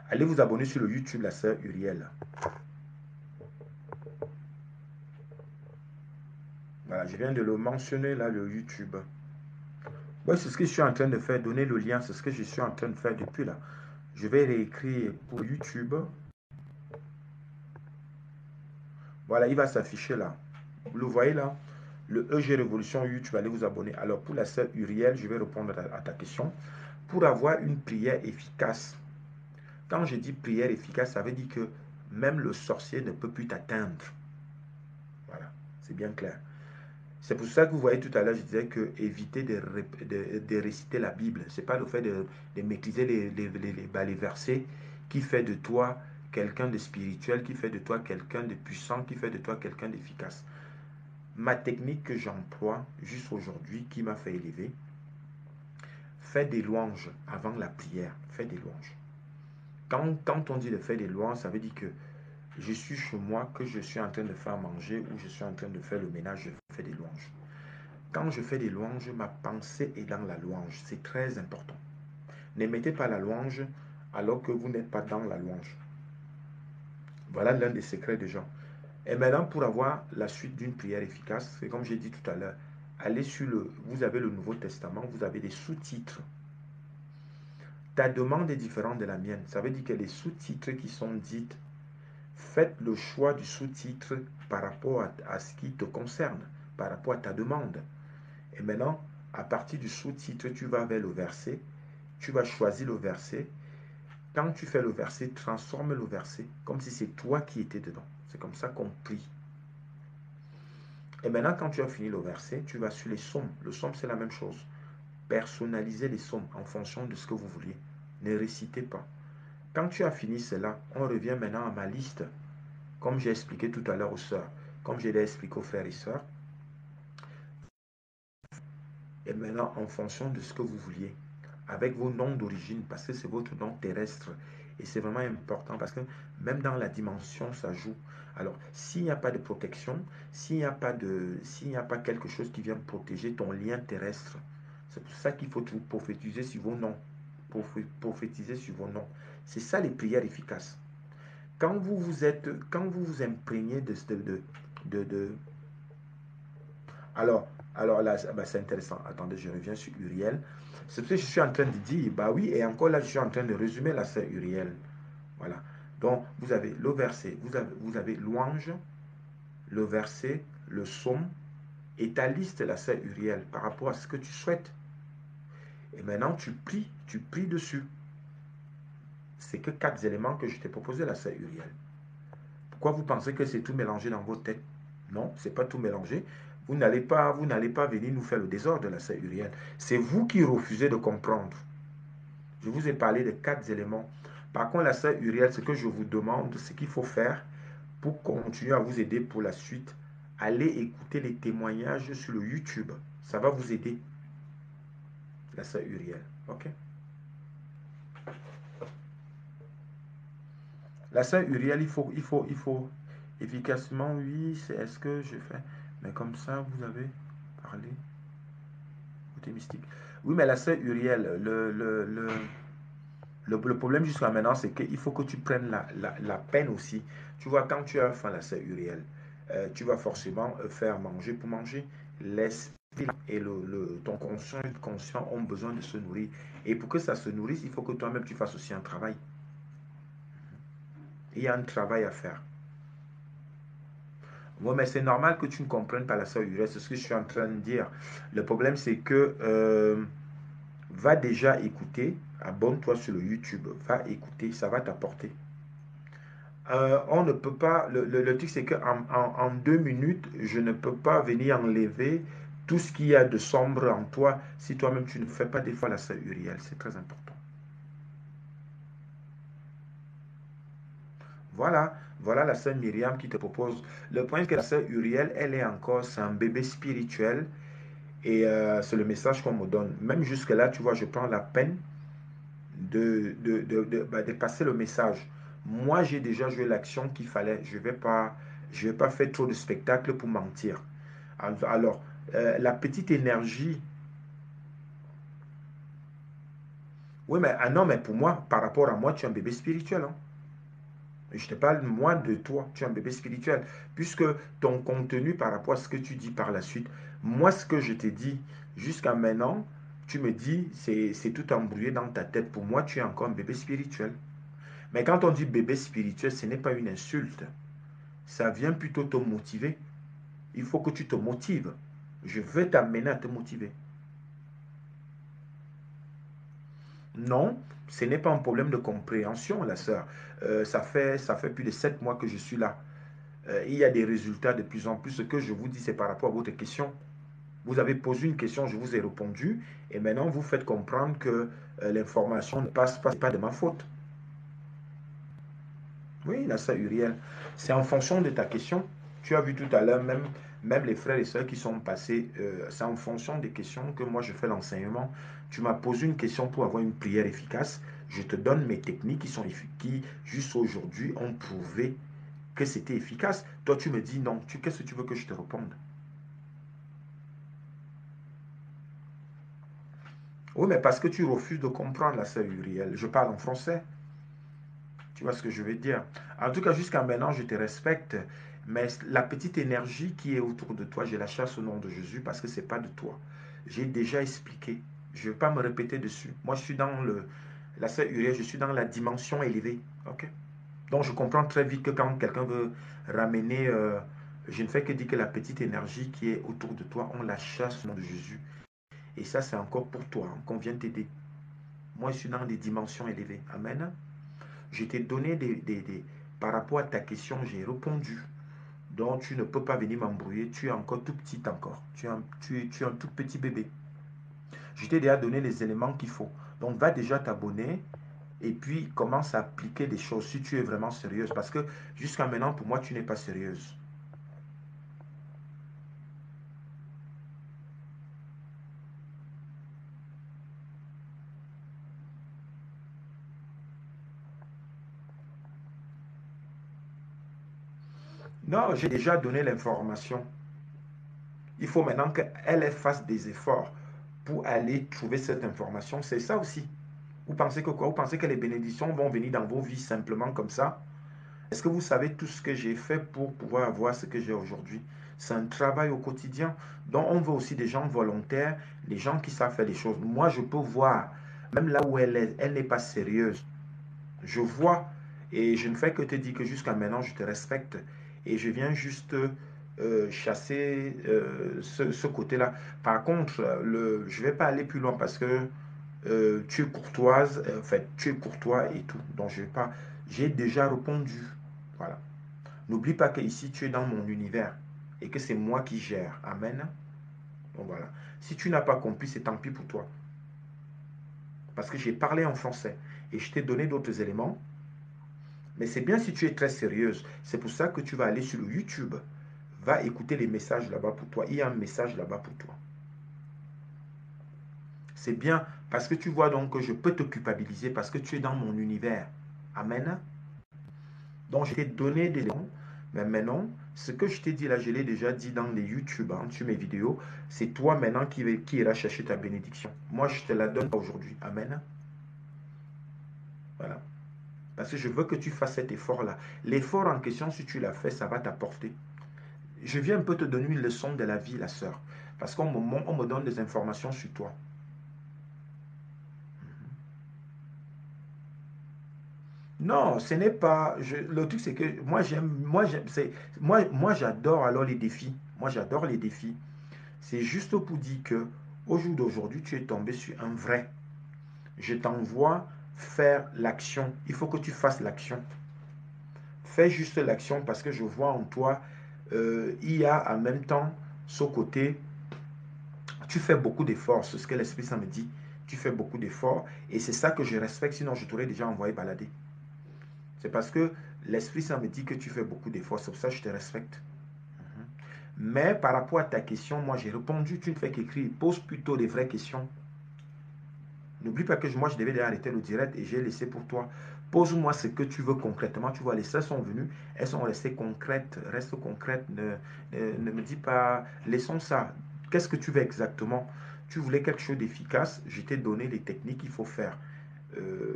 Allez vous abonner sur le YouTube, la sœur Uriel. Voilà, je viens de le mentionner là, le YouTube. Ouais, c'est ce que je suis en train de faire, donner le lien, c'est ce que je suis en train de faire depuis là. Je vais réécrire pour YouTube. Voilà, il va s'afficher là. Vous le voyez là? Le EG Révolution YouTube, allez vous abonner. Alors pour la sœur Uriel, je vais répondre à ta question. Pour avoir une prière efficace, quand je dis prière efficace, ça veut dire que même le sorcier ne peut plus t'atteindre. Voilà, c'est bien clair. C'est pour ça que vous voyez tout à l'heure, je disais que éviter de réciter la Bible. Ce n'est pas le fait de maîtriser les versets qui fait de toi quelqu'un de spirituel, qui fait de toi quelqu'un de puissant, qui fait de toi quelqu'un d'efficace. Ma technique que j'emploie juste aujourd'hui, qui m'a fait élever, fais des louanges avant la prière. Fais des louanges. Quand on dit de faire des louanges, ça veut dire que je suis chez moi, que je suis en train de faire manger ou je suis en train de faire le ménage, je fais des louanges. Quand je fais des louanges, ma pensée est dans la louange. C'est très important. Ne mettez pas la louange alors que vous n'êtes pas dans la louange. Voilà l'un des secrets des gens. Et maintenant, pour avoir la suite d'une prière efficace, c'est comme j'ai dit tout à l'heure, allez sur vous avez le Nouveau Testament, vous avez des sous-titres. Ta demande est différente de la mienne. Ça veut dire que les sous-titres qui sont dites, faites le choix du sous-titre par rapport à ce qui te concerne, par rapport à ta demande. Et maintenant, à partir du sous-titre, tu vas vers le verset, tu vas choisir le verset. Quand tu fais le verset, transforme le verset comme si c'est toi qui étais dedans. C'est comme ça qu'on prie. Et maintenant, quand tu as fini le verset, tu vas sur les psaumes. Le psaume, c'est la même chose. Personnalisez les psaumes en fonction de ce que vous vouliez. Ne récitez pas. Quand tu as fini cela, on revient maintenant à ma liste. Comme j'ai expliqué tout à l'heure aux sœurs, comme je l'ai expliqué aux frères et sœurs. Et maintenant, en fonction de ce que vous vouliez, avec vos noms d'origine, parce que c'est votre nom terrestre. Et c'est vraiment important parce que même dans la dimension, ça joue. Alors, s'il n'y a pas de protection, s'il n'y a pas quelque chose qui vient protéger ton lien terrestre, c'est pour ça qu'il faut tout prophétiser sur vos noms. Prophétiser sur vos noms. C'est ça les prières efficaces. Quand vous vous imprégnez de alors là, bah, c'est intéressant. Attendez, je reviens sur Uriel. C'est ce que je suis en train de dire. Bah oui, et encore là, je suis en train de résumer la sœur Uriel. Voilà. Donc, vous avez le verset, vous avez louange, le verset, le psaume, et ta liste, la sœur Uriel, par rapport à ce que tu souhaites. Et maintenant, tu pries dessus. C'est que 4 éléments que je t'ai proposé, la sœur Uriel. Pourquoi vous pensez que c'est tout mélangé dans votre tête? Non, c'est pas tout mélangé. Vous n'allez pas venir nous faire le désordre, la sœur Uriel. C'est vous qui refusez de comprendre. Je vous ai parlé de 4 éléments. Par contre, la sœur Uriel, ce que je vous demande, ce qu'il faut faire pour continuer à vous aider pour la suite, allez écouter les témoignages sur le YouTube. Ça va vous aider, la sœur Uriel. Ok? La sœur Uriel, il faut efficacement, oui, c'est est-ce que je fais. Mais comme ça, vous avez parlé. Côté mystique. Oui, mais la sœur Uriel, le problème jusqu'à maintenant, c'est qu'il faut que tu prennes la peine aussi. Tu vois, quand tu as faim, la sœur Uriel, tu vas forcément faire manger pour manger. L'esprit et ton conscient ont besoin de se nourrir. Et pour que ça se nourrisse, il faut que toi-même tu fasses aussi un travail. Il y a un travail à faire. Oui, mais c'est normal que tu ne comprennes pas la sœur Uriel, c'est ce que je suis en train de dire. Le problème, c'est que va déjà écouter, abonne-toi sur le YouTube, va écouter, ça va t'apporter. On ne peut pas, le truc c'est qu'en en 2 minutes, je ne peux pas venir enlever tout ce qu'il y a de sombre en toi si toi-même tu ne fais pas des fois la sœur Uriel, c'est très important. Voilà la sœur Myriam qui te propose. Le point est que la sœur Uriel, elle est encore, c'est un bébé spirituel et c'est le message qu'on me donne. Même jusque-là, tu vois, je prends la peine de passer le message. Moi, j'ai déjà joué l'action qu'il fallait. Je vais pas faire trop de spectacles pour mentir. Alors, la petite énergie Oui, mais, ah non, mais pour moi, par rapport à moi, tu es un bébé spirituel. Hein. Je te parle, moi, de toi. Tu es un bébé spirituel. Puisque ton contenu par rapport à ce que tu dis par la suite, moi, ce que je t'ai dit jusqu'à maintenant, tu me dis, c'est tout embrouillé dans ta tête. Pour moi, tu es encore un bébé spirituel. Mais quand on dit bébé spirituel, ce n'est pas une insulte. Ça vient plutôt te motiver. Il faut que tu te motives. Je veux t'amener à te motiver. Non, ce n'est pas un problème de compréhension, la sœur. Ça fait plus de 7 mois que je suis là. Il y a des résultats de plus en plus. Ce que je vous dis, c'est par rapport à votre question. Vous avez posé une question, je vous ai répondu. Et maintenant, vous faites comprendre que l'information ne passe pas, pas de ma faute. Oui, la sœur Uriel. C'est en fonction de ta question. Tu as vu tout à l'heure, même les frères et sœurs qui sont passés, c'est en fonction des questions que moi je fais l'enseignement. Tu m'as posé une question pour avoir une prière efficace. Je te donne mes techniques qui juste aujourd'hui, ont prouvé que c'était efficace. Toi, tu me dis non. Qu'est-ce que tu veux que je te réponde? Oui, mais parce que tu refuses de comprendre la sœur Uriel. Je parle en français. Tu vois ce que je veux dire? En tout cas, jusqu'à maintenant, je te respecte. Mais la petite énergie qui est autour de toi, je la chasse au nom de Jésus parce que ce n'est pas de toi. J'ai déjà expliqué. Je ne vais pas me répéter dessus. Moi, je suis dans la sœur Uriel, je suis dans la dimension élevée. Ok? Donc, je comprends très vite que quand quelqu'un veut ramener, je ne fais que dire que la petite énergie qui est autour de toi, on la chasse au nom de Jésus. Et ça, c'est encore pour toi, hein, qu'on vient t'aider. Moi, je suis dans des dimensions élevées. Amen. Je t'ai donné par rapport à ta question, j'ai répondu. Donc, tu ne peux pas venir m'embrouiller. Tu es encore tout petit encore. Tu es un tout petit bébé. Je t'ai déjà donné les éléments qu'il faut. Donc, va déjà t'abonner et puis commence à appliquer des choses si tu es vraiment sérieuse. Parce que jusqu'à maintenant, pour moi, tu n'es pas sérieuse. Non, j'ai déjà donné l'information. Il faut maintenant qu'elle fasse des efforts pour aller trouver cette information. C'est ça aussi. Vous pensez que quoi? Vous pensez que les bénédictions vont venir dans vos vies simplement comme ça? Est-ce que vous savez tout ce que j'ai fait pour pouvoir avoir ce que j'ai aujourd'hui? C'est un travail au quotidien. Donc, on veut aussi des gens volontaires, des gens qui savent faire des choses. Moi, je peux voir, même là où elle est, elle n'est pas sérieuse. Je vois, et je ne fais que te dire que jusqu'à maintenant, je te respecte. Et je viens juste chasser ce côté-là. Par contre, je ne vais pas aller plus loin parce que tu es courtoise, en fait, tu es courtois et tout. Donc, je vais pas. J'ai déjà répondu. Voilà. N'oublie pas que ici, tu es dans mon univers et que c'est moi qui gère. Amen. Donc, voilà. Si tu n'as pas compris, c'est tant pis pour toi. Parce que j'ai parlé en français et je t'ai donné d'autres éléments. Mais c'est bien si tu es très sérieuse. C'est pour ça que tu vas aller sur le YouTube. Va écouter les messages là-bas pour toi. Il y a un message là-bas pour toi. C'est bien parce que tu vois donc que je peux te culpabiliser parce que tu es dans mon univers. Amen. Donc, je t'ai donné des noms. Mais maintenant, ce que je t'ai dit là, je l'ai déjà dit dans les YouTube, hein, sur mes vidéos. C'est toi maintenant qui iras chercher ta bénédiction. Moi, je te la donne aujourd'hui. Amen. Voilà. Parce que je veux que tu fasses cet effort-là. L'effort en question, si tu l'as fait, ça va t'apporter. Je viens un peu te donner une leçon de la vie, la sœur. Parce qu'on me donne des informations sur toi. Non, ce n'est pas. Le truc, c'est que moi, j'adore alors les défis. Moi, j'adore les défis. C'est juste pour dire que au jour d'aujourd'hui, tu es tombé sur un vrai. Je t'envoie faire l'action. Il faut que tu fasses l'action. Fais juste l'action parce que je vois en toi, il y a en même temps ce côté, tu fais beaucoup d'efforts. C'est ce que l'Esprit Saint me dit. Tu fais beaucoup d'efforts et c'est ça que je respecte, sinon je t'aurais déjà envoyé balader. C'est parce que l'Esprit Saint me dit que tu fais beaucoup d'efforts. C'est pour ça que je te respecte. Mais par rapport à ta question, moi j'ai répondu, tu ne fais qu'écrire. Pose plutôt des vraies questions. N'oublie pas que moi je devais déjà arrêter le direct et j'ai laissé pour toi. Pose-moi ce que tu veux concrètement. Tu vois, les sœurs sont venues, elles sont restées concrètes. Reste concrète. Ne me dis pas, laissons ça. Qu'est-ce que tu veux exactement? Tu voulais quelque chose d'efficace, je t'ai donné les techniques qu'il faut faire.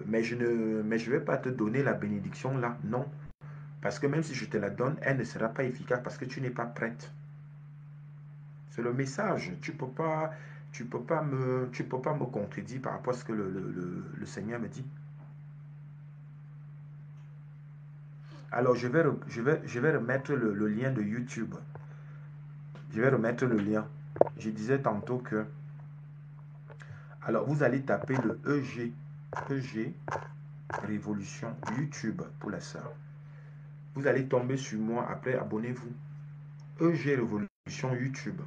Mais je ne vais pas te donner la bénédiction là, non. Parce que même si je te la donne, elle ne sera pas efficace parce que tu n'es pas prête. C'est le message. Tu peux pas me contredire par rapport à ce que le Seigneur me dit. Alors, je vais remettre le lien de YouTube. Je vais remettre le lien. Je disais tantôt que... Alors, vous allez taper le EG Révolution YouTube pour la sœur. Vous allez tomber sur moi. Après, abonnez-vous. EG Révolution YouTube.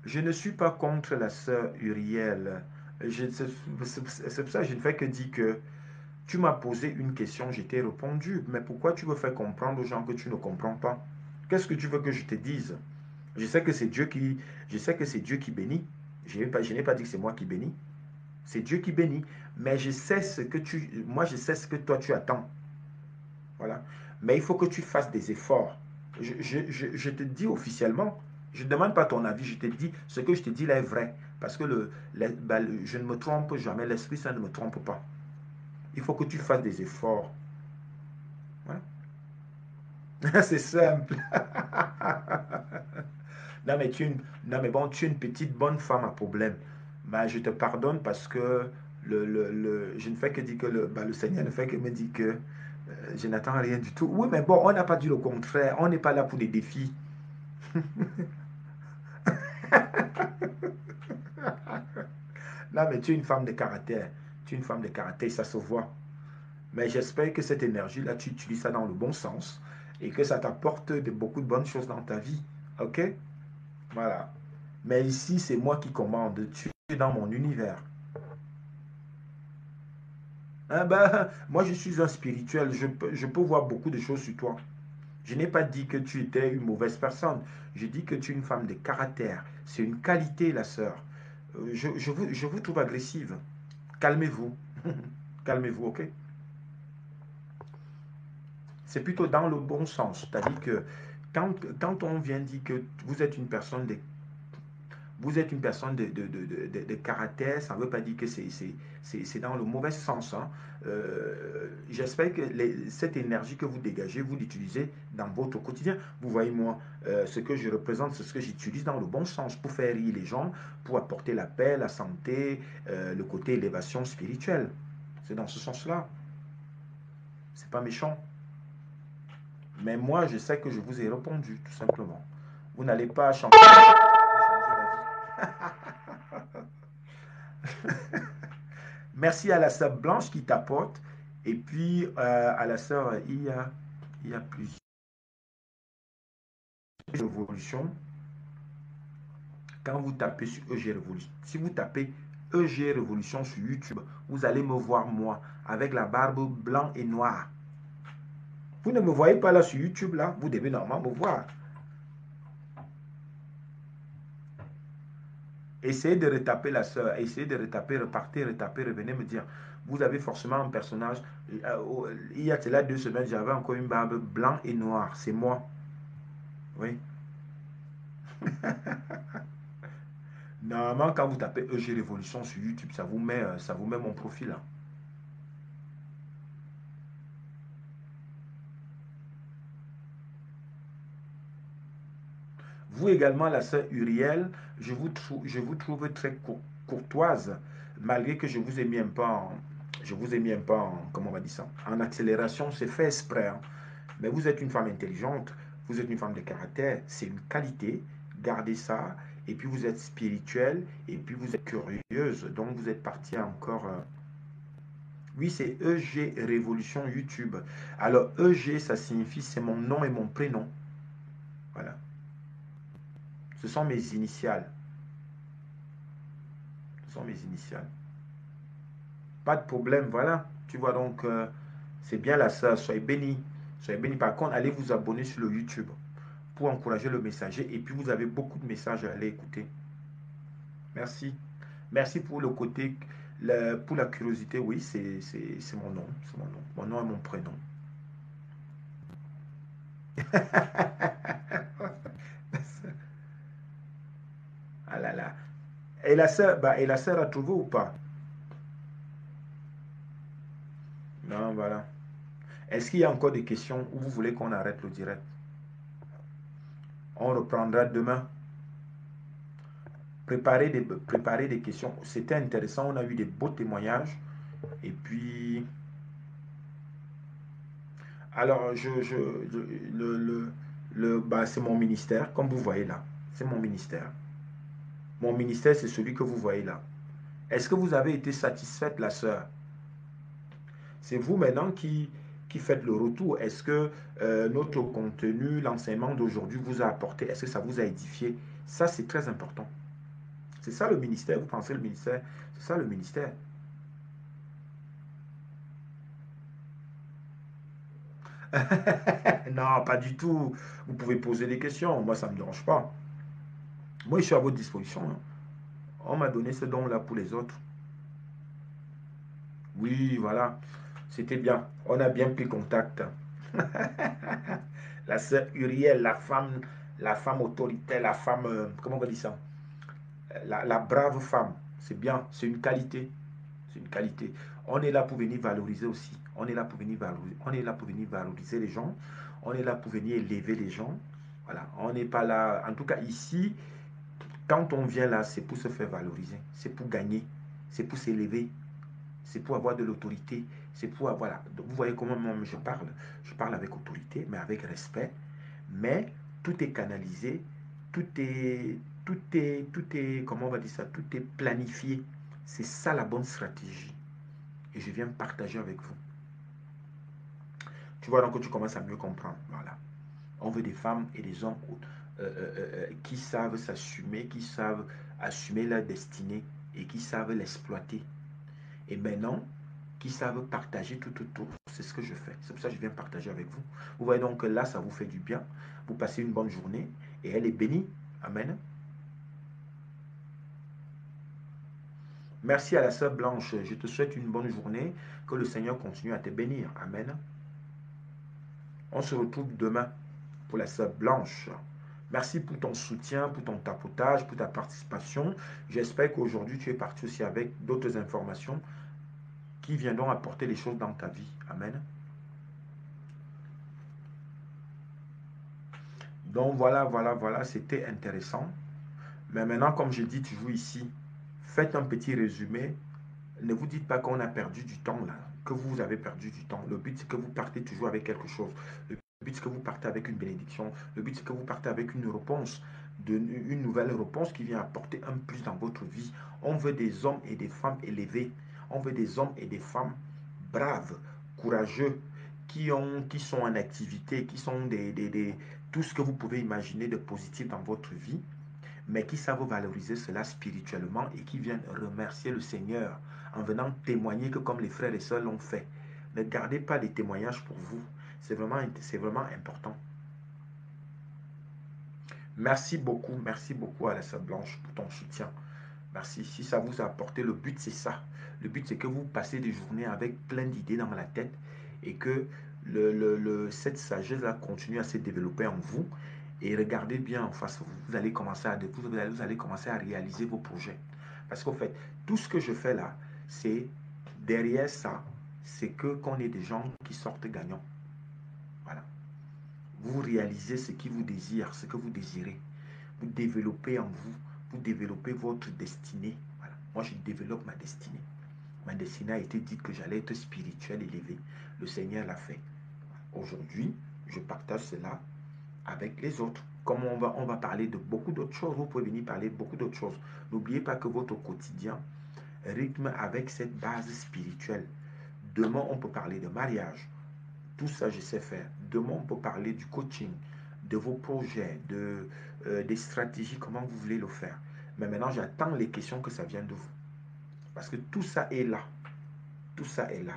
Je ne suis pas contre la sœur Uriel. C'est pour ça que je ne fais que dire que tu m'as posé une question, je t'ai répondu. Mais pourquoi tu veux faire comprendre aux gens que tu ne comprends pas? Qu'est-ce que tu veux que je te dise? Je sais que c'est Dieu qui bénit. Je n'ai pas dit que c'est moi qui bénis. C'est Dieu qui bénit. Mais je sais ce que moi je sais ce que toi tu attends. Voilà. Mais il faut que tu fasses des efforts. Je te dis officiellement, je ne demande pas ton avis, je te dis, ce que je te dis là est vrai. Parce que je ne me trompe jamais, l'Esprit Saint ne me trompe pas. Il faut que tu fasses des efforts. Voilà. C'est simple. Non mais, tu es une petite bonne femme à problème. Mais je te pardonne parce que je ne fais que dire que le Seigneur ne fait que me dire que je n'attends rien du tout. Oui, mais bon, on n'a pas dit le contraire. On n'est pas là pour des défis. Non, mais tu es une femme de caractère. Tu es une femme de caractère, ça se voit. Mais j'espère que cette énergie-là, tu utilises ça dans le bon sens et que ça t'apporte beaucoup de bonnes choses dans ta vie. OK? Voilà. Mais ici, c'est moi qui commande. Tu es dans mon univers. Ah ben, moi, je suis un spirituel. Je peux voir beaucoup de choses sur toi. Je n'ai pas dit que tu étais une mauvaise personne. Je dis que tu es une femme de caractère. C'est une qualité, la sœur. Je vous trouve agressive. Calmez-vous. Calmez-vous, ok? C'est plutôt dans le bon sens. C'est-à-dire que quand on vient dire que vous êtes une personne de caractère, ça ne veut pas dire que c'est dans le mauvais sens. Hein. J'espère que cette énergie que vous dégagez, vous l'utilisez dans votre quotidien. Vous voyez, moi, ce que je représente, c'est ce que j'utilise dans le bon sens pour faire rire les gens, pour apporter la paix, la santé, le côté élévation spirituelle. C'est dans ce sens-là. C'est pas méchant. Mais moi, je sais que je vous ai répondu, tout simplement. Vous n'allez pas changer d'avis. Merci à la sœur Blanche qui t'apporte. Et puis à la sœur, il y a plusieurs évolutions. Quand vous tapez sur EG Révolution, si vous tapez EG Révolution sur YouTube, vous allez me voir moi, avec la barbe blanc et noire. Vous ne me voyez pas là sur YouTube, là. Vous devez normalement me voir. Essayez de retaper la sœur, essayez de retaper, repartez, retaper, revenez me dire. Vous avez forcément un personnage. Il y a cela 2 semaines, j'avais encore une barbe blanc et noire. C'est moi. Oui. Normalement, quand vous tapez EG Révolution sur YouTube, ça vous met mon profil là. Vous également, la sœur Uriel, je vous trouve très courtoise, malgré que je vous ai mis un peu en, comment on va dire ça, en accélération, c'est fait exprès. Hein. Mais vous êtes une femme intelligente, vous êtes une femme de caractère, c'est une qualité, gardez ça. Et puis vous êtes spirituelle, et puis vous êtes curieuse, donc vous êtes partie encore... Oui, c'est EG Révolution YouTube. Alors EG, ça signifie, c'est mon nom et mon prénom. Voilà. Ce sont mes initiales. Ce sont mes initiales. Pas de problème, voilà. Tu vois donc, c'est bien là ça. Soyez bénis. Soyez bénis. Par contre, allez vous abonner sur le YouTube pour encourager le messager. Et puis, vous avez beaucoup de messages à aller écouter. Merci. Merci pour le côté, pour la curiosité. Oui, c'est mon nom. C'est mon nom. Mon nom et mon prénom. Ah là là. Et la sœur a trouvé ou pas? Non, voilà. Est-ce qu'il y a encore des questions ou vous voulez qu'on arrête le direct? On reprendra demain. Préparez des questions. C'était intéressant. On a eu des beaux témoignages. Et puis, alors, c'est mon ministère, comme vous voyez là. C'est mon ministère. Mon ministère, c'est celui que vous voyez là. Est-ce que vous avez été satisfaite, la sœur? C'est vous maintenant qui faites le retour. Est-ce que notre contenu, l'enseignement d'aujourd'hui vous a apporté? Est-ce que ça vous a édifié? Ça, c'est très important. C'est ça le ministère. Vous pensez le ministère? C'est ça le ministère. Non, pas du tout. Vous pouvez poser des questions. Moi, ça ne me dérange pas. Moi, je suis à votre disposition, hein. On m'a donné ce don-là pour les autres. Oui, voilà. C'était bien. On a bien pris contact. La sœur Uriel, la femme autoritaire, la femme, comment on va dire ça? La brave femme. C'est bien. C'est une qualité. C'est une qualité. On est là pour venir valoriser aussi. On est là pour venir valoriser. On est là pour venir valoriser les gens. On est là pour venir élever les gens. Voilà. On n'est pas là. En tout cas, ici, quand on vient là, c'est pour se faire valoriser. C'est pour gagner. C'est pour s'élever. C'est pour avoir de l'autorité. C'est pour avoir. Voilà. Donc, vous voyez comment moi je parle. Je parle avec autorité, mais avec respect. Mais tout est canalisé. Comment on va dire ça? Tout est planifié. C'est ça la bonne stratégie. Et je viens partager avec vous. Tu vois donc que tu commences à mieux comprendre. Voilà. On veut des femmes et des hommes qui savent s'assumer, qui savent assumer leur destinée et qui savent l'exploiter. Et maintenant, qui savent partager tout autour. C'est ce que je fais. C'est pour ça que je viens partager avec vous. Vous voyez donc que là, ça vous fait du bien. Vous passez une bonne journée et elle est bénie. Amen. Merci à la sœur Blanche. Je te souhaite une bonne journée. Que le Seigneur continue à te bénir. Amen. On se retrouve demain pour la sœur Blanche. Merci pour ton soutien, pour ton tapotage, pour ta participation. J'espère qu'aujourd'hui, tu es parti aussi avec d'autres informations qui viendront apporter les choses dans ta vie. Amen. Donc voilà, c'était intéressant. Mais maintenant, comme je dis toujours ici, faites un petit résumé. Ne vous dites pas qu'on a perdu du temps là, que vous avez perdu du temps. Le but, c'est que vous partez toujours avec quelque chose. Le but, c'est que vous partez avec une bénédiction. Le but, c'est que vous partez avec une réponse, une nouvelle réponse qui vient apporter un plus dans votre vie. On veut des hommes et des femmes élevés. On veut des hommes et des femmes braves, courageux, qui sont en activité, qui sont tout ce que vous pouvez imaginer de positif dans votre vie, mais qui savent valoriser cela spirituellement et qui viennent remercier le Seigneur en venant témoigner que comme les frères et sœurs l'ont fait. Ne gardez pas des témoignages pour vous. C'est vraiment important. Merci beaucoup à la sœur Blanche pour ton soutien. Merci. Si ça vous a apporté, le but c'est ça. Le but c'est que vous passez des journées avec plein d'idées dans la tête et que cette sagesse-là continue à se développer en vous. Et regardez bien en face, vous allez commencer à réaliser vos projets. Parce qu'au fait, tout ce que je fais là, c'est derrière ça, c'est qu'on est des gens qui sortent gagnants. Voilà. Vous réalisez ce qui vous désire, ce que vous désirez. Vous développez en vous, vous développez votre destinée. Voilà. Moi, je développe ma destinée. Ma destinée a été dite que j'allais être spirituel, élevé. Le Seigneur l'a fait. Aujourd'hui, je partage cela avec les autres. Comme on va parler de beaucoup d'autres choses, vous pouvez venir parler de beaucoup d'autres choses. N'oubliez pas que votre quotidien rythme avec cette base spirituelle. Demain, on peut parler de mariage. Tout ça, je sais faire. Demain, on peut parler du coaching, de vos projets, des stratégies, comment vous voulez le faire. Mais maintenant, j'attends les questions que ça vienne de vous. Parce que tout ça est là. Tout ça est là.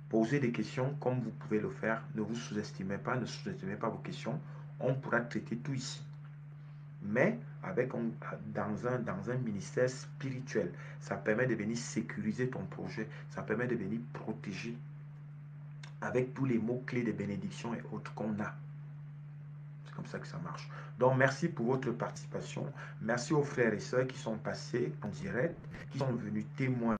Posez des questions comme vous pouvez le faire. Ne vous sous-estimez pas, ne sous-estimez pas vos questions. On pourra traiter tout ici. Mais dans un ministère spirituel, ça permet de venir sécuriser ton projet. Ça permet de venir protéger avec tous les mots-clés de bénédiction et autres qu'on a. comme ça que ça marche. Donc, merci pour votre participation. Merci aux frères et sœurs qui sont passés en direct, qui sont venus témoigner.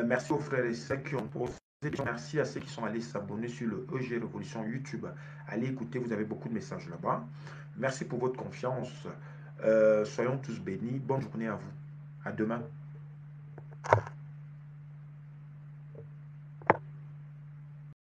Merci aux frères et sœurs qui ont posé des questions. Merci à ceux qui sont allés s'abonner sur le EG Révolution YouTube. Allez écouter, vous avez beaucoup de messages là-bas. Merci pour votre confiance. Soyons tous bénis. Bonne journée à vous. À demain.